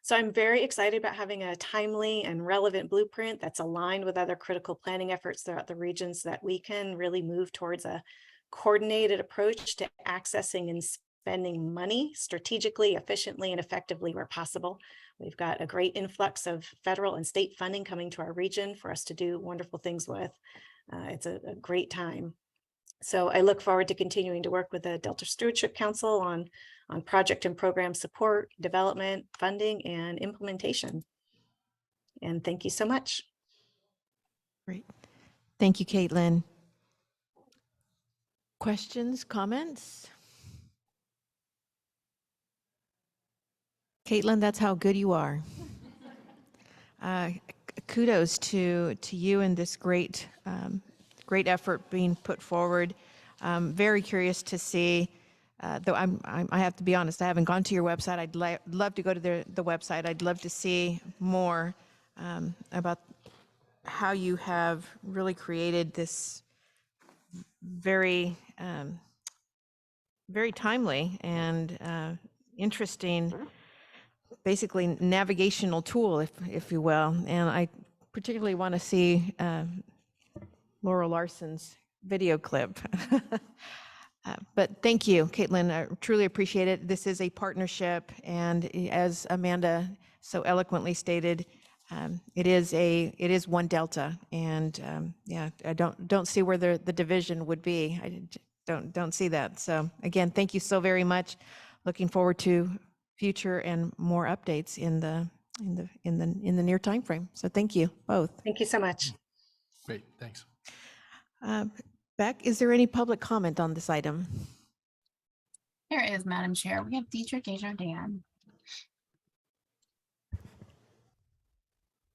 S: So I'm very excited about having a timely and relevant blueprint that's aligned with other critical planning efforts throughout the region so that we can really move towards a coordinated approach to accessing and spending money strategically, efficiently, and effectively where possible. We've got a great influx of federal and state funding coming to our region for us to do wonderful things with. It's a great time. So I look forward to continuing to work with the Delta Stewardship Council on project and program support, development, funding, and implementation. And thank you so much.
A: Great. Thank you, Caitlin. Questions, comments? Caitlin, that's how good you are. Kudos to you and this great effort being put forward. Very curious to see, though I have to be honest, I haven't gone to your website. I'd love to go to the website. I'd love to see more about how you have really created this very, very timely and interesting, basically navigational tool, if you will. And I particularly want to see Laura Larson's video clip. But thank you, Caitlin. I truly appreciate it. This is a partnership, and as Amanda so eloquently stated, it is one Delta, and yeah, I don't see where the division would be. Don't see that. So again, thank you so very much. Looking forward to future and more updates in the near time frame. So thank you both.
S: Thank you so much.
O: Great, thanks.
A: Beck, is there any public comment on this item?
H: There is, Madam Chair. We have Dietrich Desjardins.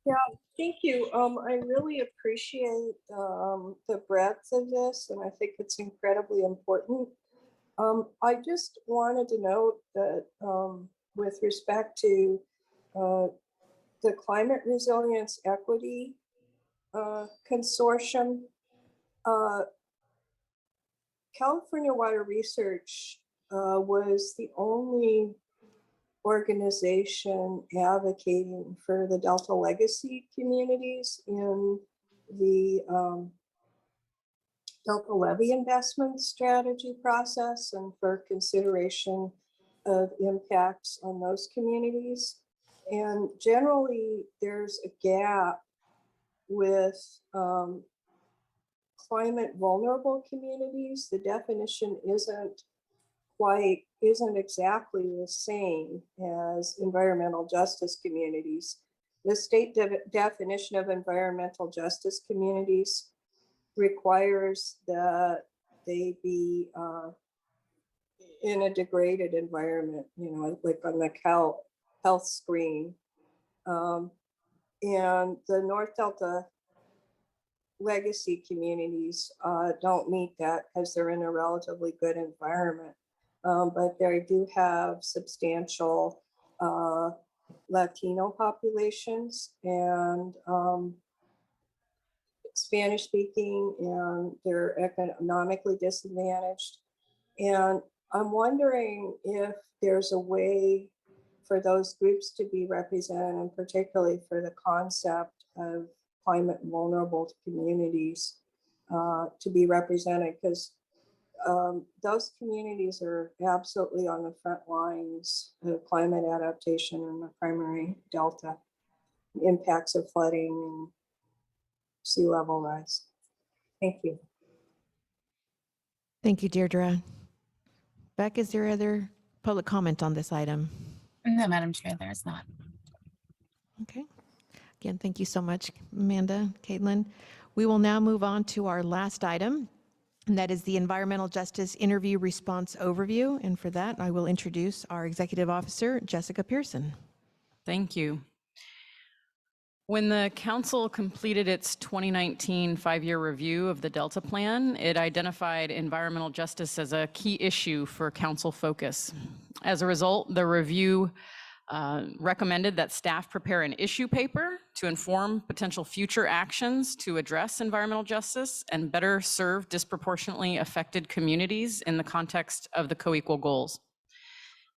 I: Yeah, thank you. I really appreciate the breadth of this, and I think it's incredibly important. I just wanted to note that with respect to the Climate Resilience Equity Consortium, California Water Research was the only organization advocating for the Delta legacy communities in the Delta Levy investment strategy process and for consideration of impacts on those communities. And generally, there's a gap with climate vulnerable communities. The definition isn't exactly the same as environmental justice communities. The state definition of environmental justice communities requires that they be in a degraded environment, you know, like on the health screen. And the North Delta legacy communities don't meet that because they're in a relatively good environment. But they do have substantial Latino populations and Spanish speaking, and they're economically disadvantaged. And I'm wondering if there's a way for those groups to be represented, and particularly for the concept of climate vulnerable communities to be represented, because those communities are absolutely on the front lines of climate adaptation in the primary Delta, impacts of flooding and sea level rise. Thank you.
A: Thank you, Deirdre. Beck, is there other public comment on this item?
H: No, Madam Chair, there is not.
A: Okay. Again, thank you so much, Amanda, Caitlin. We will now move on to our last item, and that is the Environmental Justice Interview Response Overview. And for that, I will introduce our Executive Officer, Jessica Pearson.
J: Thank you. When the council completed its 2019 5-year review of the Delta Plan, it identified environmental justice as a key issue for council focus. As a result, the review recommended that staff prepare an issue paper to inform potential future actions to address environmental justice and better serve disproportionately affected communities in the context of the co-equal goals.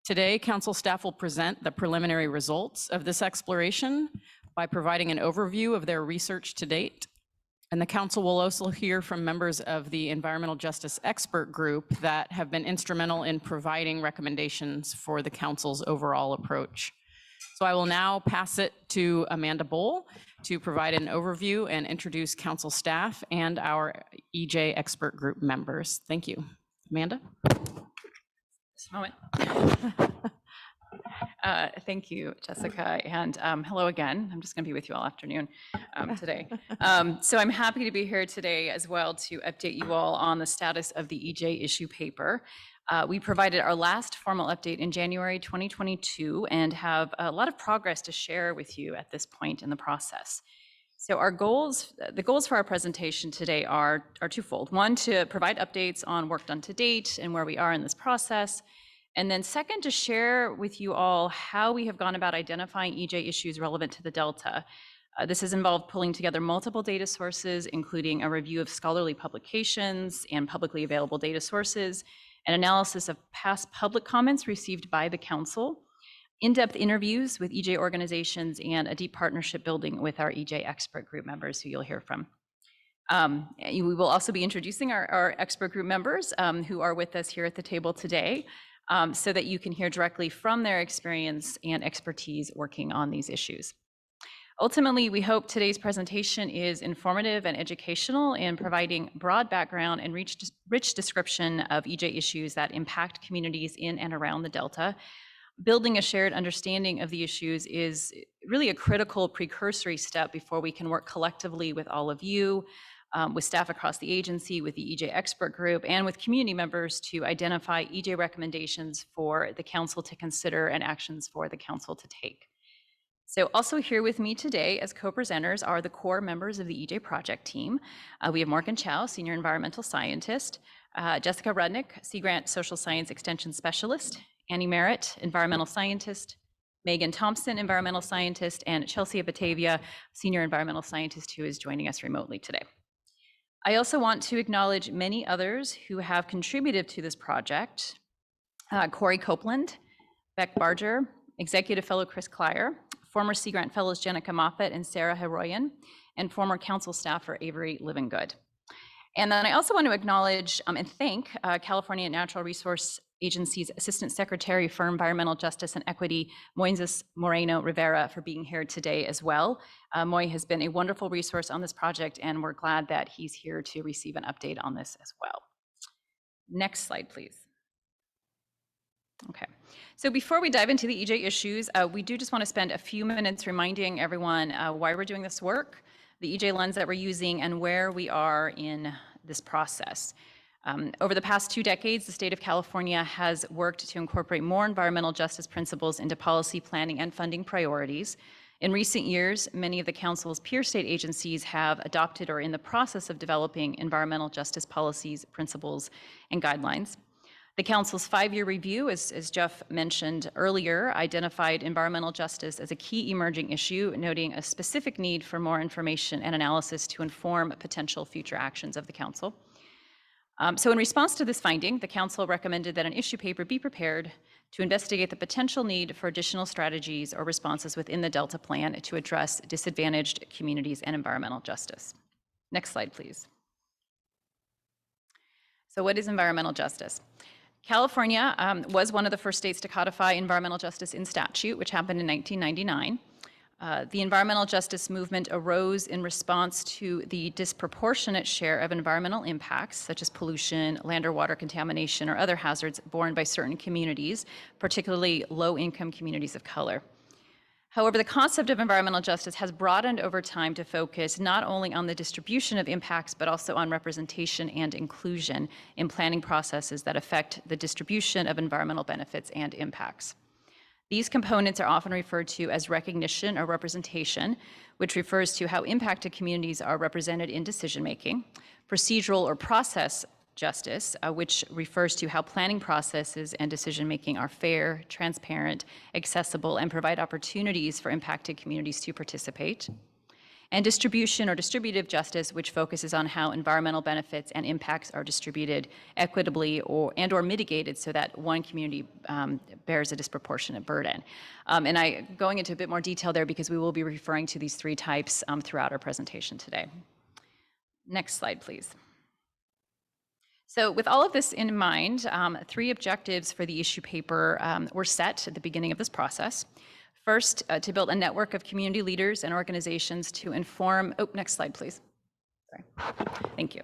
J: Today, council staff will present the preliminary results of this exploration by providing an overview of their research to date. And the council will also hear from members of the Environmental Justice Expert Group that have been instrumental in providing recommendations for the council's overall approach. So I will now pass it to Amanda Bohl to provide an overview and introduce council staff and our EJ Expert Group members. Thank you. Amanda?
R: Just a moment. Thank you, Jessica, and hello again. I'm just going to be with you all afternoon today. So I'm happy to be here today as well to update you all on the status of the EJ issue paper. We provided our last formal update in January 2022 and have a lot of progress to share with you at this point in the process. So our goals, the goals for our presentation today are twofold. One, to provide updates on work done to date and where we are in this process. And then second, to share with you all how we have gone about identifying EJ issues relevant to the Delta. This has involved pulling together multiple data sources, including a review of scholarly publications and publicly available data sources, an analysis of past public comments received by the council, in-depth interviews with EJ organizations, and a deep partnership building with our EJ expert group members who you'll hear from. We will also be introducing our expert group members who are with us here at the table today so that you can hear directly from their experience and expertise working on these issues. Ultimately, we hope today's presentation is informative and educational in providing broad background and rich description of EJ issues that impact communities in and around the Delta. Building a shared understanding of the issues is really a critical precursory step before we can work collectively with all of you, with staff across the agency, with the EJ expert group, and with community members to identify EJ recommendations for the council to consider and actions for the council to take. So also here with me today as co-presenters are the core members of the EJ project team. We have Morgan Chow, Senior Environmental Scientist, Jessica Rudnick, Sea Grant Social Science Extension Specialist, Annie Merritt, Environmental Scientist, Megan Thompson, Environmental Scientist, and Chelsea Batavia, Senior Environmental Scientist, who is joining us remotely today. I also want to acknowledge many others who have contributed to this project. Corey Copeland, Beck Barger, Executive Fellow Chris Klyer, former Sea Grant Fellows Jenica Moffett and Sarah Heroyan, and former council staffer Avery Livingood. And then I also want to acknowledge and thank California Natural Resource Agency's Assistant Secretary for Environmental Justice and Equity, Moises Moreno Rivera, for being here today as well. Moy has been a wonderful resource on this project, and we're glad that he's here to receive an update on this as well. Next slide, please. Okay, so before we dive into the EJ issues, we do just want to spend a few minutes reminding everyone why we're doing this work, the EJ lens that we're using, and where we are in this process. Over the past 2 decades, the state of California has worked to incorporate more environmental justice principles into policy planning and funding priorities. In recent years, many of the council's peer state agencies have adopted or are in the process of developing environmental justice policies, principles, and guidelines. The council's 5-year review, as Jeff mentioned earlier, identified environmental justice as a key emerging issue, noting a specific need for more information and analysis to inform potential future actions of the council. So in response to this finding, the council recommended that an issue paper be prepared to investigate the potential need for additional strategies or responses within the Delta Plan to address disadvantaged communities and environmental justice. Next slide, please. So what is environmental justice? California was one of the first states to codify environmental justice in statute, which happened in 1999. The environmental justice movement arose in response to the disproportionate share of environmental impacts, such as pollution, land or water contamination, or other hazards borne by certain communities, particularly low-income communities of color. However, the concept of environmental justice has broadened over time to focus not only on the distribution of impacts, but also on representation and inclusion in planning processes that affect the distribution of environmental benefits and impacts. These components are often referred to as recognition or representation, which refers to how impacted communities are represented in decision-making, procedural or process justice, which refers to how planning processes and decision-making are fair, transparent, accessible, and provide opportunities for impacted communities to participate. And distribution or distributive justice, which focuses on how environmental benefits and impacts are distributed equitably or mitigated so that one community bears a disproportionate burden. And going into a bit more detail there because we will be referring to these 3 types throughout our presentation today. Next slide, please. So with all of this in mind, 3 objectives for the issue paper were set at the beginning of this process. First, to build a network of community leaders and organizations to inform, next slide, please. Sorry, thank you.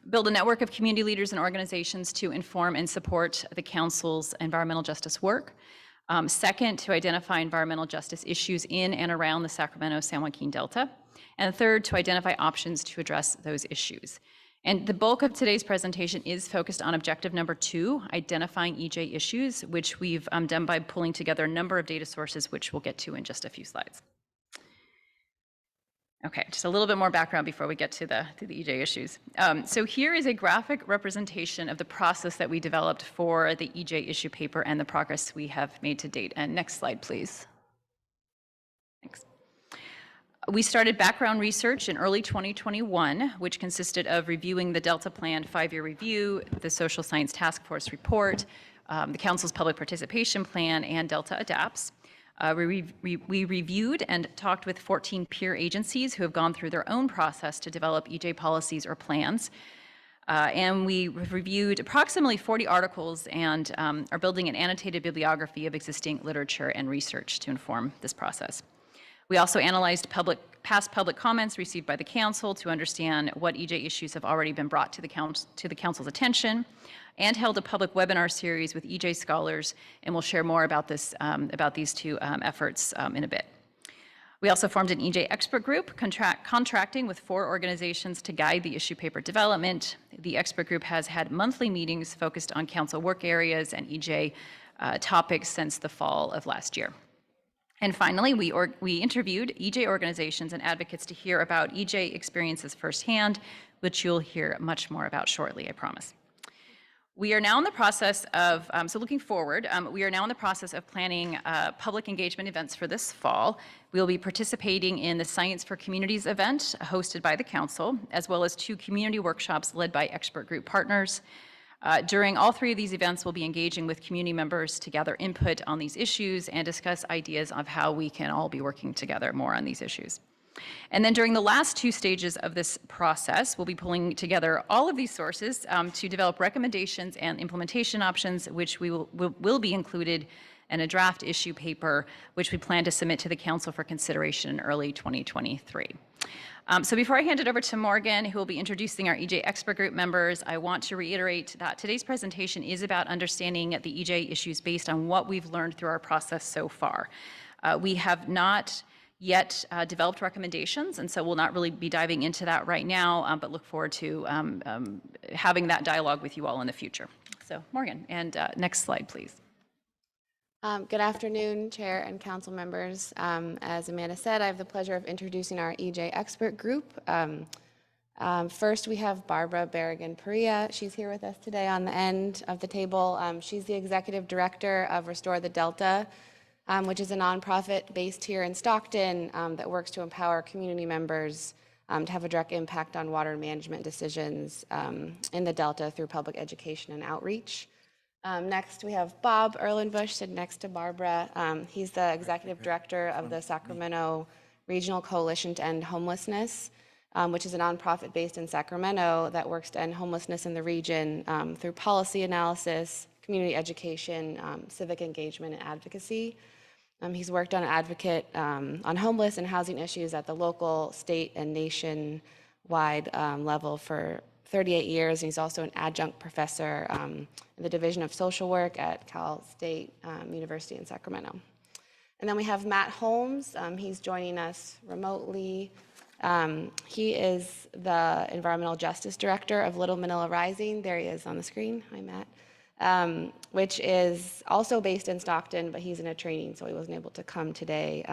R: Build a network of community leaders and organizations to inform and support the council's environmental justice work. Second, to identify environmental justice issues in and around the Sacramento-San Joaquin Delta. And third, to identify options to address those issues. And the bulk of today's presentation is focused on objective number 2, identifying EJ issues, which we've done by pulling together a number of data sources, which we'll get to in just a few slides. Okay, just a little bit more background before we get to the EJ issues. So here is a graphic representation of the process that we developed for the EJ issue paper and the progress we have made to date. And next slide, please. Thanks. We started background research in early 2021, which consisted of reviewing the Delta Plan 5-year review, the Social Science Task Force report, the Council's Public Participation Plan, and Delta Adapts. We reviewed and talked with 14 peer agencies who have gone through their own process to develop EJ policies or plans. And we reviewed approximately 40 articles and are building an annotated bibliography of existing literature and research to inform this process. We also analyzed past public comments received by the council to understand what EJ issues have already been brought to the council's attention, and held a public webinar series with EJ scholars, and we'll share more about this about these two efforts in a bit. We also formed an EJ expert group contracting with 4 organizations to guide the issue paper development. The expert group has had monthly meetings focused on council work areas and EJ topics since the fall of last year. And finally, we interviewed EJ organizations and advocates to hear about EJ experiences firsthand, which you'll hear much more about shortly, I promise. We are now in the process of, so looking forward, we are now in the process of planning public engagement events for this fall. We'll be participating in the Science for Communities event hosted by the council, as well as 2 community workshops led by expert group partners. During all 3 of these events, we'll be engaging with community members to gather input on these issues and discuss ideas of how we can all be working together more on these issues. And then during the last 2 stages of this process, we'll be pulling together all of these sources to develop recommendations and implementation options, which will be included in a draft issue paper, which we plan to submit to the council for consideration in early 2023. So before I hand it over to Morgan, who will be introducing our EJ expert group members, I want to reiterate that today's presentation is about understanding the EJ issues based on what we've learned through our process so far. We have not yet developed recommendations, and so we'll not really be diving into that right now, but look forward to having that dialogue with you all in the future. So Morgan, and next slide, please.
T: Good afternoon, Chair and council members. As Amanda said, I have the pleasure of introducing our EJ expert group. First, we have Barbara Barragan-Perea. She's here with us today on the end of the table. She's the executive director of Restore the Delta, which is a nonprofit based here in Stockton that works to empower community members to have a direct impact on water management decisions in the Delta through public education and outreach. Next, we have Bob Erlenbush, sitting next to Barbara. He's the executive director of the Sacramento Regional Coalition to End Homelessness, which is a nonprofit based in Sacramento that works to end homelessness in the region through policy analysis, community education, civic engagement, and advocacy. He's worked on advocate on homeless and housing issues at the local, state, and nationwide level for 38 years. And he's also an adjunct professor in the Division of Social Work at Cal State University in Sacramento. And then we have Matt Holmes. He's joining us remotely. He is the Environmental Justice Director of Little Manila Rising. There he is on the screen. Hi, Matt. Which is also based in Stockton, but he's in a training, so he wasn't able to come today.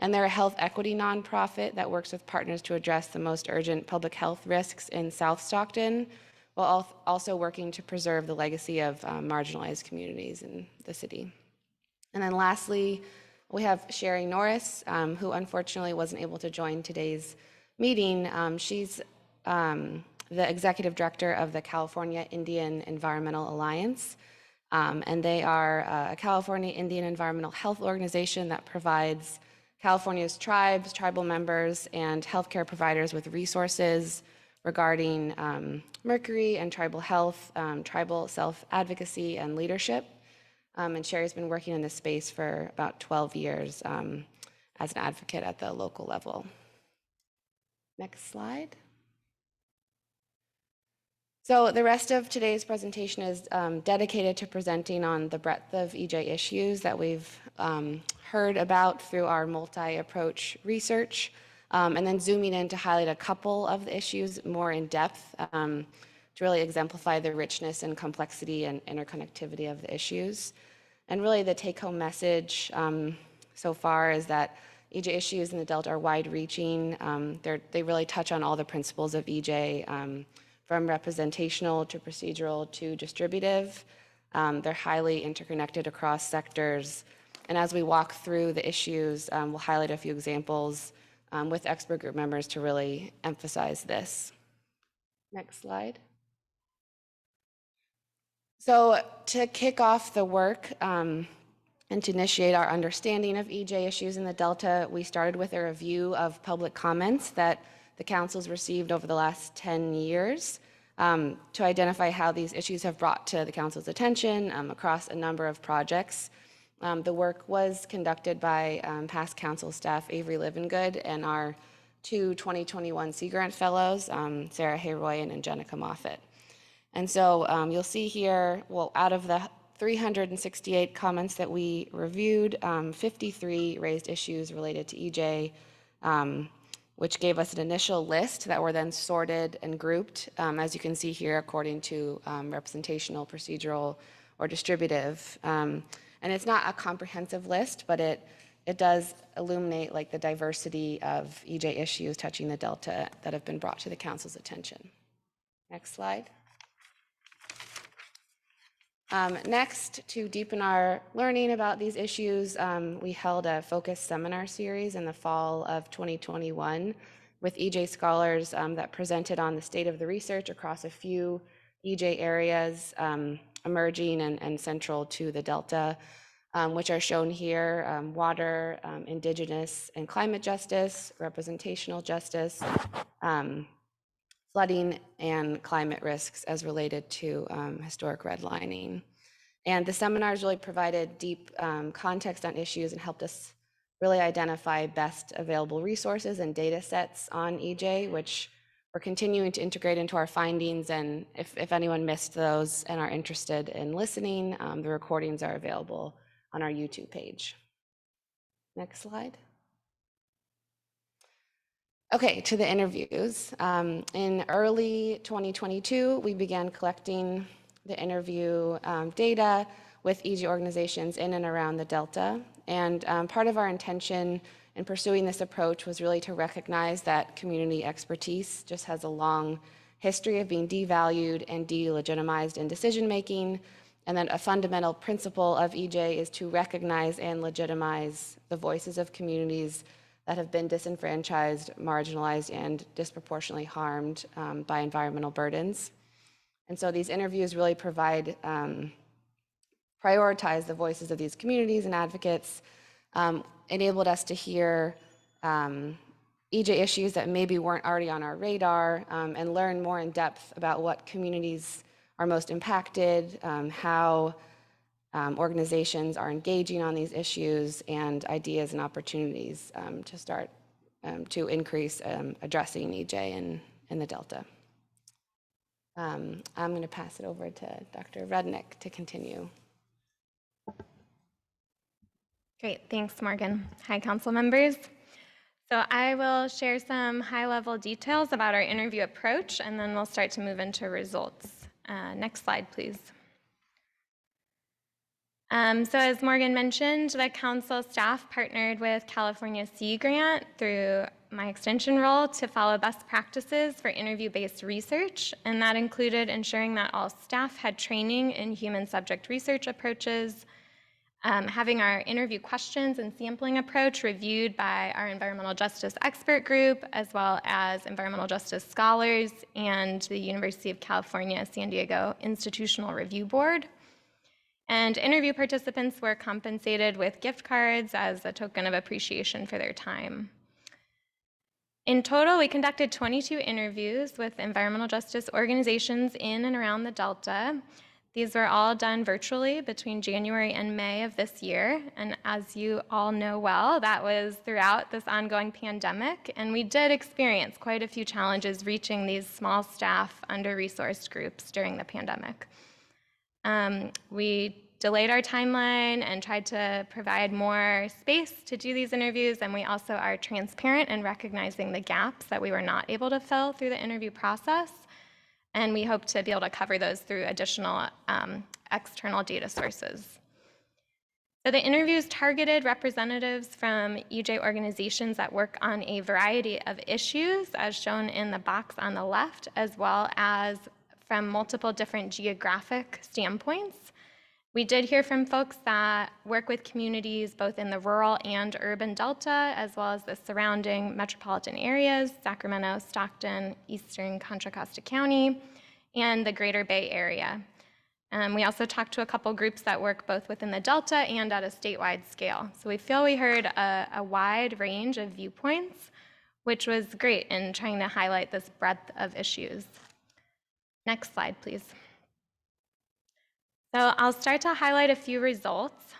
T: And they're a health equity nonprofit that works with partners to address the most urgent public health risks in South Stockton, while also working to preserve the legacy of marginalized communities in the city. And then lastly, we have Sherry Norris, who unfortunately wasn't able to join today's meeting. She's the executive director of the California Indian Environmental Alliance. And they are a California Indian environmental health organization that provides California's tribes, tribal members, and healthcare providers with resources regarding mercury and tribal health, tribal self-advocacy, and leadership. And Sherry's been working in this space for about 12 years as an advocate at the local level. Next slide. So the rest of today's presentation is dedicated to presenting on the breadth of EJ issues that we've heard about through our multi-approach research, and then zooming in to highlight a couple of the issues more in depth to really exemplify the richness and complexity and interconnectivity of the issues. And really the take-home message so far is that EJ issues in the Delta are wide-reaching. They really touch on all the principles of EJ, from representational to procedural to distributive. They're highly interconnected across sectors. And as we walk through the issues, we'll highlight a few examples with expert group members to really emphasize this. Next slide. So to kick off the work, And to initiate our understanding of EJ issues in the Delta, we started with a review of public comments that the council's received over the last 10 years to identify how these issues have brought to the council's attention across a number of projects. The work was conducted by past council staff Avery Livengood and our two 2021 Sea Grant Fellows, Sarah Hayroyan and Jenica Moffett. And so you'll see here, well, out of the 368 comments that we reviewed, 53 raised issues related to EJ, which gave us an initial list that were then sorted and grouped, as you can see here, according to representational, procedural, or distributive. And it's not a comprehensive list, but it does illuminate like the diversity of EJ issues touching the Delta that have been brought to the council's attention. Next slide. Next, to deepen our learning about these issues, we held a focused seminar series in the fall of 2021 with EJ scholars that presented on the state of the research across a few EJ areas emerging and central to the Delta, which are shown here: water, indigenous and climate justice, representational justice, flooding, and climate risks as related to historic redlining. And the seminars really provided deep context on issues and helped us really identify best available resources and data sets on EJ, which we're continuing to integrate into our findings. And if anyone missed those and are interested in listening, the recordings are available on our YouTube page. Next slide. Okay, to the interviews. In early 2022, we began collecting the interview data with EJ organizations in and around the Delta. And part of our intention in pursuing this approach was really to recognize that community expertise just has a long history of being devalued and delegitimized in decision-making. And then a fundamental principle of EJ is to recognize and legitimize the voices of communities that have been disenfranchised, marginalized, and disproportionately harmed by environmental burdens. And so these interviews really prioritize the voices of these communities and advocates, enabled us to hear EJ issues that maybe weren't already on our radar, and learn more in depth about what communities are most impacted, how organizations are engaging on these issues, and ideas and opportunities to start to increase addressing EJ in the Delta. I'm going to pass it over to Dr. Rudnick to continue.
U: Great, thanks, Morgan. Hi, council members. So I will share some high-level details about our interview approach, and then we'll start to move into results. Next slide, please. So as Morgan mentioned, the council staff partnered with California Sea Grant through my extension role to follow best practices for interview-based research, and that included ensuring that all staff had training in human subject research approaches, having our interview questions and sampling approach reviewed by our environmental justice expert group, as well as environmental justice scholars and the University of California, San Diego Institutional Review Board. And interview participants were compensated with gift cards as a token of appreciation for their time. In total, we conducted 22 interviews with environmental justice organizations in and around the Delta. These were all done virtually between January and May of this year. And as you all know well, that was throughout this ongoing pandemic. And we did experience quite a few challenges reaching these small staff, under-resourced groups during the pandemic. We delayed our timeline and tried to provide more space to do these interviews, and we also are transparent in recognizing the gaps that we were not able to fill through the interview process, and we hope to be able to cover those through additional external data sources. So the interviews targeted representatives from EJ organizations that work on a variety of issues, as shown in the box on the left, as well as from multiple different geographic standpoints. We did hear from folks that work with communities both in the rural and urban Delta, as well as the surrounding metropolitan areas, Sacramento, Stockton, Eastern Contra Costa County, and the Greater Bay Area. We also talked to a couple groups that work both within the Delta and at a statewide scale. So we feel we heard a wide range of viewpoints, which was great in trying to highlight this breadth of issues. Next slide, please. So I'll start to highlight a few results.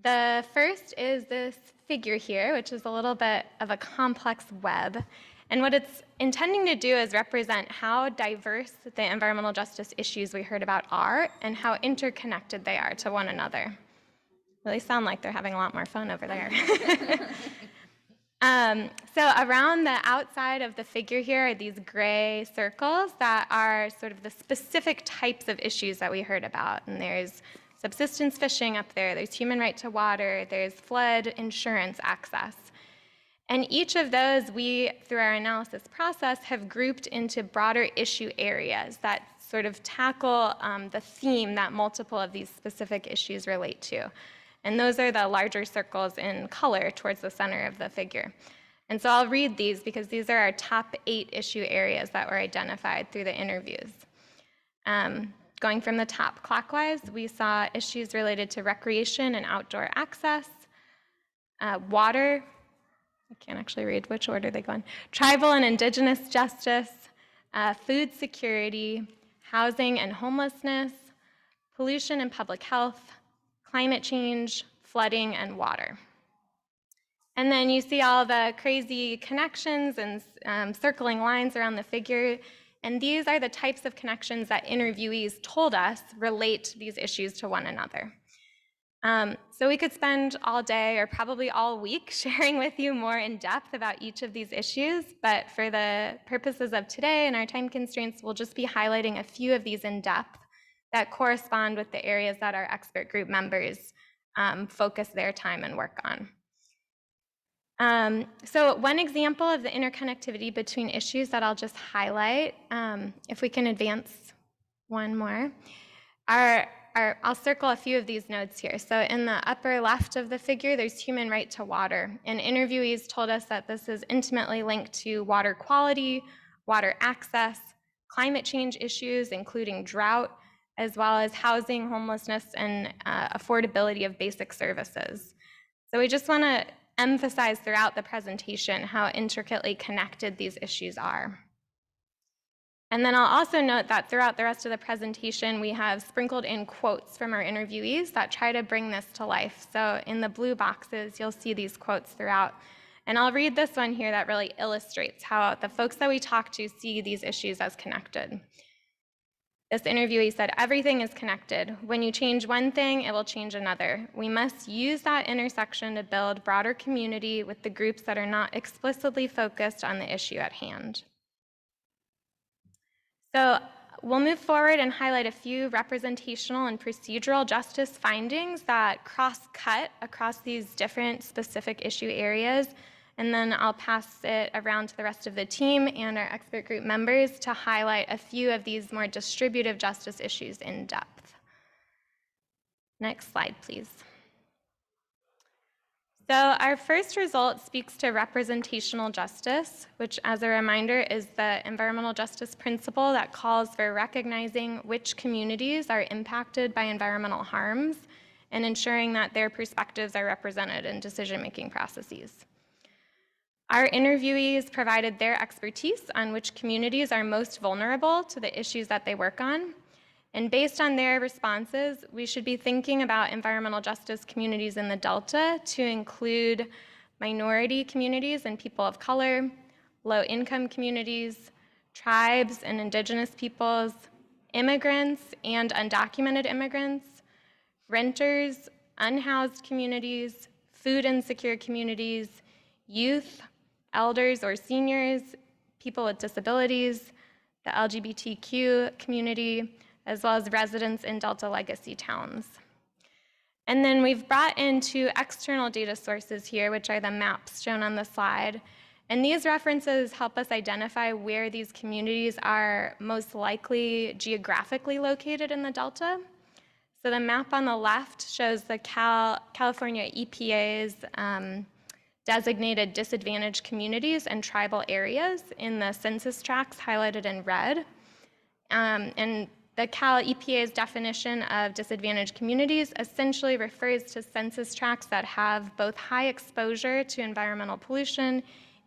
U: The first is this figure here, which is a little bit of a complex web. And what it's intending to do is represent how diverse the environmental justice issues we heard about are and how interconnected they are to one another. Really sound like they're having a lot more fun over there. So around the outside of the figure here are these gray circles that are sort of the specific types of issues that we heard about. And there's subsistence fishing up there, there's human right to water, there's flood insurance access. And each of those we, through our analysis process, have grouped into broader issue areas that sort of tackle the theme that multiple of these specific issues relate to. And those are the larger circles in color towards the center of the figure. And so I'll read these because these are our top 8 issue areas that were identified through the interviews. Going from the top clockwise, we saw issues related to recreation and outdoor access, water, I can't actually read which order they go in, tribal and indigenous justice, food security, housing and homelessness, pollution and public health, climate change, flooding, and water. And then you see all the crazy connections and circling lines around the figure. And these are the types of connections that interviewees told us relate these issues to one another. So we could spend all day or probably all week sharing with you more in depth about each of these issues. But for the purposes of today and our time constraints, we'll just be highlighting a few of these in depth that correspond with the areas that our expert group members focus their time and work on. So one example of the interconnectivity between issues that I'll just highlight, if we can advance one more, I'll circle a few of these nodes here. So in the upper left of the figure, there's human right to water. And interviewees told us that this is intimately linked to water quality, water access, climate change issues, including drought, as well as housing, homelessness, and affordability of basic services. So we just want to emphasize throughout the presentation how intricately connected these issues are. And then I'll also note that throughout the rest of the presentation, we have sprinkled in quotes from our interviewees that try to bring this to life. So in the blue boxes, you'll see these quotes throughout. And I'll read this one here that really illustrates how the folks that we talk to see these issues as connected. This interviewee said, "Everything is connected. When you change one thing, it will change another. We must use that intersection to build broader community with the groups that are not explicitly focused on the issue at hand." So we'll move forward and highlight a few representational and procedural justice findings that cross-cut across these different specific issue areas. And then I'll pass it around to the rest of the team and our expert group members to highlight a few of these more distributive justice issues in depth. Next slide, please. So our first result speaks to representational justice, which, as a reminder, is the environmental justice principle that calls for recognizing which communities are impacted by environmental harms and ensuring that their perspectives are represented in decision-making processes. Our interviewees provided their expertise on which communities are most vulnerable to the issues that they work on. And based on their responses, we should be thinking about environmental justice communities in the Delta to include minority communities and people of color, low-income communities, tribes and indigenous peoples, immigrants and undocumented immigrants, renters, unhoused communities, food insecure communities, youth, elders or seniors, people with disabilities, the LGBTQ community, as well as residents in Delta legacy towns. And then we've brought in 2 external data sources here, which are the maps shown on the slide. And these references help us identify where these communities are most likely geographically located in the Delta. So the map on the left shows the California EPA's designated disadvantaged communities and tribal areas in the census tracts highlighted in red. And The Cal EPA's definition of disadvantaged communities essentially refers to census tracts that have both high exposure to environmental pollution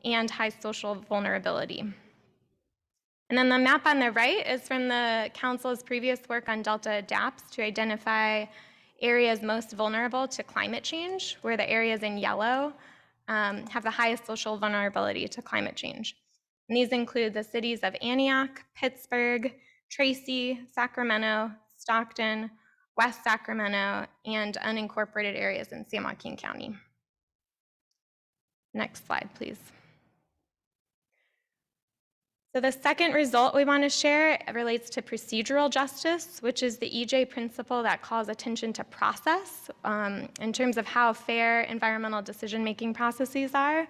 U: and high social vulnerability. And then the map on the right is from the council's previous work on Delta Adapts to identify areas most vulnerable to climate change, where the areas in yellow have the highest social vulnerability to climate change. And these include the cities of Antioch, Pittsburgh, Tracy, Sacramento, Stockton, West Sacramento, and unincorporated areas in San Joaquin County. Next slide, please. So the second result we want to share relates to procedural justice, which is the EJ principle that calls attention to process in terms of how fair environmental decision-making processes are.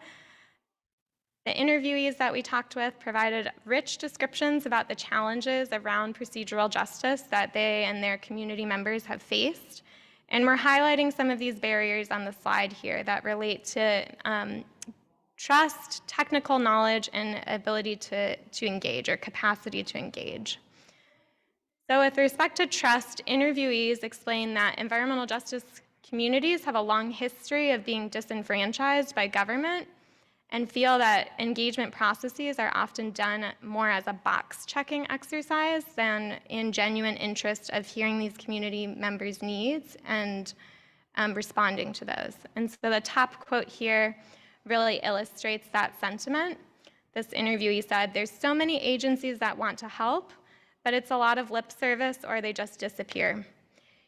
U: The interviewees that we talked with provided rich descriptions about the challenges around procedural justice that they and their community members have faced. And we're highlighting some of these barriers on the slide here that relate to trust, technical knowledge, and ability to engage, or capacity to engage. So with respect to trust, interviewees explain that environmental justice communities have a long history of being disenfranchised by government and feel that engagement processes are often done more as a box-checking exercise than in genuine interest of hearing these community members' needs and responding to those. And so the top quote here really illustrates that sentiment. This interviewee said, "There's so many agencies that want to help, but it's a lot of lip service or they just disappear.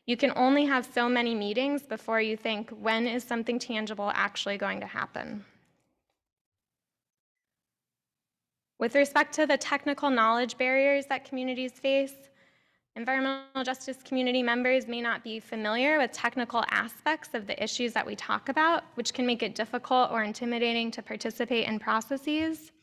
U: You can only have so many meetings before you think, when is something tangible actually going to happen?" With respect to the technical knowledge barriers that communities face, environmental justice community members may not be familiar with technical aspects of the issues that we talk about, which can make it difficult or intimidating to participate in processes.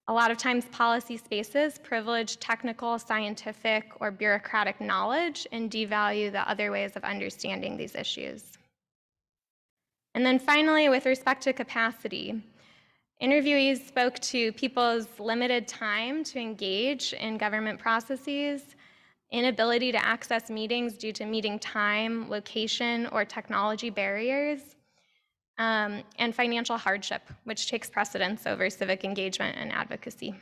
U: A lot of times policy spaces privilege technical, scientific, or bureaucratic knowledge and devalue the other ways of understanding these issues. And then finally, with respect to capacity, interviewees spoke to people's limited time to engage in government processes, inability to access meetings due to meeting time, location, or technology barriers, and financial hardship, which takes precedence over civic engagement and advocacy.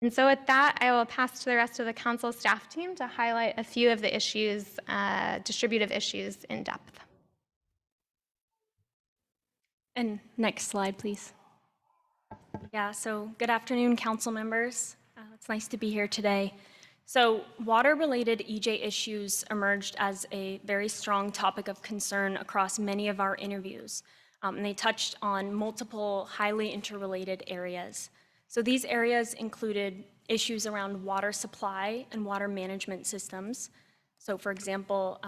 U: And so with that, I will pass to the rest of the council staff team to highlight a few of the issues, distributive issues in depth.
D: And next slide, please. Yeah, so good afternoon, council members. It's nice to be here today. So water-related EJ issues emerged as a very strong topic of concern across many of our interviews. And they touched on multiple highly interrelated areas. So these areas included issues around water supply and water management systems. So for example,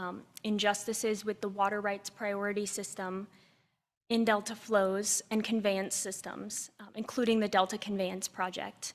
D: injustices with the water rights priority system, in Delta flows and conveyance systems, including the Delta Conveyance Project.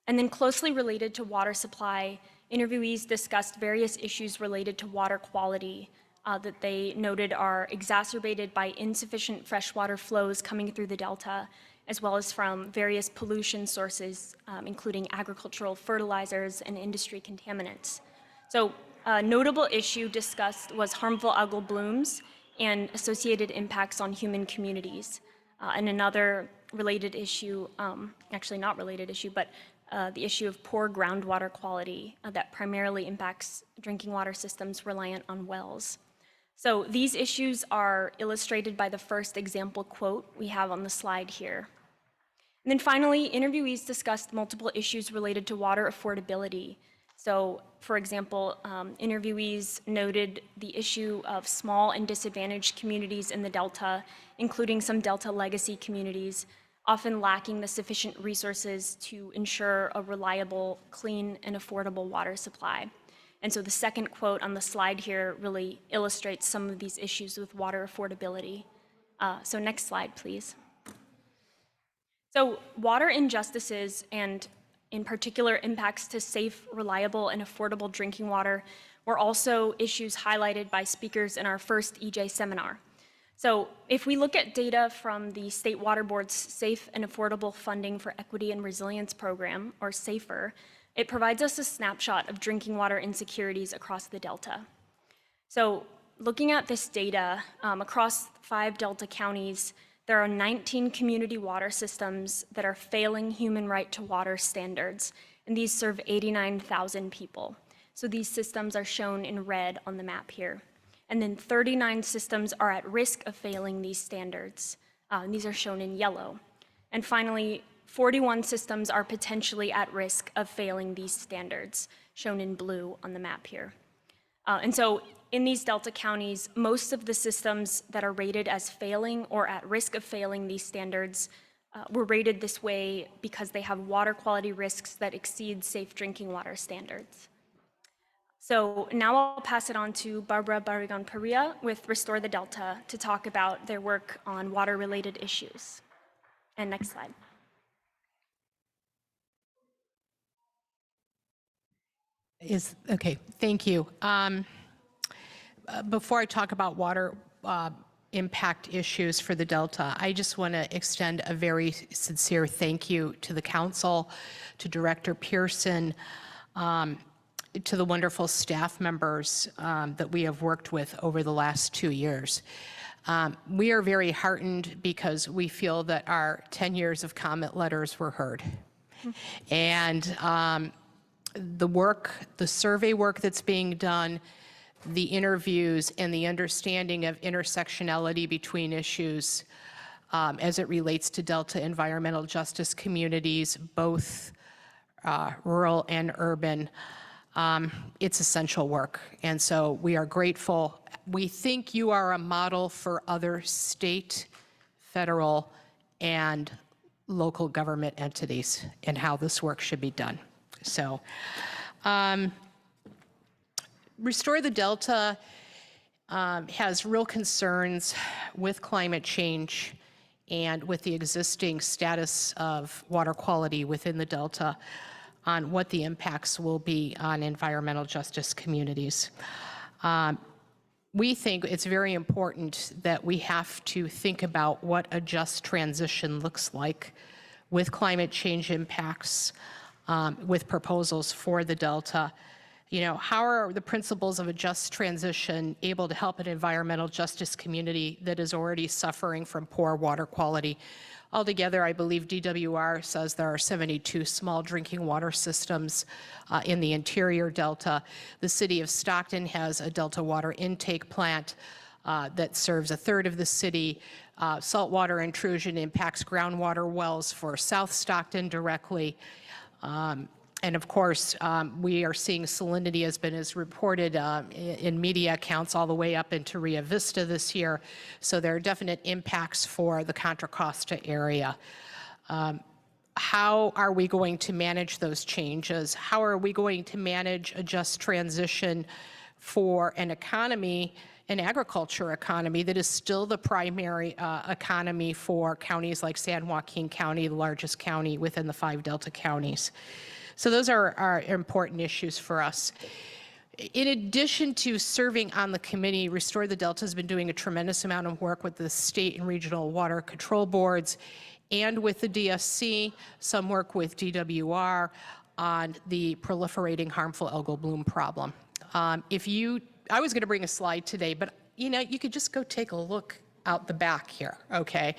D: And then closely related to water supply, interviewees discussed various issues related to water quality that they noted are exacerbated by insufficient freshwater flows coming through the Delta, as well as from various pollution sources, including agricultural fertilizers and industry contaminants. So a notable issue discussed was harmful algal blooms and associated impacts on human communities. And another related issue, actually not related issue, but the issue of poor groundwater quality that primarily impacts drinking water systems reliant on wells. So these issues are illustrated by the first example quote we have on the slide here. And then finally, interviewees discussed multiple issues related to water affordability. So, for example, interviewees noted the issue of small and disadvantaged communities in the Delta, including some Delta legacy communities, often lacking the sufficient resources to ensure a reliable, clean, and affordable water supply. And so the second quote on the slide here really illustrates some of these issues with water affordability. So next slide, please. So water injustices and in particular impacts to safe, reliable, and affordable drinking water were also issues highlighted by speakers in our first EJ seminar. So if we look at data from the State Water Board's Safe and Affordable Funding for Equity and Resilience Program, or SAFER, It provides us a snapshot of drinking water insecurities across the Delta. So looking at this data, across 5 Delta counties, there are 19 community water systems that are failing human right to water standards, and these serve 89,000 people. So these systems are shown in red on the map here. And then 39 systems are at risk of failing these standards. And these are shown in yellow. And finally, 41 systems are potentially at risk of failing these standards, shown in blue on the map here. And so in these Delta counties, most of the systems that are rated as failing or at risk of failing these standards were rated this way because they have water quality risks that exceed safe drinking water standards. So now I'll pass it on to Barbara Barragan-Perea with Restore the Delta to talk about their work on water-related issues. And next slide.
B: Okay, thank you. Before I talk about water impact issues for the Delta, I just want to extend a very sincere thank you to the council, to Director Pearson, to the wonderful staff members that we have worked with over the last 2 years. We are very heartened because we feel that our 10 years of comment letters were heard. And the work, the survey work that's being done, the interviews, and the understanding of intersectionality between issues as it relates to Delta environmental justice communities, both rural and urban, it's essential work. And so we are grateful. We think you are a model for other state, federal, and local government entities and how this work should be done. So Restore the Delta has real concerns with climate change and with the existing status of water quality within the Delta on what the impacts will be on environmental justice communities. We think it's very important that we have to think about what a just transition looks like with climate change impacts, with proposals for the Delta. You know, how are the principles of a just transition able to help an environmental justice community that is already suffering from poor water quality? Altogether, I believe DWR says there are 72 small drinking water systems in the interior Delta. The city of Stockton has a Delta water intake plant that serves a third of the city. Saltwater intrusion impacts groundwater wells for South Stockton directly. And of course, we are seeing salinity has been as reported in media accounts all the way up into Rio Vista this year. So there are definite impacts for the Contra Costa area. How are we going to manage those changes? How are we going to manage a just transition for an economy, an agriculture economy that is still the primary economy for counties like San Joaquin County, the largest county within the 5 Delta counties? So those are important issues for us. In addition to serving on the committee, Restore the Delta has been doing a tremendous amount of work with the state and regional water control boards and with the DSC, some work with DWR on the proliferating harmful algal bloom problem. I was going to bring a slide today, but you know, you could just go take a look out the back here, okay?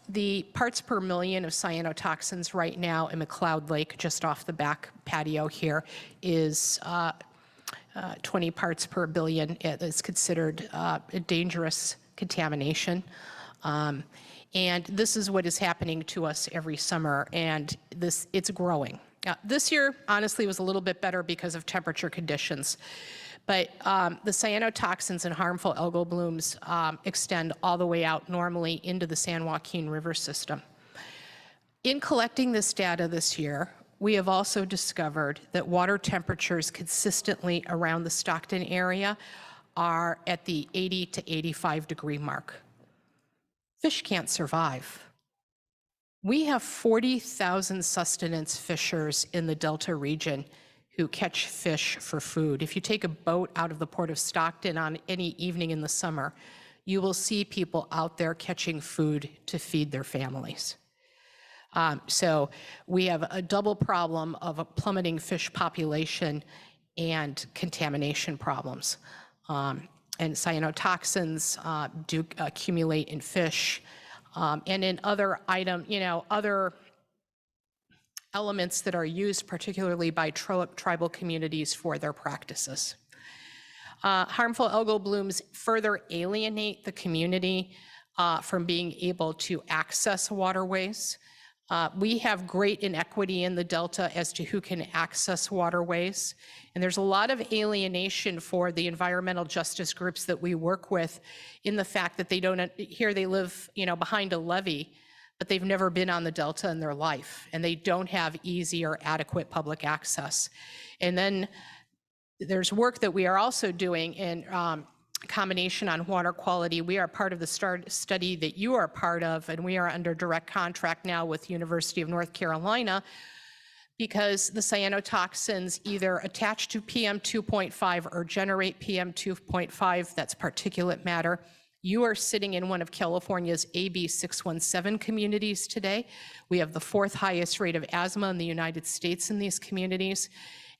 B: The parts per million of cyanotoxins right now in McCloud Lake, just off the back patio here, is 20 parts per billion. It is considered a dangerous contamination. And this is what is happening to us every summer, and it's growing. This year, honestly, was a little bit better because of temperature conditions. But the cyanotoxins and harmful algal blooms extend all the way out normally into the San Joaquin River system. In collecting this data this year, we have also discovered that water temperatures consistently around the Stockton area are at the 80 to 85 degree mark. Fish can't survive. We have 40,000 sustenance fishers in the Delta region who catch fish for food. If you take a boat out of the Port of Stockton on any evening in the summer, you will see people out there catching food to feed their families. So we have a double problem of a plummeting fish population and contamination problems. And cyanotoxins do accumulate in fish and in other other elements that are used particularly by tribal communities for their practices. Harmful algal blooms further alienate the community from being able to access waterways. We have great inequity in the Delta as to who can access waterways. And there's a lot of alienation for the environmental justice groups that we work with in the fact that they don't, here they live, behind a levee, but they've never been on the Delta in their life, and they don't have easy or adequate public access. And then there's work that we are also doing in combination on water quality. We are part of the study that you are part of, and we are under direct contract now with University of North Carolina because the cyanotoxins either attach to PM 2.5 or generate PM 2.5, that's particulate matter. You are sitting in one of California's AB 617 communities today. We have the 4th highest rate of asthma in the United States in these communities.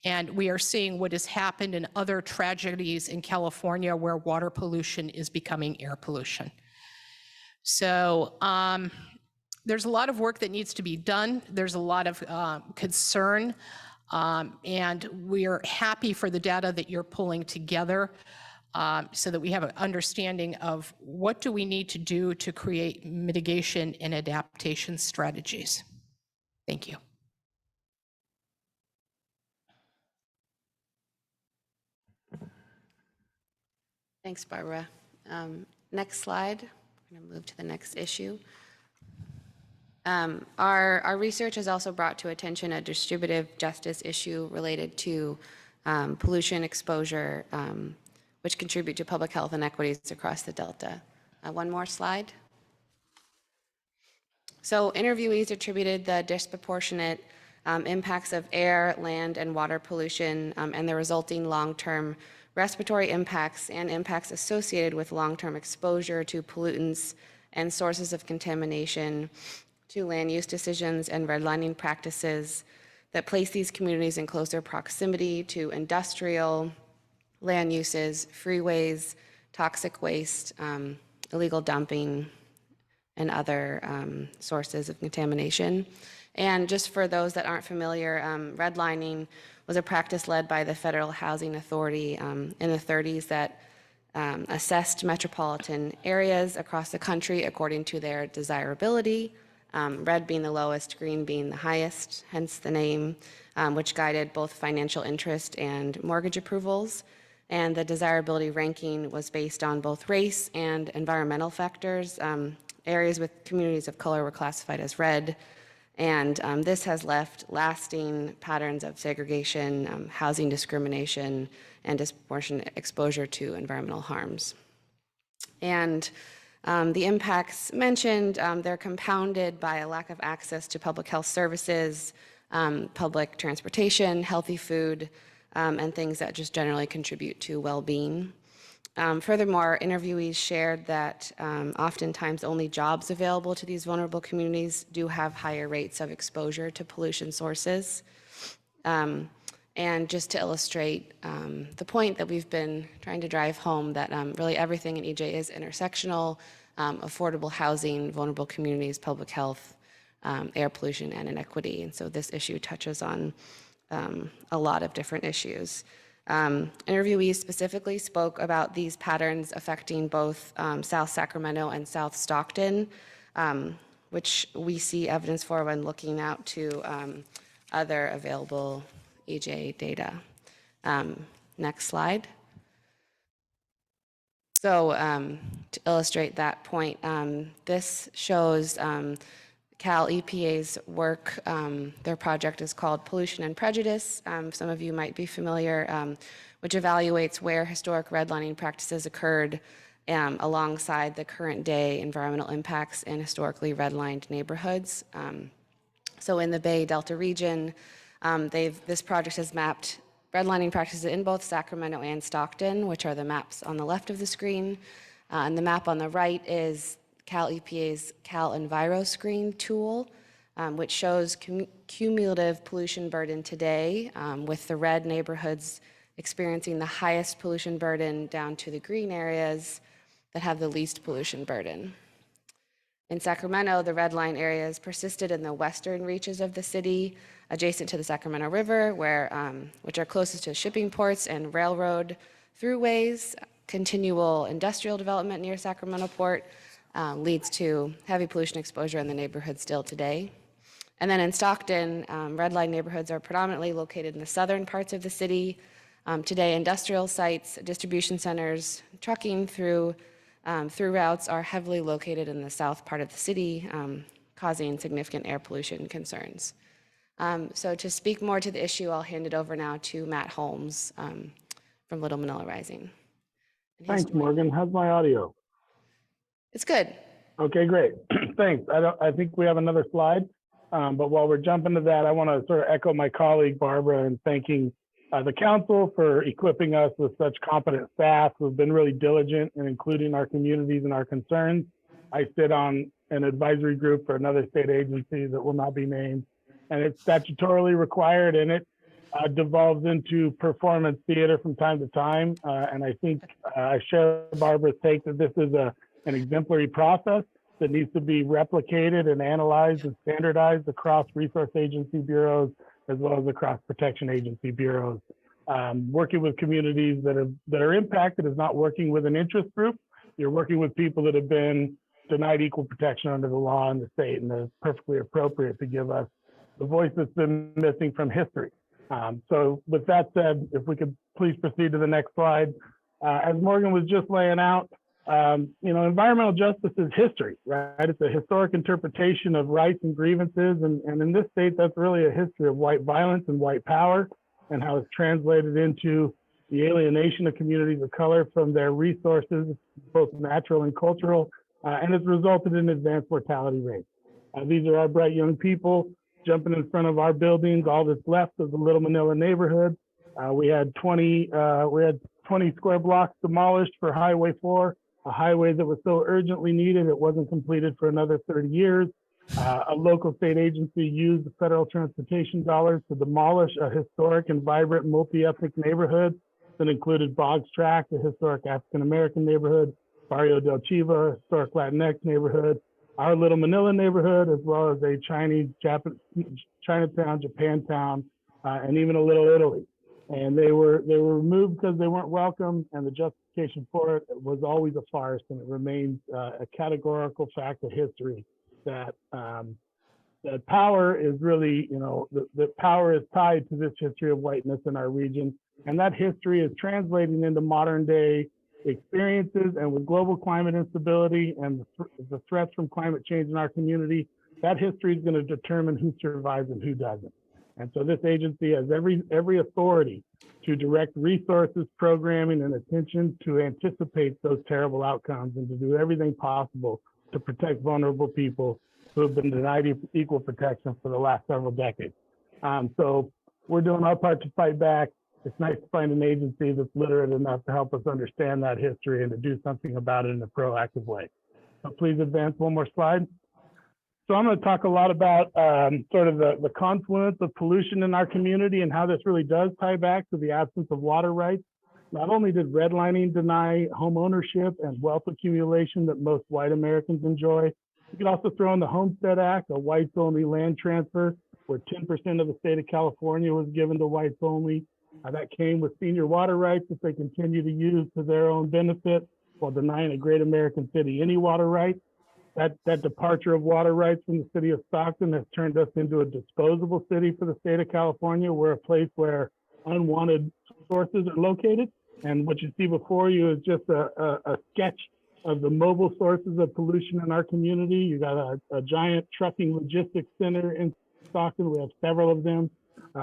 B: And we are seeing what has happened in other tragedies in California where water pollution is becoming air pollution. So there's a lot of work that needs to be done. There's a lot of concern. And we're happy for the data that you're pulling together so that we have an understanding of what do we need to do to create mitigation and adaptation strategies. Thank you.
T: Thanks, Barbara. Next slide. We're going to move to the next issue. Our research has also brought to attention a distributive justice issue related to pollution exposure, which contribute to public health inequities across the Delta. One more slide. So interviewees attributed the disproportionate impacts of air, land, and water pollution and the resulting long-term respiratory impacts and impacts associated with long-term exposure to pollutants and sources of contamination to land use decisions and redlining practices that place these communities in closer proximity to industrial land uses, freeways, toxic waste, illegal dumping, and other sources of contamination. And just for those that aren't familiar, redlining was a practice led by the Federal Housing Authority in the 30s that assessed metropolitan areas across the country according to their desirability, red being the lowest, green being the highest, hence the name, which guided both financial interest and mortgage approvals. And the desirability ranking was based on both race and environmental factors. Areas with communities of color were classified as red, and this has left lasting patterns of segregation, housing discrimination, and disproportionate exposure to environmental harms. And the impacts mentioned, they're compounded by a lack of access to public health services, public transportation, healthy food, and things that just generally contribute to well-being. Furthermore, interviewees shared that oftentimes only jobs available to these vulnerable communities do have higher rates of exposure to pollution sources. And just to illustrate the point that we've been trying to drive home, that really everything in EJ is intersectional, affordable housing, vulnerable communities, public health, air pollution, and inequity. And so this issue touches on a lot of different issues. Interviewees specifically spoke about these patterns affecting both South Sacramento and South Stockton, which we see evidence for when looking out to other available EJ data. Next slide. So to illustrate that point, this shows Cal EPA's work. Their project is called Pollution and Prejudice. Some of you might be familiar, which evaluates where historic redlining practices occurred alongside the current day environmental impacts in historically redlined neighborhoods. So in the Bay Delta region, this project has mapped redlining practices in both Sacramento and Stockton, which are the maps on the left of the screen. And the map on the right is Cal EPA's Cal EnviroScreen tool, which shows cumulative pollution burden today, with the red neighborhoods experiencing the highest pollution burden down to the green areas that have the least pollution burden. In Sacramento, the red line areas persisted in the western reaches of the city, adjacent to the Sacramento River, which are closest to shipping ports and railroad throughways. Continual industrial development near Sacramento Port leads to heavy pollution exposure in the neighborhood still today. And then in Stockton, red line neighborhoods are predominantly located in the southern parts of the city. Today, industrial sites, distribution centers, trucking through routes are heavily located in the south part of the city, causing significant air pollution concerns. So to speak more to the issue, I'll hand it over now to Matt Holmes from Little Manila Rising.
K: Thanks, Morgan. How's my audio?
T: It's good.
K: Okay, great. Thanks. I think we have another slide, but while we're jumping to that, I want to sort of echo my colleague Barbara in thanking the council for equipping us with such competent staff who've been really diligent in including our communities and our concerns. I sit on an advisory group for another state agency that will not be named, and it's statutorily required, and it devolves into performance theater from time to time. And I think I share Barbara's take that this is an exemplary process that needs to be replicated and analyzed and standardized across resource agency bureaus, as well as across protection agency bureaus. Working with communities that are impacted is not working with an interest group. You're working with people that have been denied equal protection under the law in the state, and it's perfectly appropriate to give us the voice that's been missing from history. So with that said, if we could please proceed to the next slide. As Morgan was just laying out, environmental justice is history, right? It's a historic interpretation of rights and grievances. And in this state, that's really a history of white violence and white power and how it's translated into the alienation of communities of color from their resources, both natural and cultural, and it's resulted in advanced mortality rates. These are our bright young people jumping in front of our buildings. All that's left of the Little Manila neighborhood. We had 20 square blocks demolished for Highway 4, a highway that was so urgently needed it wasn't completed for another 30 years. A local state agency used the federal transportation dollars to demolish a historic and vibrant multi-ethnic neighborhood that included Boggs Tract, a historic African-American neighborhood, Barrio del Chiva, a historic Latinx neighborhood, our Little Manila neighborhood, as well as a Chinatown, Japantown, and even a Little Italy. And they were removed because they weren't welcome, and the justification for it was always a farce, and it remains a categorical fact of history that that power is really, that power is tied to this history of whiteness in our region, and that history is translating into modern day experiences. And with global climate instability and the threats from climate change in our community, that history is going to determine who survives and who doesn't. And so this agency has every authority to direct resources, programming, and attention to anticipate those terrible outcomes and to do everything possible to protect vulnerable people who have been denied equal protection for the last several decades. So we're doing our part to fight back. It's nice to find an agency that's literate enough to help us understand that history and to do something about it in a proactive way. So please advance one more slide. So I'm going to talk a lot about sort of the confluence of pollution in our community and how this really does tie back to the absence of water rights. Not only did redlining deny home ownership and wealth accumulation that most white Americans enjoy, you could also throw in the Homestead Act, a whites-only land transfer, where 10% of the state of California was given to whites only. That came with senior water rights that they continue to use to their own benefit while denying a great American city any water rights. That departure of water rights from the city of Stockton has turned us into a disposable city for the state of California. We're a place where unwanted sources are located. And what you see before you is just a sketch of the mobile sources of pollution in our community. You got a giant trucking logistics center in Stockton. We have several of them.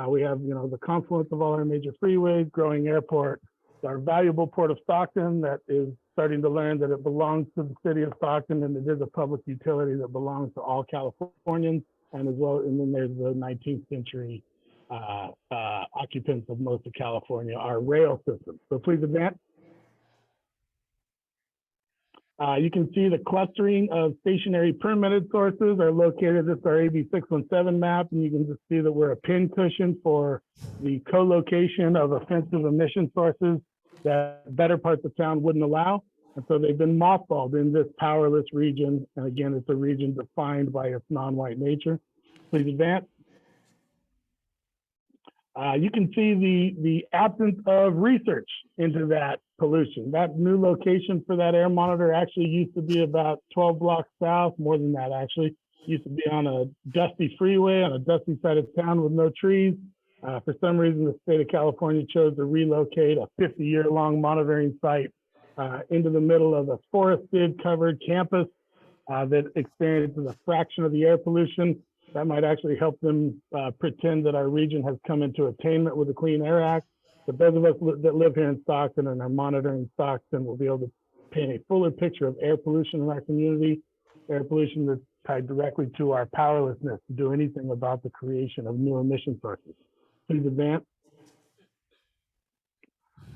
K: We have, the confluence of all our major freeways, growing airport, our valuable port of Stockton that is starting to learn that it belongs to the city of Stockton, and it is a public utility that belongs to all Californians, and as well, and then there's the 19th century occupants of most of California, our rail system. So please advance. You can see the clustering of stationary permitted sources are located. This is our AB 617 map, and you can just see that we're a pincushion for the co-location of offensive emission sources that better parts of town wouldn't allow. And so they've been mothballed in this powerless region. And again, it's a region defined by its non-white nature. Please advance. You can see the absence of research into that pollution. That new location for that air monitor actually used to be about 12 blocks south, more than that actually. Used to be on a dusty freeway on a dusty side of town with no trees. For some reason, the state of California chose to relocate a 50-year-long monitoring site into the middle of a forested covered campus that experiences a fraction of the air pollution. That might actually help them pretend that our region has come into attainment with the Clean Air Act. But those of us that live here in Stockton and are monitoring Stockton will be able to paint a fuller picture of air pollution in our community, air pollution that's tied directly to our powerlessness to do anything about the creation of new emission sources. Please advance.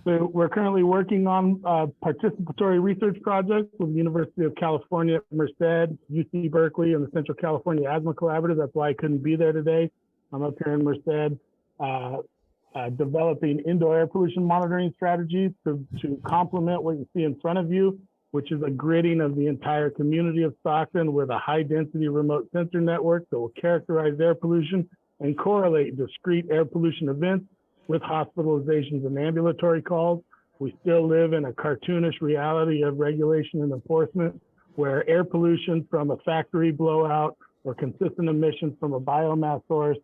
K: So we're currently working on a participatory research project with the University of California at Merced, UC Berkeley, and the Central California Asthma Collaborative. That's why I couldn't be there today. I'm up here in Merced developing indoor air pollution monitoring strategies to complement what you see in front of you, which is a gridding of the entire community of Stockton with a high density remote sensor network that will characterize air pollution and correlate discrete air pollution events with hospitalizations and ambulatory calls. We still live in a cartoonish reality of regulation and enforcement where air pollution from a factory blowout or consistent emissions from a biomass source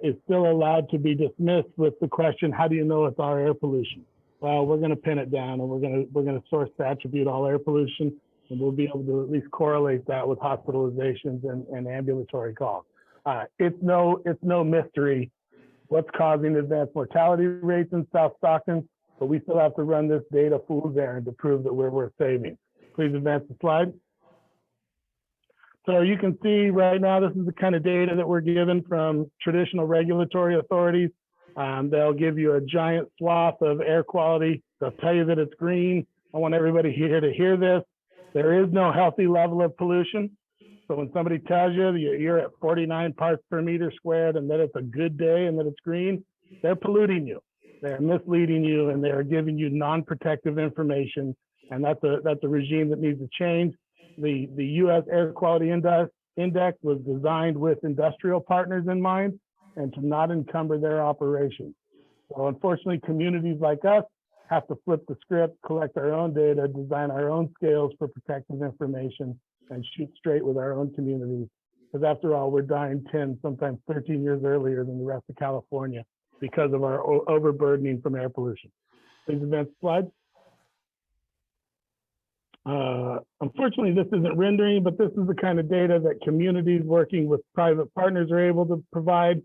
K: is still allowed to be dismissed with the question, how do you know it's our air pollution? Well, we're going to pin it down and we're going to source to attribute all air pollution, and we'll be able to at least correlate that with hospitalizations and ambulatory calls. It's no mystery what's causing advanced mortality rates in South Stockton, but we still have to run this data fool's errand to prove that we're worth saving. Please advance the slide. So you can see right now, this is the kind of data that we're given from traditional regulatory authorities. They'll give you a giant swath of air quality. They'll tell you that it's green. I want everybody here to hear this. There is no healthy level of pollution. So when somebody tells you you're at 49 parts per meter squared and that it's a good day and that it's green, they're polluting you. They're misleading you and they're giving you non-protective information. And that's a regime that needs to change. The U.S. Air Quality Index was designed with industrial partners in mind and to not encumber their operations. So unfortunately, communities like us have to flip the script, collect our own data, design our own scales for protective information, and shoot straight with our own communities. Because after all, we're dying 10, sometimes 13 years earlier than the rest of California because of our overburdening from air pollution. Please advance the slide. Unfortunately, this isn't rendering, but this is the kind of data that communities working with private partners are able to provide.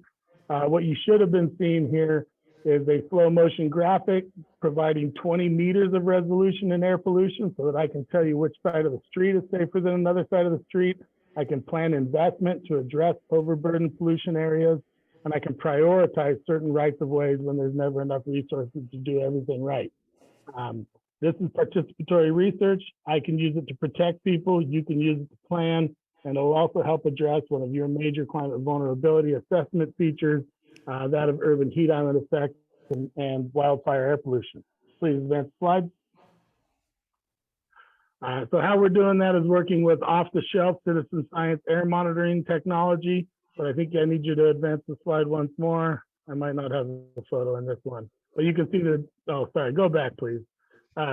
K: What you should have been seeing here is a slow motion graphic providing 20 meters of resolution in air pollution so that I can tell you which side of the street is safer than another side of the street. I can plan investment to address overburdened pollution areas, and I can prioritize certain rights of ways when there's never enough resources to do everything right. This is participatory research. I can use it to protect people. You can use it to plan, and it'll also help address one of your major climate vulnerability assessment features, that of urban heat island effects and wildfire air pollution. Please advance the slide. So how we're doing that is working with off-the-shelf citizen science air monitoring technology, but I think I need you to advance the slide once more. I might not have the photo in this one, but you can see go back, please.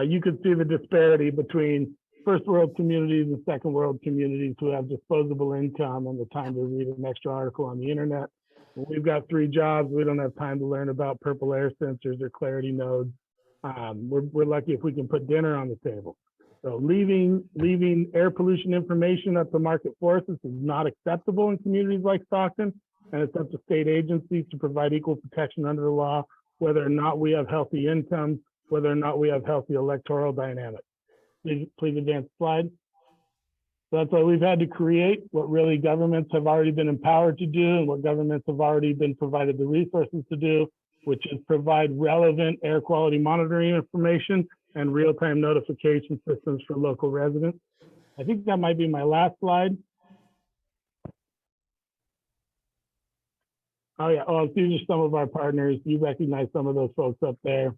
K: You can see the disparity between first world communities and second world communities who have disposable income and the time to read an extra article on the internet. When we've got 3 jobs, we don't have time to learn about purple air sensors or clarity nodes. We're lucky if we can put dinner on the table. So leaving air pollution information up to market forces is not acceptable in communities like Stockton, and it's up to state agencies to provide equal protection under the law, whether or not we have healthy incomes, whether or not we have healthy electoral dynamics. Please advance the slide. So that's why we've had to create what really governments have already been empowered to do and what governments have already been provided the resources to do, which is provide relevant air quality monitoring information and real-time notification systems for local residents. I think that might be my last slide. Oh yeah, oh, these are some of our partners. You recognize some of those folks up there.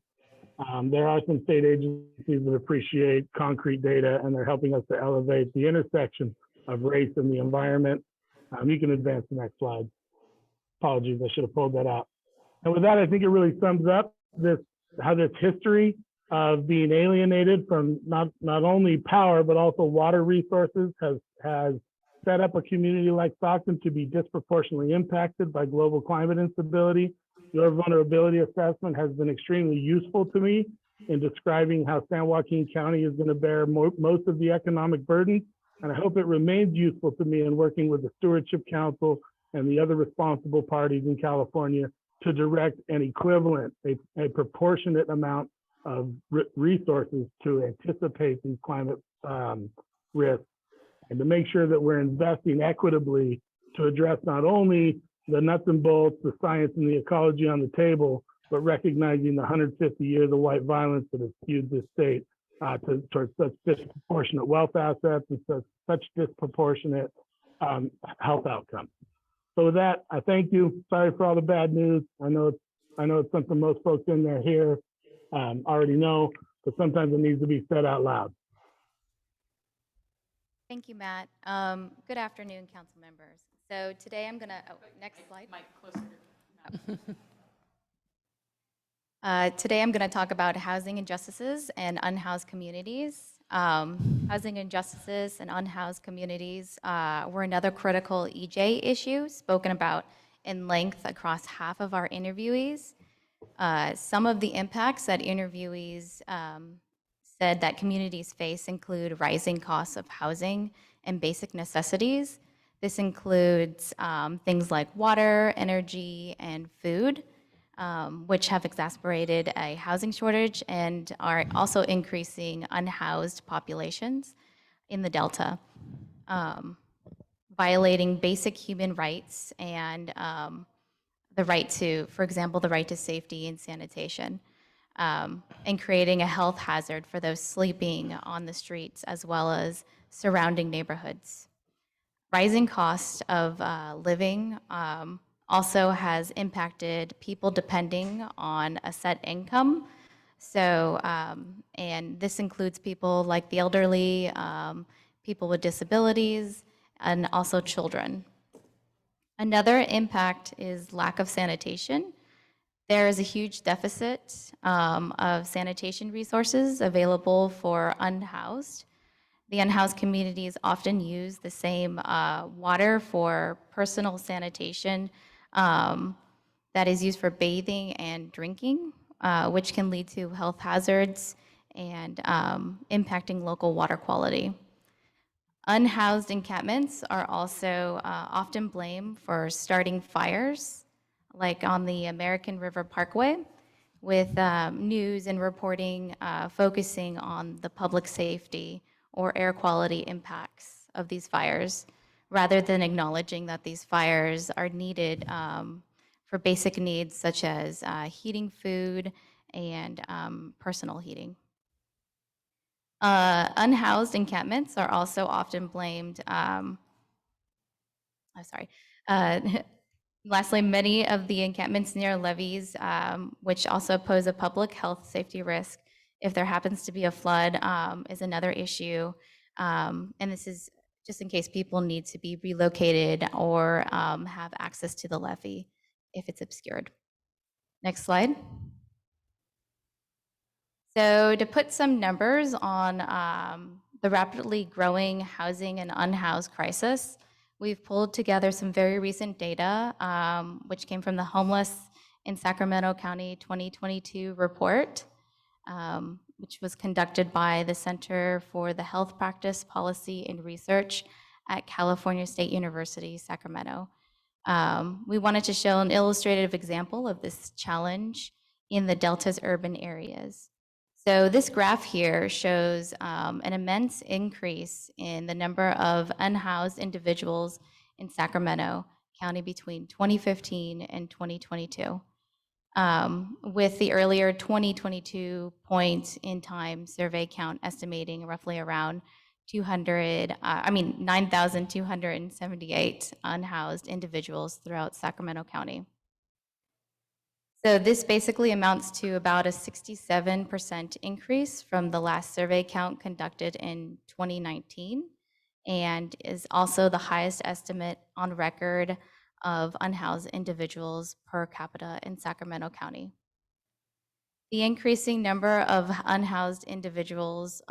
K: There are some state agencies that appreciate concrete data, and they're helping us to elevate the intersection of race and the environment. You can advance the next slide. Apologies, I should have pulled that out. And with that, I think it really sums up how this history of being alienated from not only power, but also water resources has set up a community like Stockton to be disproportionately impacted by global climate instability. Your vulnerability assessment has been extremely useful to me in describing how San Joaquin County is going to bear most of the economic burden. And I hope it remains useful to me in working with the Stewardship Council and the other responsible parties in California to direct an equivalent, a proportionate amount of resources to anticipate these climate risks, and to make sure that we're investing equitably to address not only the nuts and bolts, the science and the ecology on the table, but recognizing the 150 years of white violence that has skewed this state towards such disproportionate wealth assets and such disproportionate health outcomes. So with that, I thank you. Sorry for all the bad news. I know it's something most folks in there here already know, but sometimes it needs to be said out loud.
M: Thank you, Matt. Good afternoon, council members. So today I'm gonna, next slide. Today I'm gonna talk about housing injustices and unhoused communities. Housing injustices and unhoused communities were another critical EJ issue spoken about in length across half of our interviewees. Some of the impacts that interviewees said that communities face include rising costs of housing and basic necessities. This includes things like water, energy, and food, which have exacerbated a housing shortage and are also increasing unhoused populations in the Delta, violating basic human rights and the right to, for example, the right to safety and sanitation. And creating a health hazard for those sleeping on the streets as well as surrounding neighborhoods. Rising cost of living also has impacted people depending on a set income. So, and this includes people like the elderly, people with disabilities, and also children. Another impact is lack of sanitation. There is a huge deficit of sanitation resources available for unhoused. The unhoused communities often use the same water for personal sanitation that is used for bathing and drinking, which can lead to health hazards and impacting local water quality. Unhoused encampments are also often blamed for starting fires, like on the American River Parkway, with news and reporting focusing on the public safety or air quality impacts of these fires, rather than acknowledging that these fires are needed for basic needs such as heating food and personal heating. Unhoused encampments are also often blamed, lastly, many of the encampments near levees, which also pose a public health safety risk if there happens to be a flood, is another issue. And this is just in case people need to be relocated or have access to the levee if it's obscured. Next slide. So to put some numbers on the rapidly growing housing and unhoused crisis, we've pulled together some very recent data, which came from the Homeless in Sacramento County 2022 report, which was conducted by the Center for the Health Practice Policy and Research at California State University, Sacramento. We wanted to show an illustrative example of this challenge in the Delta's urban areas. So this graph here shows an immense increase in the number of unhoused individuals in Sacramento County between 2015 and 2022. with the earlier 2022 point in time survey count estimating roughly around 9,278 unhoused individuals throughout Sacramento County. So this basically amounts to about a 67% increase from the last survey count conducted in 2019, and is also the highest estimate on record of unhoused individuals per capita in Sacramento County. The increasing number of unhoused individuals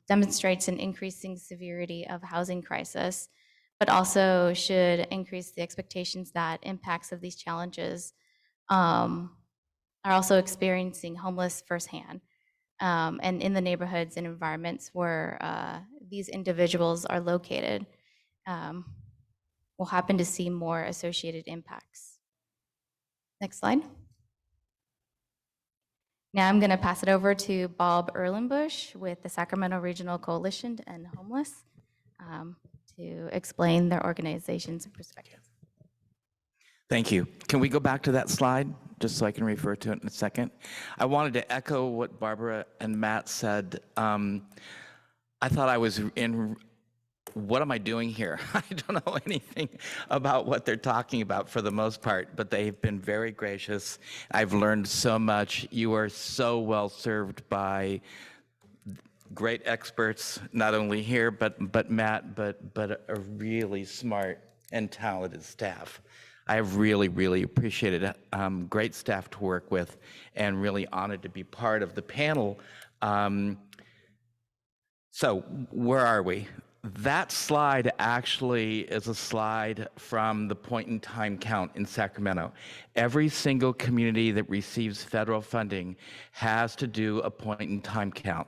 M: demonstrates an increasing severity of housing crisis, but also should increase the expectations that impacts of these challenges are also experiencing homeless firsthand, and in the neighborhoods and environments where these individuals are located, we'll happen to see more associated impacts. Next slide. Now I'm going to pass it over to Bob Erlenbush with the Sacramento Regional Coalition to End Homeless to explain their organization's perspectives.
L: Thank you. Can we go back to that slide just so I can refer to it in a second? I wanted to echo what Barbara and Matt said. I thought I was in, what am I doing here? I don't know anything about what they're talking about for the most part, but they've been very gracious. I've learned so much. You are so well served by great experts, not only here, but Matt, but a really smart and talented staff. I really, really appreciated it. Great staff to work with, and really honored to be part of the panel. So where are we? That slide actually is a slide from the point in time count in Sacramento. Every single community that receives federal funding has to do a point in time count,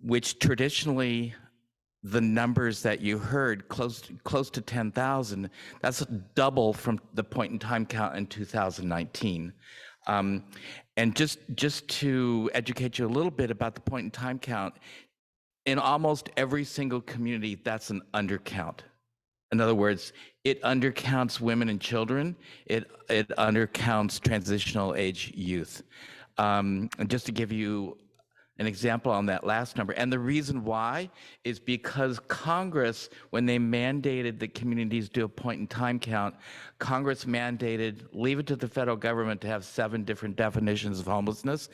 L: which traditionally, the numbers that you heard, close to 10,000, that's double from the point in time count in 2019. And just to educate you a little bit about the point in time count, in almost every single community, that's an undercount. In other words, it undercounts women and children. It undercounts transitional age youth. And just to give you an example on that last number, and the reason why is because Congress, when they mandated that communities do a point in time count, Congress mandated, leave it to the federal government to have 7 different definitions of homelessness.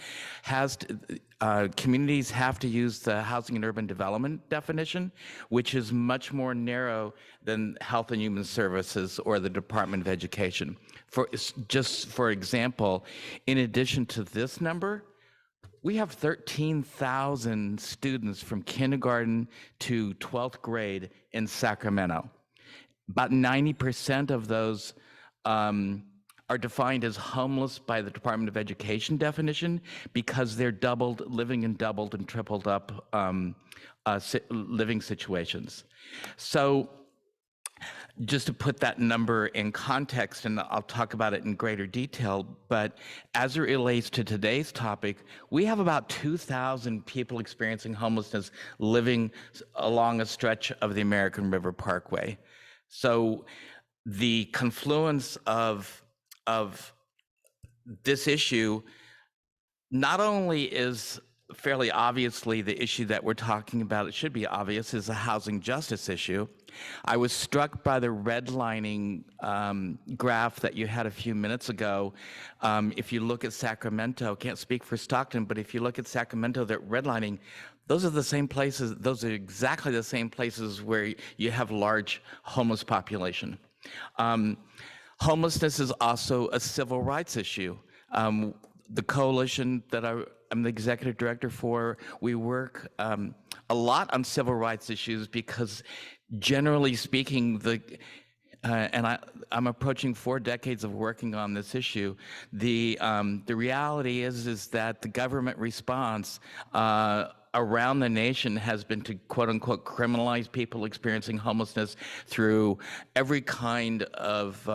L: Communities have to use the Housing and Urban Development definition, which is much more narrow than Health and Human Services or the Department of Education. Just for example, in addition to this number, we have 13,000 students from kindergarten to 12th grade in Sacramento. About 90% of those are defined as homeless by the Department of Education definition because they're living in doubled and tripled up living situations. So just to put that number in context, and I'll talk about it in greater detail, but as it relates to today's topic, we have about 2,000 people experiencing homelessness living along a stretch of the American River Parkway. So the confluence of this issue not only is fairly obviously the issue that we're talking about, it should be obvious, is a housing justice issue. I was struck by the redlining graph that you had a few minutes ago. If you look at Sacramento, can't speak for Stockton, but if you look at Sacramento, that redlining, those are the same places, those are exactly the same places where you have large homeless population. Homelessness is also a civil rights issue. The coalition that I'm the executive director for, we work a lot on civil rights issues because generally speaking, I'm approaching 4 decades of working on this issue. The reality is that the government response around the nation has been to quote unquote criminalize people experiencing homelessness through every kind of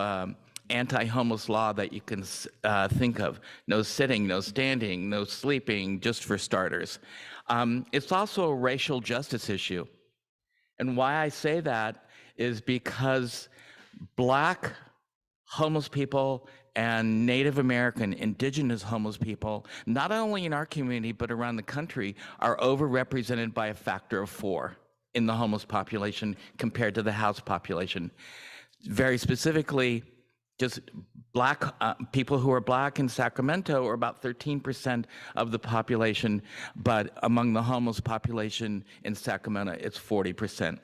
L: anti-homeless law that you can think of. No sitting, no standing, no sleeping, just for starters. It's also a racial justice issue. And why I say that is because Black homeless people and Native American, indigenous homeless people, not only in our community, but around the country, are overrepresented by a factor of 4 in the homeless population compared to the house population. Very specifically, just black people who are black in Sacramento are about 13% of the population, but among the homeless population in Sacramento, it's 40%.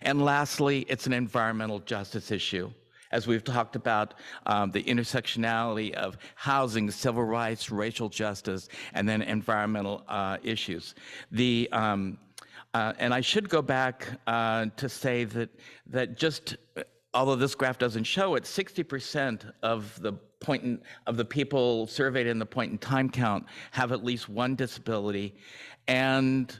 L: And lastly, it's an environmental justice issue. As we've talked about the intersectionality of housing, civil rights, racial justice, and then environmental issues. And I should go back to say that just, although this graph doesn't show it, 60% of the people surveyed in the point in time count have at least one disability. And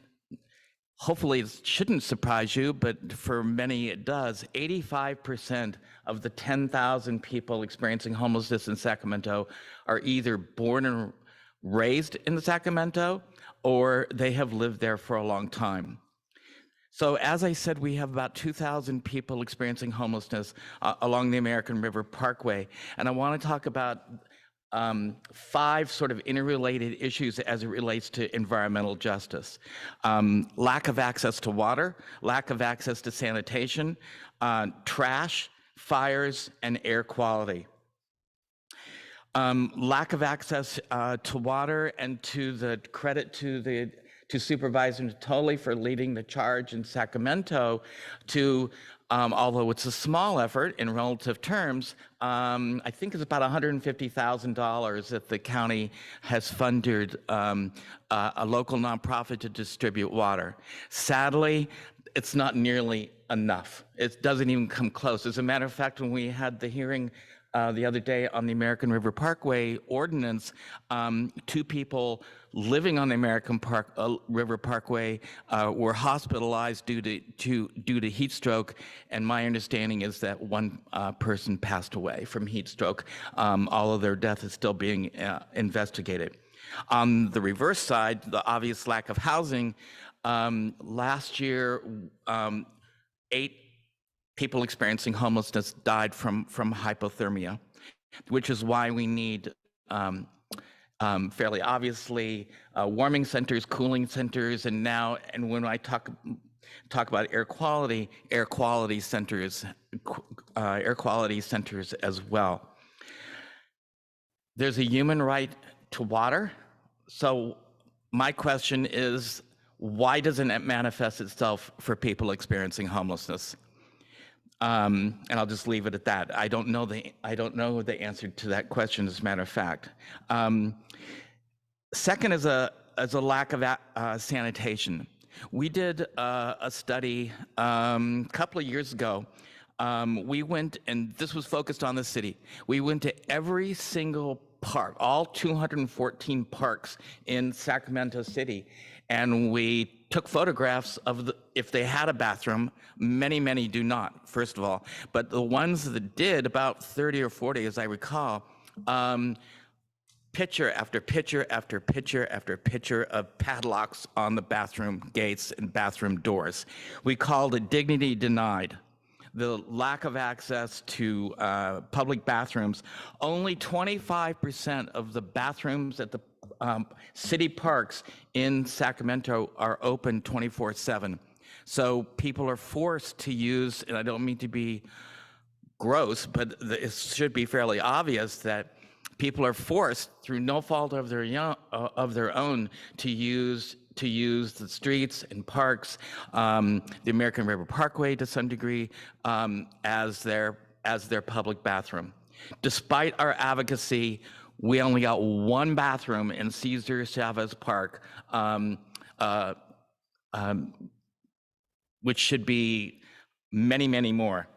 L: hopefully it shouldn't surprise you, but for many it does. 85% of the 10,000 people experiencing homelessness in Sacramento are either born and raised in Sacramento or they have lived there for a long time. So as I said, we have about 2,000 people experiencing homelessness along the American River Parkway. And I want to talk about 5 sort of interrelated issues as it relates to environmental justice. Lack of access to water, lack of access to sanitation, trash, fires, and air quality. Lack of access to water, and to the credit to Supervisor Natoli for leading the charge in Sacramento to, although it's a small effort in relative terms, I think it's about $150,000 that the county has funded a local nonprofit to distribute water. Sadly, it's not nearly enough. It doesn't even come close. As a matter of fact, when we had the hearing the other day on the American River Parkway ordinance, 2 people living on the American River Parkway were hospitalized due to heat stroke, and my understanding is that 1 person passed away from heat stroke, although their death is still being investigated. On the reverse side, the obvious lack of housing, last year 8 people experiencing homelessness died from hypothermia, which is why we need fairly obviously warming centers, cooling centers, and when I talk about air quality centers as well. There's a human right to water. So my question is, why doesn't it manifest itself for people experiencing homelessness? And I'll just leave it at that. I don't know the answer to that question, as a matter of fact. Second is a lack of sanitation. We did a study a couple of years ago. We went, and this was focused on the city. We went to every single park, all 214 parks in Sacramento City, and we took photographs of if they had a bathroom. Many do not, first of all, but the ones that did, about 30 or 40 as I recall, picture after picture after picture after picture of padlocks on the bathroom gates and bathroom doors. We called it dignity denied. The lack of access to public bathrooms. Only 25% of the bathrooms at the city parks in Sacramento are open 24/7. So people are forced to use, and I don't mean to be gross, but it should be fairly obvious that people are forced, through no fault of their own, to use the streets and parks, the American River Parkway to some degree, as their public bathroom. Despite our advocacy, we only got 1 bathroom in Cesar Chavez Park, which should be many more.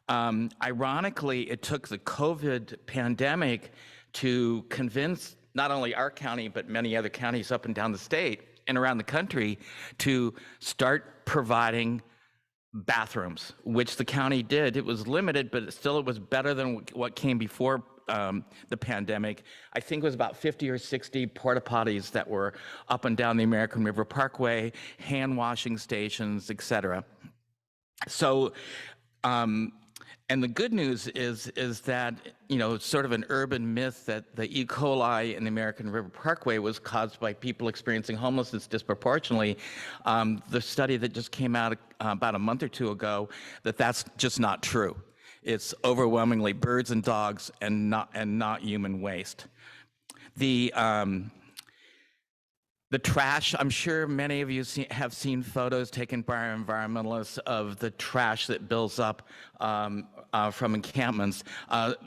L: Ironically, it took the COVID pandemic to convince not only our county, but many other counties up and down the state and around the country to start providing bathrooms, which the county did. It was limited, but still it was better than what came before the pandemic. I think it was about 50 or 60 porta potties that were up and down the American River Parkway, hand washing stations, et cetera. So And the good news is that, you know, it's sort of an urban myth that the E. coli in the American River Parkway was caused by people experiencing homelessness disproportionately. The study that just came out about a month or two ago, that's just not true. It's overwhelmingly birds and dogs and not human waste. The trash, I'm sure many of you have seen photos taken by our environmentalists of the trash that builds up from encampments.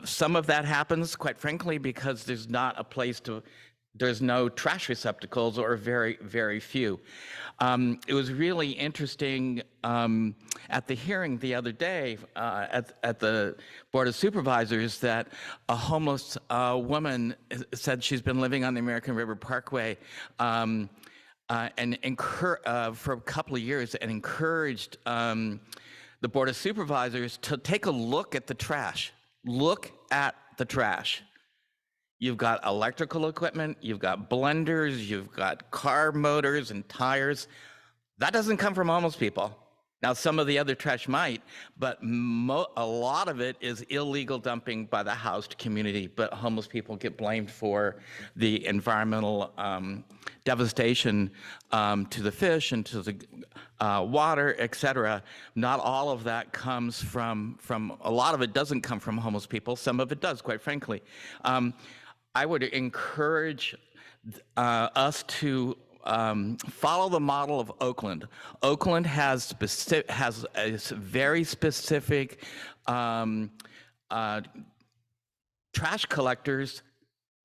L: Some of that happens, quite frankly, because there's no trash receptacles, or very, very few. It was really interesting at the hearing the other day at the Board of Supervisors that a homeless woman said she's been living on the American River Parkway for a couple of years, and encouraged the Board of Supervisors to take a look at the trash. Look at the trash. You've got electrical equipment, you've got blenders, you've got car motors and tires. That doesn't come from homeless people. Now, some of the other trash might, but a lot of it is illegal dumping by the housed community, but homeless people get blamed for the environmental devastation to the fish and to the water, et cetera. Not all of that comes from, a lot of it doesn't come from homeless people. Some of it does, quite frankly. I would encourage us to follow the model of Oakland. Oakland has a very specific trash collectors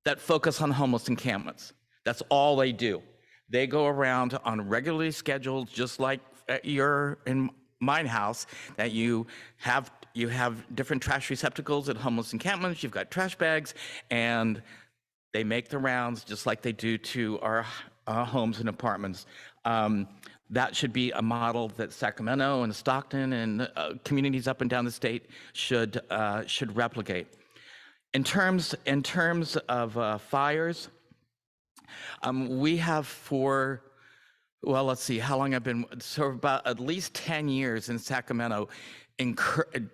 L: that focus on homeless encampments. That's all they do. They go around on regularly scheduled, just like you're in mine house, that you have different trash receptacles at homeless encampments. You've got trash bags, and they make the rounds just like they do to our homes and apartments. That should be a model that Sacramento and Stockton and communities up and down the state should replicate. In terms of fires, we have well, let's see, how long I've been, so about at least 10 years in Sacramento,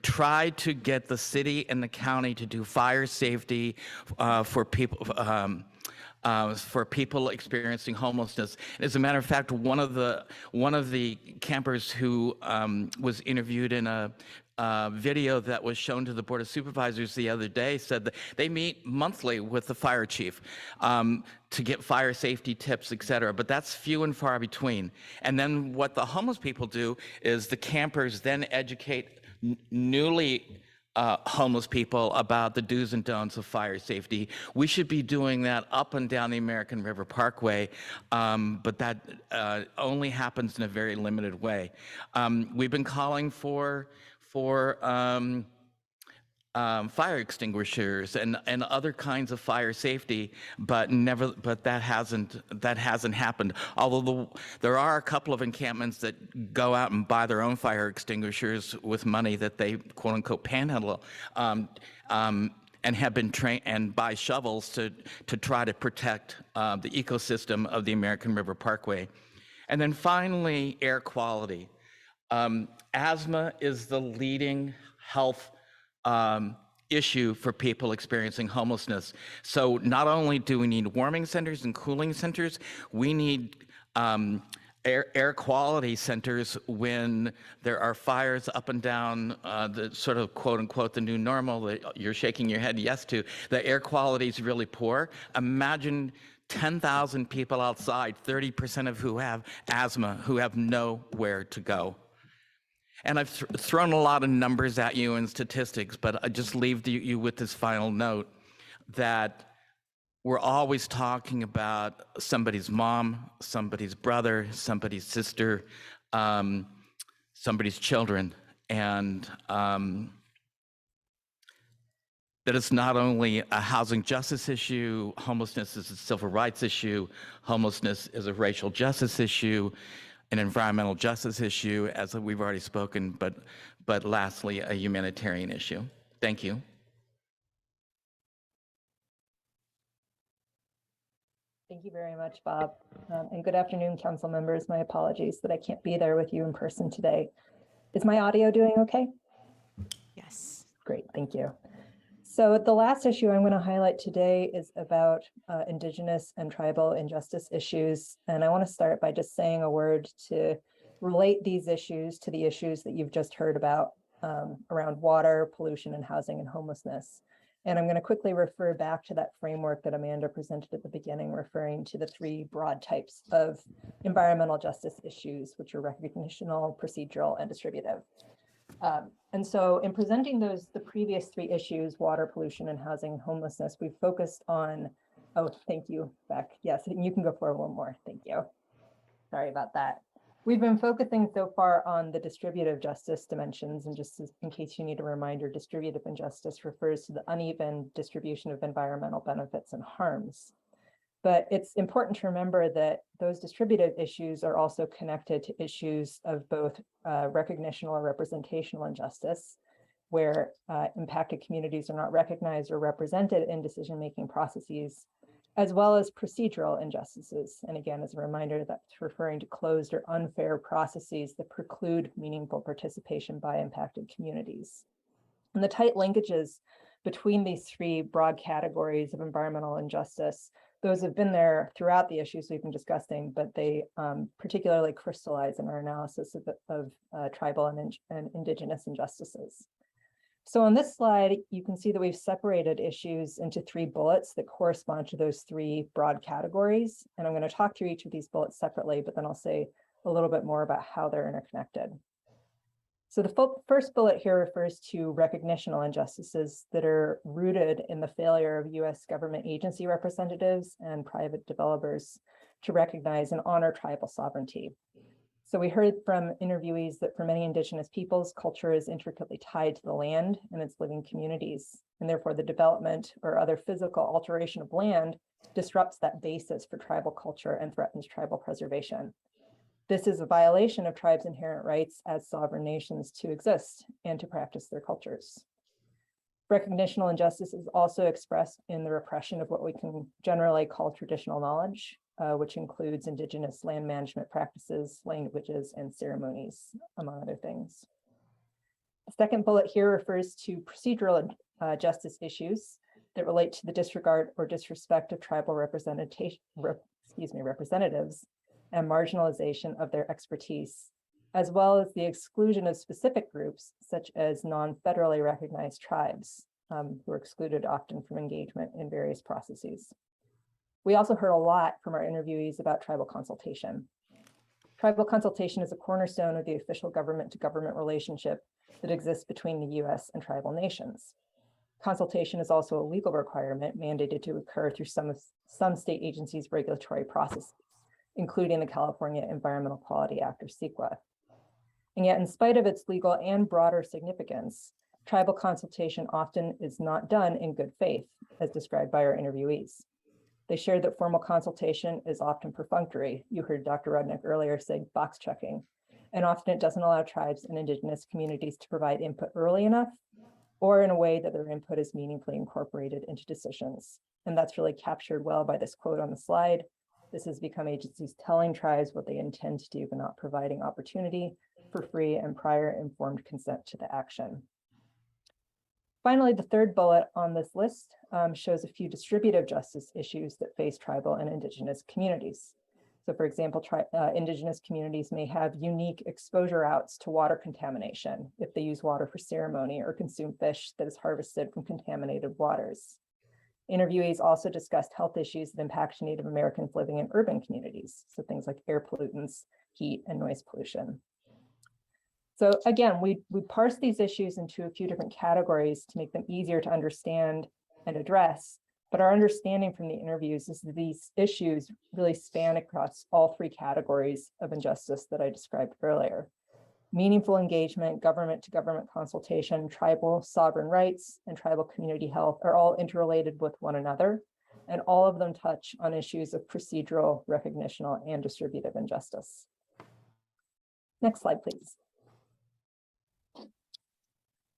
L: tried to get the city and the county to do fire safety for people experiencing homelessness. As a matter of fact, one of the campers who was interviewed in a video that was shown to the Board of Supervisors the other day said that they meet monthly with the fire chief to get fire safety tips, et cetera, but that's few and far between. And then what the homeless people do is the campers then educate newly homeless people about the do's and don'ts of fire safety. We should be doing that up and down the American River Parkway, but that only happens in a very limited way. We've been calling for fire extinguishers and other kinds of fire safety, but that hasn't happened. Although there are a couple of encampments that go out and buy their own fire extinguishers with money that they quote unquote panhandle, and have been trained and buy shovels to try to protect the ecosystem of the American River Parkway. And then finally, air quality. Asthma is the leading health issue for people experiencing homelessness. So not only do we need warming centers and cooling centers, we need air quality centers when there are fires up and down the sort of quote unquote the new normal that you're shaking your head yes to. The air quality is really poor. Imagine 10,000 people outside, 30% of who have asthma, who have nowhere to go. And I've thrown a lot of numbers at you and statistics, but I just leave you with this final note that we're always talking about somebody's mom, somebody's brother, somebody's sister, somebody's children, and that it's not only a housing justice issue, homelessness is a civil rights issue, homelessness is a racial justice issue, an environmental justice issue, as we've already spoken, but lastly, a humanitarian issue. Thank you.
E: Thank you very much, Bob. And good afternoon, council members. My apologies that I can't be there with you in person today. Is my audio doing okay?
A: Yes.
E: Great, thank you. So the last issue I'm going to highlight today is about Indigenous and tribal injustice issues. And I want to start by just saying a word to relate these issues to the issues that you've just heard about around water, pollution, and housing and homelessness. And I'm going to quickly refer back to that framework that Amanda presented at the beginning, referring to the three broad types of environmental justice issues, which are recognitional, procedural, and distributive. And so in presenting the previous three issues, water, pollution, and housing and homelessness, we've focused on, oh, thank you, Beck. Yes, and you can go forward one more. Thank you. Sorry about that. We've been focusing so far on the distributive justice dimensions, and just in case you need a reminder, distributive injustice refers to the uneven distribution of environmental benefits and harms. But it's important to remember that those distributive issues are also connected to issues of both recognitional or representational injustice, where impacted communities are not recognized or represented in decision-making processes, as well as procedural injustices. And again, as a reminder, that's referring to closed or unfair processes that preclude meaningful participation by impacted communities. And the tight linkages between these three broad categories of environmental injustice, those have been there throughout the issues we've been discussing, but they particularly crystallize in our analysis of tribal and Indigenous injustices. So on this slide, you can see that we've separated issues into three bullets that correspond to those three broad categories. And I'm going to talk through each of these bullets separately, but then I'll say a little bit more about how they're interconnected. So the first bullet here refers to recognitional injustices that are rooted in the failure of US government agency representatives and private developers to recognize and honor tribal sovereignty. So we heard from interviewees that for many Indigenous peoples, culture is intricately tied to the land and its living communities, and therefore the development or other physical alteration of land disrupts that basis for tribal culture and threatens tribal preservation. This is a violation of tribes' inherent rights as sovereign nations to exist and to practice their cultures. Recognitional injustice is also expressed in the repression of what we can generally call traditional knowledge, which includes Indigenous land management practices, languages, and ceremonies, among other things. The second bullet here refers to procedural justice issues that relate to the disregard or disrespect of tribal representatives and marginalization of their expertise, as well as the exclusion of specific groups, such as non-federally recognized tribes, who are excluded often from engagement in various processes. We also heard a lot from our interviewees about tribal consultation. Tribal consultation is a cornerstone of the official government-to-government relationship that exists between the US and tribal nations. Consultation is also a legal requirement mandated to occur through some state agencies' regulatory processes, including the California Environmental Quality Act, or CEQA. And yet, in spite of its legal and broader significance, tribal consultation often is not done in good faith, as described by our interviewees. They shared that formal consultation is often perfunctory. You heard Dr. Rudnick earlier say box checking, and often it doesn't allow tribes and Indigenous communities to provide input early enough or in a way that their input is meaningfully incorporated into decisions. And that's really captured well by this quote on the slide. This has become agencies telling tribes what they intend to do, but not providing opportunity for free and prior informed consent to the action. Finally, the third bullet on this list shows a few distributive justice issues that face tribal and Indigenous communities. So for example, Indigenous communities may have unique exposure outs to water contamination if they use water for ceremony or consume fish that is harvested from contaminated waters. Interviewees also discussed health issues that impact Native Americans living in urban communities, so things like air pollutants, heat, and noise pollution. So again, we parse these issues into a few different categories to make them easier to understand and address, but our understanding from the interviews is that these issues really span across all three categories of injustice that I described earlier. Meaningful engagement, government-to-government consultation, tribal sovereign rights, and tribal community health are all interrelated with one another, and all of them touch on issues of procedural, recognitional, and distributive injustice. Next slide, please.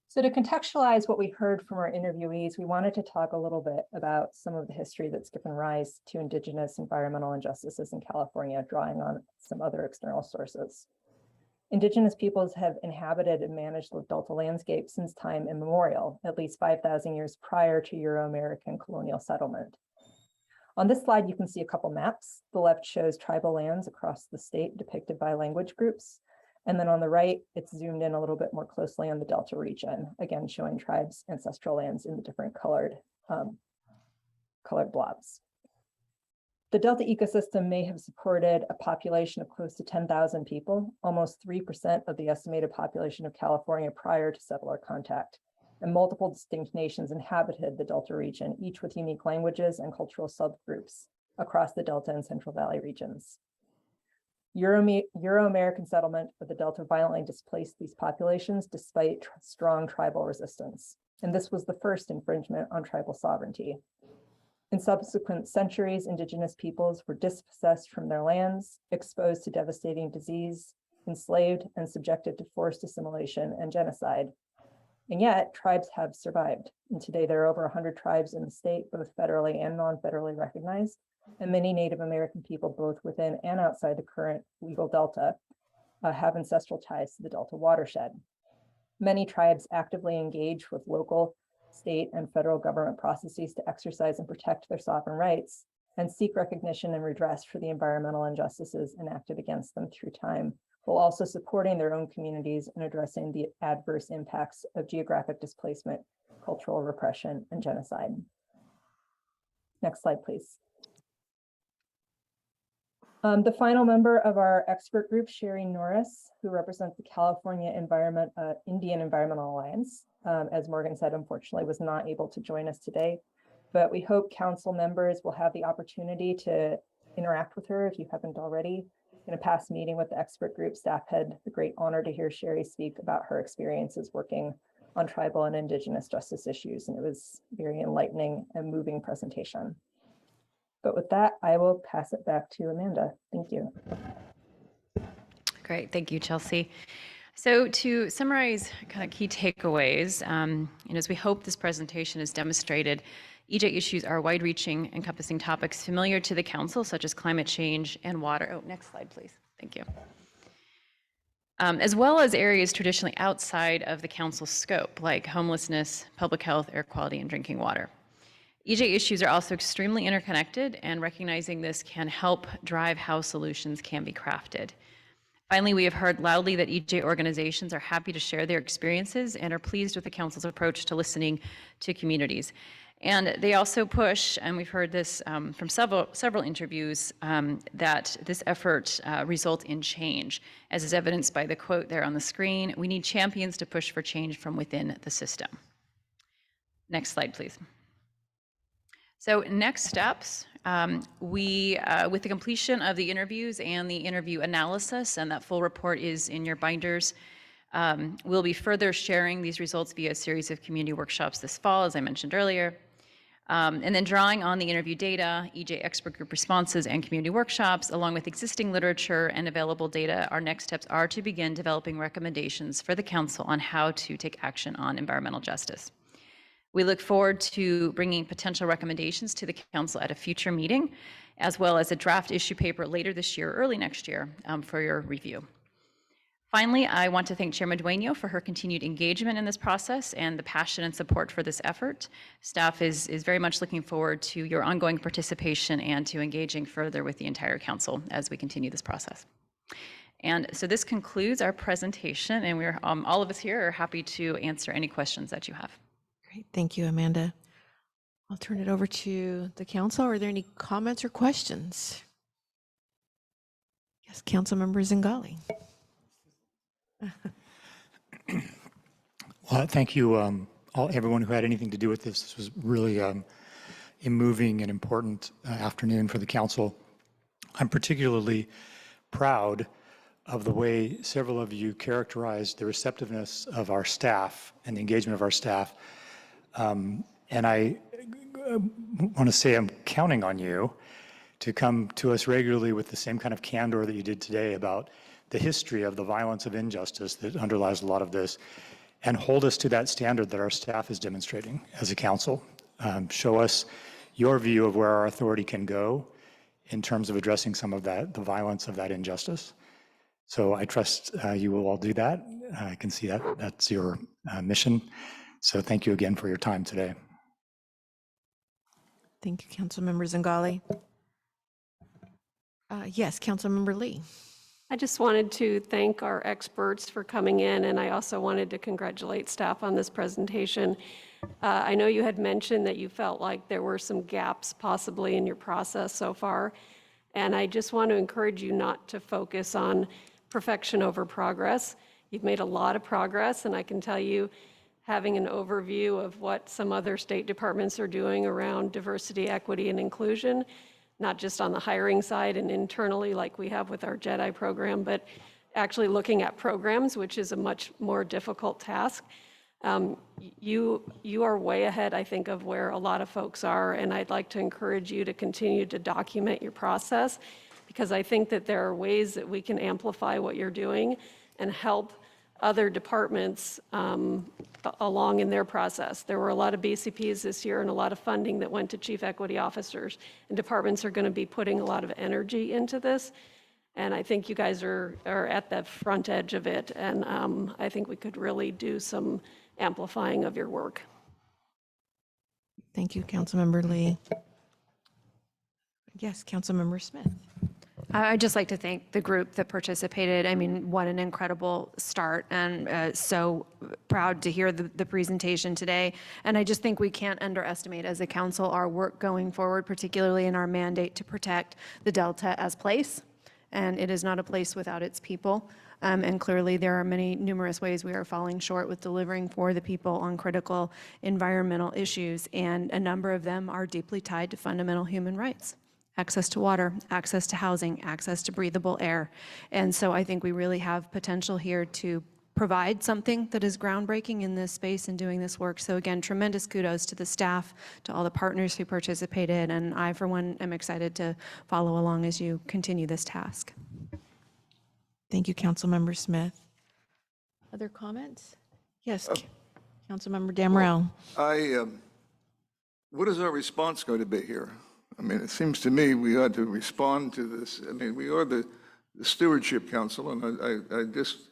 E: So to contextualize what we heard from our interviewees, we wanted to talk a little bit about some of the history that's given rise to Indigenous environmental injustices in California, drawing on some other external sources. Indigenous peoples have inhabited and managed the Delta landscape since time immemorial, at least 5,000 years prior to Euro-American colonial settlement. On this slide, you can see a couple maps. The left shows tribal lands across the state depicted by language groups. And then on the right, it's zoomed in a little bit more closely on the Delta region, again, showing tribes' ancestral lands in the different colored blobs. The Delta ecosystem may have supported a population of close to 10,000 people, almost 3% of the estimated population of California prior to settler contact. And multiple distinct nations inhabited the Delta region, each with unique languages and cultural subgroups across the Delta and Central Valley regions. Euro-American settlement of the Delta violently displaced these populations despite strong tribal resistance. And this was the first infringement on tribal sovereignty. In subsequent centuries, Indigenous peoples were dispossessed from their lands, exposed to devastating disease, enslaved, and subjected to forced assimilation and genocide. And yet, tribes have survived. And today there are over 100 tribes in the state, both federally and non-federally recognized, and many Native American people, both within and outside the current legal Delta, have ancestral ties to the Delta watershed. Many tribes actively engage with local, state, and federal government processes to exercise and protect their sovereign rights and seek recognition and redress for the environmental injustices enacted against them through time, while also supporting their own communities and addressing the adverse impacts of geographic displacement, cultural repression, and genocide. Next slide, please. The final member of our expert group, Sherry Norris, who represents the California Indian Environmental Alliance, as Morgan said, unfortunately was not able to join us today, but we hope council members will have the opportunity to interact with her if you haven't already. In a past meeting with the expert group, staff had the great honor to hear Sherry speak about her experiences working on tribal and Indigenous justice issues, and it was a very enlightening and moving presentation. But with that, I will pass it back to Amanda. Thank you.
R: Great, thank you, Chelsea. So to summarize kind of key takeaways, and as we hope this presentation has demonstrated, EJ issues are wide-reaching, encompassing topics familiar to the council, such as climate change and water. Oh, next slide, please. Thank you. As well as areas traditionally outside of the council's scope, like homelessness, public health, air quality, and drinking water. EJ issues are also extremely interconnected, and recognizing this can help drive how solutions can be crafted. Finally, we have heard loudly that EJ organizations are happy to share their experiences and are pleased with the council's approach to listening to communities. And they also push, and we've heard this from several interviews, that this effort result in change, as is evidenced by the quote there on the screen. We need champions to push for change from within the system. Next slide, please. So next steps, with the completion of the interviews and the interview analysis, and that full report is in your binders, we'll be further sharing these results via a series of community workshops this fall, as I mentioned earlier. And then drawing on the interview data, EJ expert group responses, and community workshops, along with existing literature and available data, our next steps are to begin developing recommendations for the council on how to take action on environmental justice. We look forward to bringing potential recommendations to the council at a future meeting, as well as a draft issue paper later this year, early next year, for your review. Finally, I want to thank Chairman Dueño for her continued engagement in this process and the passion and support for this effort. Staff is very much looking forward to your ongoing participation and to engaging further with the entire council as we continue this process. And so this concludes our presentation, and we're all of us here are happy to answer any questions that you have.
A: Great, thank you, Amanda. I'll turn it over to the council. Are there any comments or questions? Yes, Councilmember Zingali.
N: Well, thank you, everyone who had anything to do with this. This was really a moving and important afternoon for the council. I'm particularly proud of the way several of you characterized the receptiveness of our staff and the engagement of our staff. And I want to say I'm counting on you to come to us regularly with the same kind of candor that you did today about the history of the violence of injustice that underlies a lot of this, and hold us to that standard that our staff is demonstrating as a council. Show us your view of where our authority can go in terms of addressing some of that, the violence of that injustice. So I trust you will all do that. I can see that that's your mission. So thank you again for your time today.
A: Thank you, Councilmember Zingali. Yes, Councilmember Lee.
C: I just wanted to thank our experts for coming in, and I also wanted to congratulate staff on this presentation. I know you had mentioned that you felt like there were some gaps possibly in your process so far, and I just want to encourage you not to focus on perfection over progress. You've made a lot of progress, and I can tell you, having an overview of what some other state departments are doing around diversity, equity, and inclusion, not just on the hiring side and internally like we have with our JEDI program, but actually looking at programs, which is a much more difficult task. You are way ahead, I think, of where a lot of folks are, and I'd like to encourage you to continue to document your process, because I think that there are ways that we can amplify what you're doing and help other departments along in their process. There were a lot of BCPs this year and a lot of funding that went to chief equity officers, and departments are going to be putting a lot of energy into this. And I think you guys are at the front edge of it, and I think we could really do some amplifying of your work.
A: Thank you, Councilmember Lee. Yes, Councilmember Smith.
F: I'd just like to thank the group that participated. I mean, what an incredible start, and so proud to hear the presentation today. And I just think we can't underestimate as a council our work going forward, particularly in our mandate to protect the Delta as place. And it is not a place without its people. And clearly there are numerous ways we are falling short with delivering for the people on critical environmental issues. And a number of them are deeply tied to fundamental human rights. Access to water, access to housing, access to breathable air. And so I think we really have potential here to provide something that is groundbreaking in this space and doing this work. So again, tremendous kudos to the staff, to all the partners who participated, and I, for one, am excited to follow along as you continue this task.
A: Thank you, Councilmember Smith. Other comments? Yes, Councilmember Damrell.
G: What is our response going to be here? I mean, it seems to me we ought to respond to this. I mean, we are the Stewardship Council, and I just,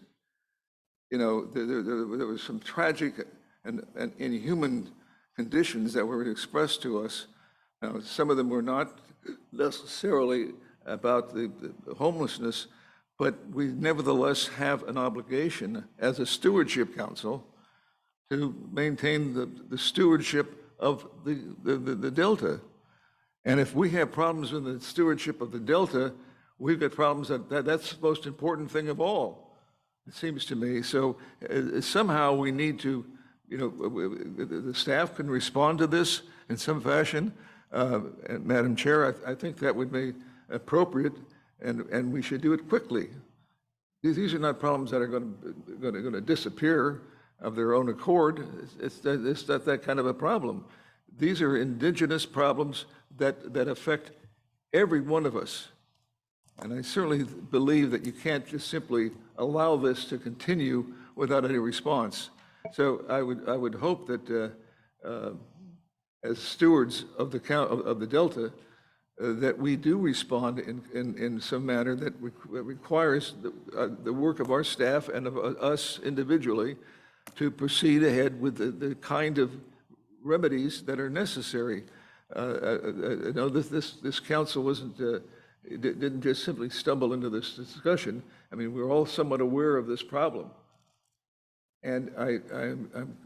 G: you know, there was some tragic and inhuman conditions that were expressed to us. Now, some of them were not necessarily about the homelessness, but we nevertheless have an obligation as a Stewardship Council to maintain the stewardship of the Delta. And if we have problems with the stewardship of the Delta, we've got problems that's the most important thing of all, it seems to me. So somehow we need to, you know, the staff can respond to this in some fashion. And Madam Chair, I think that would be appropriate, and we should do it quickly. These are not problems that are going to disappear of their own accord. It's not that kind of a problem. These are indigenous problems that affect every one of us. And I certainly believe that you can't just simply allow this to continue without any response. So I would hope that as stewards of the Delta, that we do respond in some manner that requires the work of our staff and of us individually to proceed ahead with the kind of remedies that are necessary. I know this council didn't just simply stumble into this discussion. I mean, we're all somewhat aware of this problem. And I'm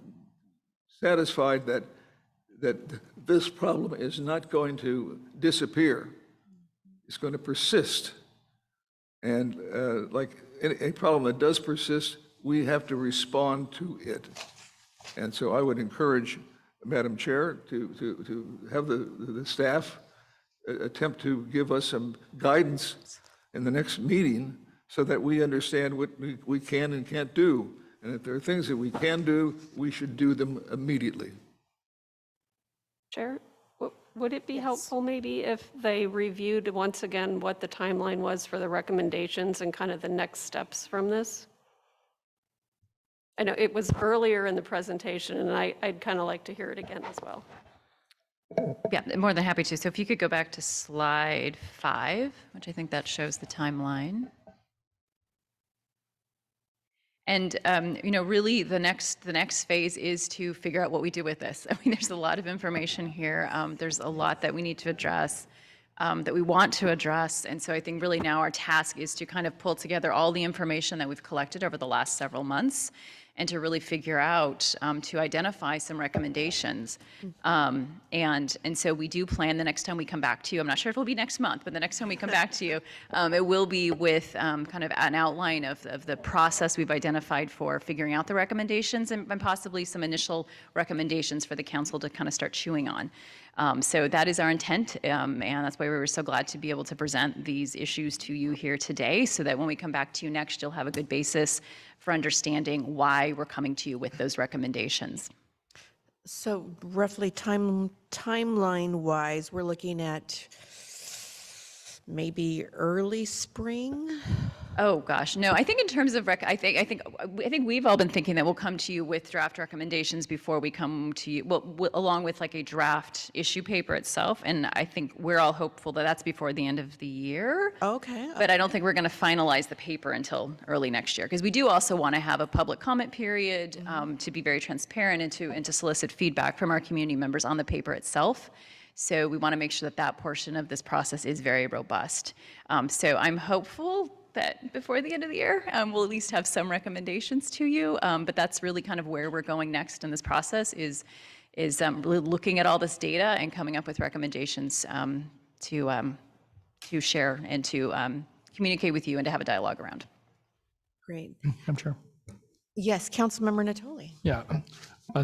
G: satisfied that this problem is not going to disappear. It's going to persist. And like any problem that does persist, we have to respond to it. And so I would encourage, Madam Chair, to have the staff attempt to give us some guidance in the next meeting so that we understand what we can and can't do. And if there are things that we can do, we should do them immediately.
C: Chair, would it be helpful maybe if they reviewed once again what the timeline was for the recommendations and kind of the next steps from this? I know it was earlier in the presentation, and I'd kind of like to hear it again as well.
V: Yeah, more than happy to. So if you could go back to slide 5, which I think that shows the timeline.
R: And really, the next phase is to figure out what we do with this. I mean, there's a lot of information here. There's a lot that we need to address, that we want to address. And so I think really now our task is to kind of pull together all the information that we've collected over the last several months and to really figure out, to identify some recommendations. And so we do plan the next time we come back to you, I'm not sure if it'll be next month, but the next time we come back to you, it will be with kind of an outline of the process we've identified for figuring out the recommendations and possibly some initial recommendations for the council to kind of start chewing on. So that is our intent, and that's why we were so glad to be able to present these issues to you here today, so that when we come back to you next, you'll have a good basis for understanding why we're coming to you with those recommendations.
P: So roughly timeline-wise, we're looking at maybe early spring?
R: Oh gosh, no. I think in terms of I think we've all been thinking that we'll come to you with draft recommendations before we come to you, along with like a draft issue paper itself. And I think we're all hopeful that that's before the end of the year.
P: Okay.
R: But I don't think we're going to finalize the paper until early next year, because we do also want to have a public comment period to be very transparent and to solicit feedback from our community members on the paper itself. So we want to make sure that that portion of this process is very robust. So I'm hopeful that before the end of the year, we'll at least have some recommendations to you. But that's really kind of where we're going next in this process is really looking at all this data and coming up with recommendations to share and to communicate with you and to have a dialogue around.
P: Great.
Q: Madam Chair.
P: Yes, Councilmember Natoli.
Q: Yeah.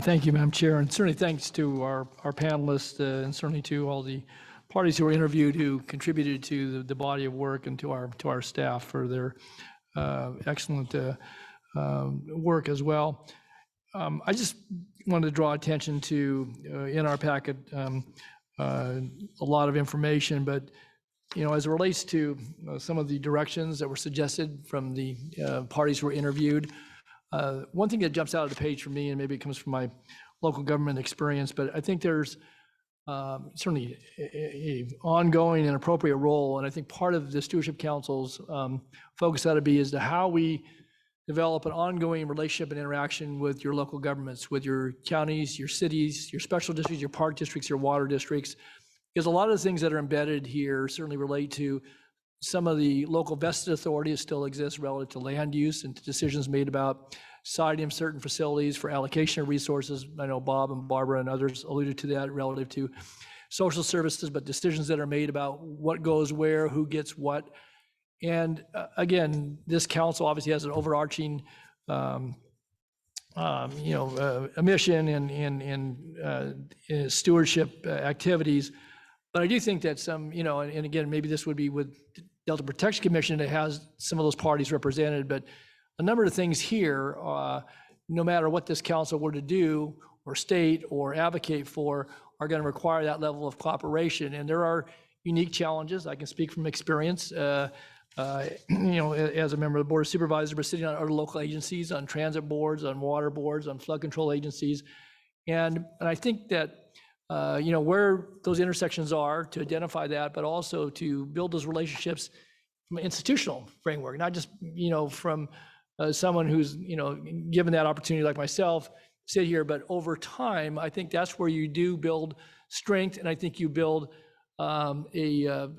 Q: Thank you, Madam Chair, and certainly thanks to our panelists and certainly to all the parties who were interviewed who contributed to the body of work, and to our staff for their excellent work as well. I just wanted to draw attention to, in our packet, a lot of information, but as it relates to some of the directions that were suggested from the parties who were interviewed, one thing that jumps out of the page for me, and maybe it comes from my local government experience, but I think there's certainly a ongoing and appropriate role. And I think part of the Stewardship Council's focus ought to be as to how we develop an ongoing relationship and interaction with your local governments, with your counties, your cities, your special districts, your park districts, your water districts. Because a lot of the things that are embedded here certainly relate to some of the local vested authority that still exists relative to land use and to decisions made about citing certain facilities for allocation of resources. I know Bob and Barbara and others alluded to that relative to social services, but decisions that are made about what goes where, who gets what. And again, this council obviously has an overarching a mission and stewardship activities. But I do think that some, and again, maybe this would be with Delta Protection Commission that has some of those parties represented, but a number of things here, no matter what this council were to do or state or advocate for, are going to require that level of cooperation. And there are unique challenges. I can speak from experience, as a member of the Board of Supervisors, but sitting on other local agencies, on transit boards, on water boards, on flood control agencies. And I think that, where those intersections are, to identify that, but also to build those relationships from an institutional framework, not just, from someone who's, given that opportunity like myself, sit here, but over time, I think that's where you do build strength. And I think you build a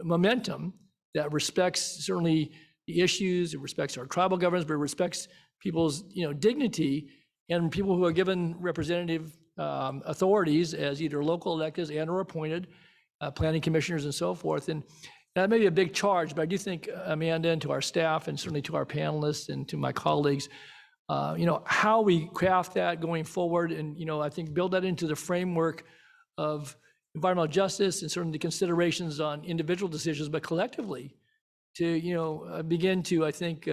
Q: momentum that respects certainly the issues, it respects our tribal governments, but it respects people's, dignity, and people who are given representative authorities as either local electeds and or appointed planning commissioners and so forth. And that may be a big charge, but I do think, Amanda, and to our staff and certainly to our panelists and to my colleagues, how we craft that going forward, and I think build that into the framework of environmental justice and certainly the considerations on individual decisions, but collectively to begin to, I think,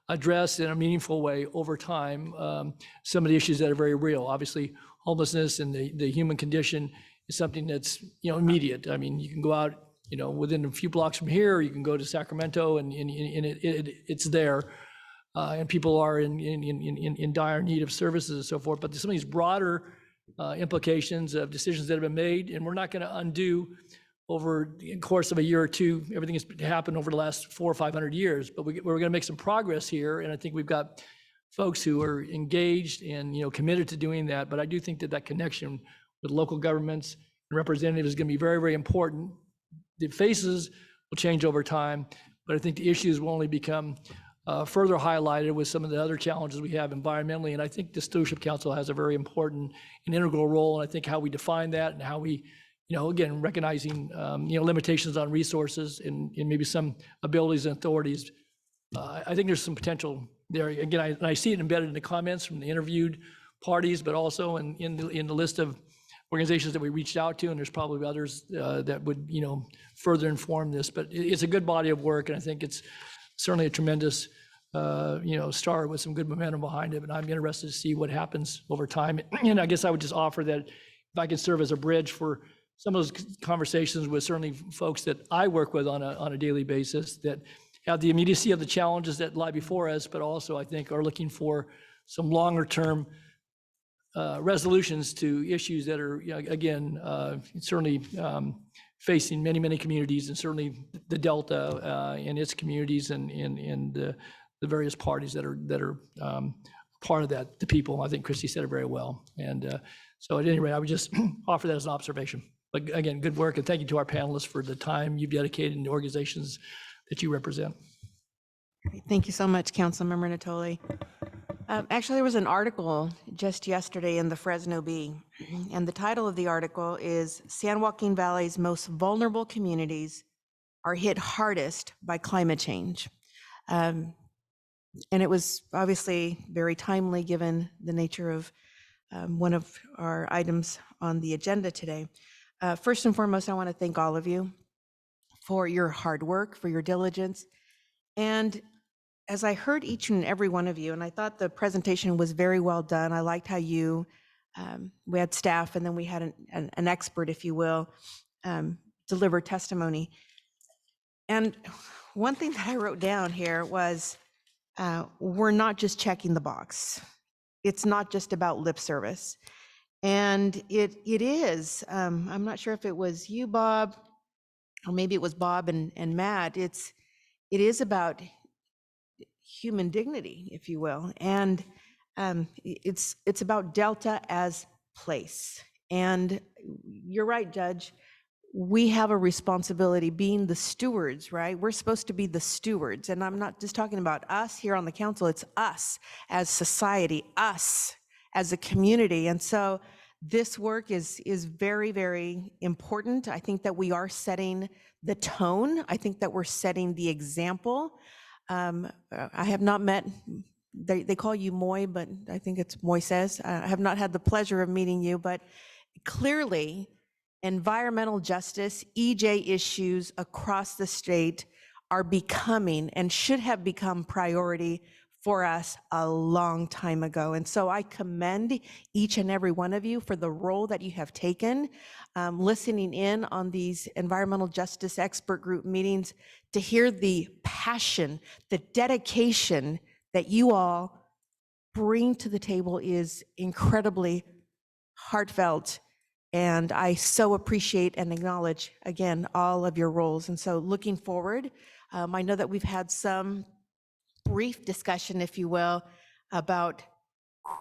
Q: address in a meaningful way over time some of the issues that are very real. Obviously, homelessness and the human condition is something that's immediate. I mean, you can go out within a few blocks from here, or you can go to Sacramento, and it's there, and people are in dire need of services and so forth. But there's some of these broader implications of decisions that have been made, and we're not going to undo over the course of a year or two everything that's happened over the last 400 or 500 years. But we're going to make some progress here, and I think we've got folks who are engaged and, committed to doing that. But I do think that connection with local governments and representatives is going to be very, very important. The faces will change over time, but I think the issues will only become further highlighted with some of the other challenges we have environmentally. And I think the Stewardship Council has a very important and integral role. And I think how we define that and how we, again, recognizing, limitations on resources and maybe some abilities and authorities. I think there's some potential there. Again, I see it embedded in the comments from the interviewed parties, but also in the list of organizations that we reached out to, and there's probably others that would, further inform this. But it's a good body of work, and I think it's certainly a tremendous, start with some good momentum behind it. And I'm interested to see what happens over time. And I guess I would just offer that if I could serve as a bridge for some of those conversations with certainly folks that I work with on a daily basis that have the immediacy of the challenges that lie before us, but also I think are looking for some longer term resolutions to issues that are, again, certainly facing many, many communities, and certainly the Delta and its communities and the various parties that are part of that, the people. I think Christy said it very well. And so at any rate, I would just offer that as an observation. But again, good work, and thank you to our panelists for the time you've dedicated in the organizations that you represent.
P: Thank you so much, Councilmember Natoli. Actually, there was an article just yesterday in the Fresno Bee, and the title of the article is San Joaquin Valley's Most Vulnerable Communities Are Hit Hardest by Climate Change. And it was obviously very timely given the nature of one of our items on the agenda today. First and foremost, I want to thank all of you for your hard work, for your diligence. And as I heard each and every one of you, and I thought the presentation was very well done. I liked how you, we had staff and then we had an expert, if you will, deliver testimony. And one thing that I wrote down here was, we're not just checking the box. It's not just about lip service. And it is, I'm not sure if it was you, Bob, or maybe it was Bob and Matt. It is about human dignity, if you will. And it's about Delta as place. And you're right, Judge. We have a responsibility being the stewards, right? We're supposed to be the stewards. And I'm not just talking about us here on the council, it's us as society, us as a community. And so this work is very, very important. I think that we are setting the tone. I think that we're setting the example. I have not met, they call you Moy, but I think it's Moises. I have not had the pleasure of meeting you, but clearly environmental justice, EJ issues across the state are becoming and should have become priority for us a long time ago. And so I commend each and every one of you for the role that you have taken, listening in on these environmental justice expert group meetings to hear the passion, the dedication that you all bring to the table is incredibly heartfelt. And I so appreciate and acknowledge, again, all of your roles. And so looking forward, I know that we've had some brief discussion, if you will, about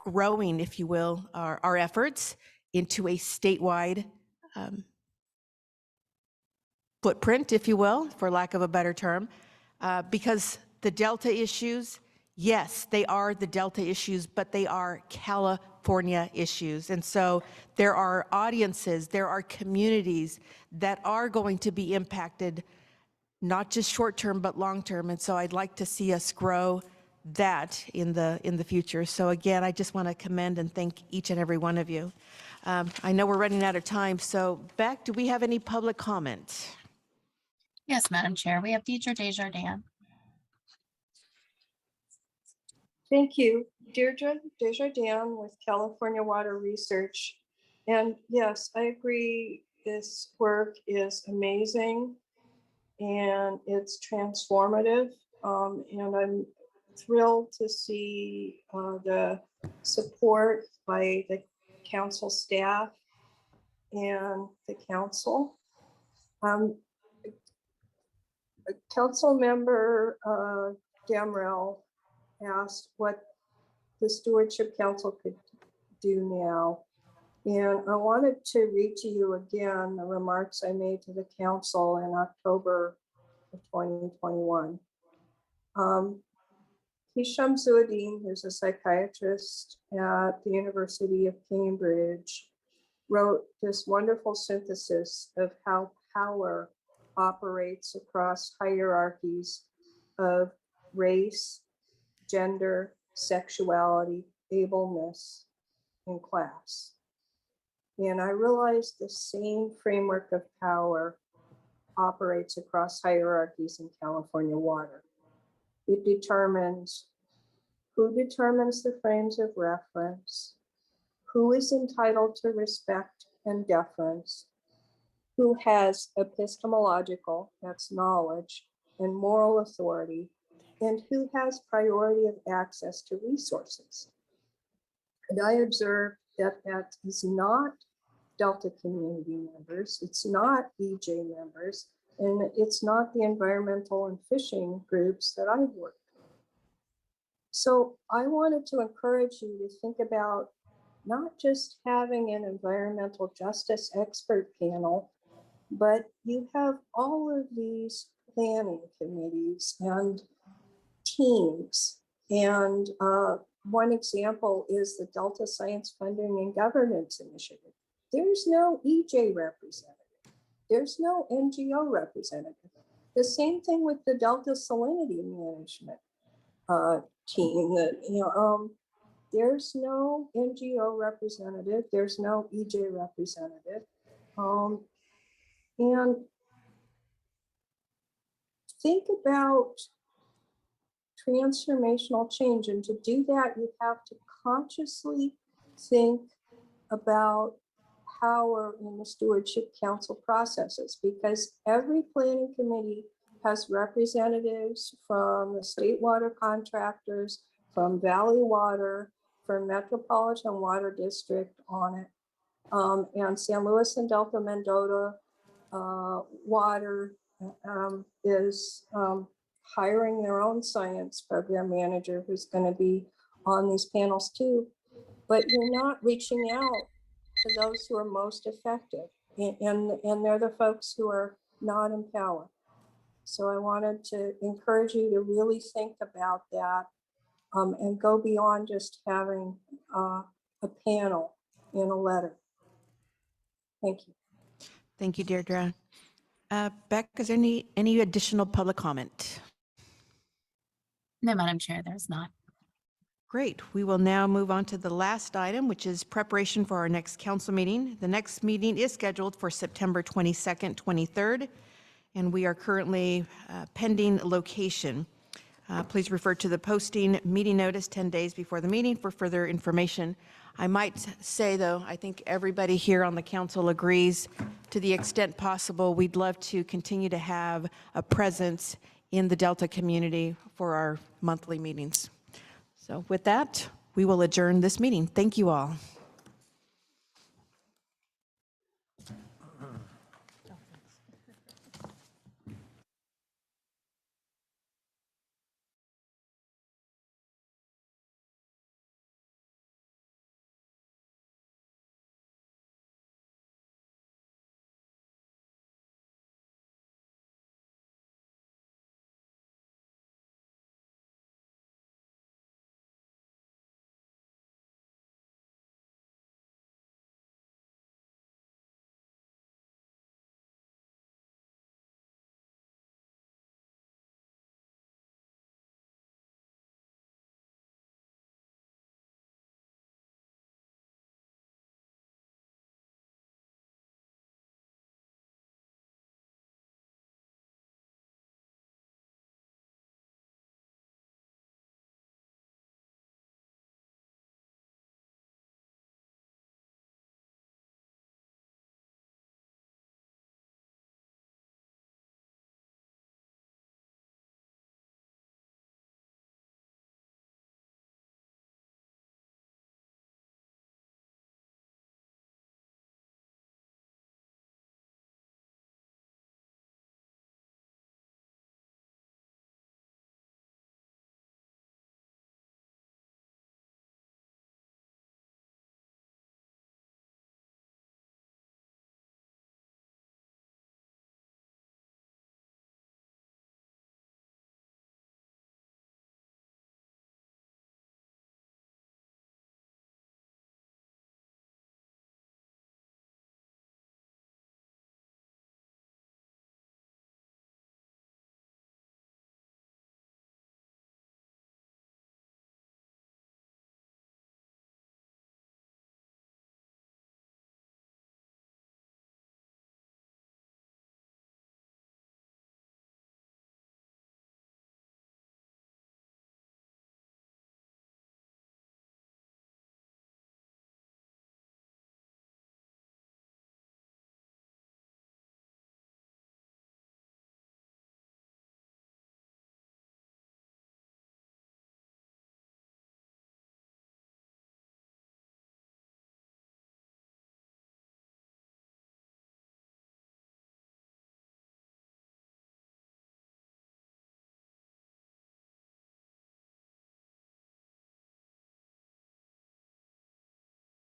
P: growing, if you will, our efforts into a statewide footprint, if you will, for lack of a better term, because the Delta issues, yes, they are the Delta issues, but they are California issues. And so there are audiences, there are communities that are going to be impacted, not just short term, but long term. And so I'd like to see us grow that in the future. So again, I just want to commend and thank each and every one of you. I know we're running out of time. So Beck, do we have any public comment?
H: Yes, Madam Chair, we have Deidre Desjardins.
I: Thank you. Deirdre Desjardins with California Water Research. And yes, I agree, this work is amazing and it's transformative. And I'm thrilled to see the support by the council staff and the council. Council member Damrell asked what the Stewardship Council could do now. And I wanted to read to you again the remarks I made to the council in October of 2021. Hisham Zuaddin, who's a psychiatrist at the University of Cambridge, wrote this wonderful synthesis of how power operates across hierarchies of race, gender, sexuality, ableness, and class. And I realized the same framework of power operates across hierarchies in California water. It determines who determines the frames of reference, who is entitled to respect and deference, who has epistemological, that's knowledge, and moral authority, and who has priority of access to resources. And I observed that that is not Delta community members, it's not EJ members, and it's not the environmental and fishing groups that I've worked with. So I wanted to encourage you to think about not just having an environmental justice expert panel, but you have all of these planning committees and teams. And one example is the Delta Science Funding and Governance Initiative. There's no EJ representative. There's no NGO representative. The same thing with the Delta Salinity Management team. There's no NGO representative. There's no EJ representative. And think about transformational change. And to do that, you have to consciously think about power in the Stewardship Council processes, because every planning committee has representatives from the state water contractors, from Valley Water, from Metropolitan Water District on it, and San Luis and Delta Mendota Water is hiring their own science program manager who's going to be on these panels too. But you're not reaching out to those who are most effective, and they're the folks who are not in power. So I wanted to encourage you to really think about that and go beyond just having a panel in a letter. Thank you.
P: Thank you, Deirdre. Beck, is there any additional public comment?
H: No, Madam Chair, there's not.
P: Great. We will now move on to the last item, which is preparation for our next council meeting. The next meeting is scheduled for September 22nd, 23rd, and we are currently pending location. Please refer to the posting meeting notice 10 days before the meeting for further information. I might say, though, I think everybody here on the council agrees, to the extent possible, we'd love to continue to have a presence in the Delta community for our monthly meetings. So with that, we will adjourn this meeting. Thank you all.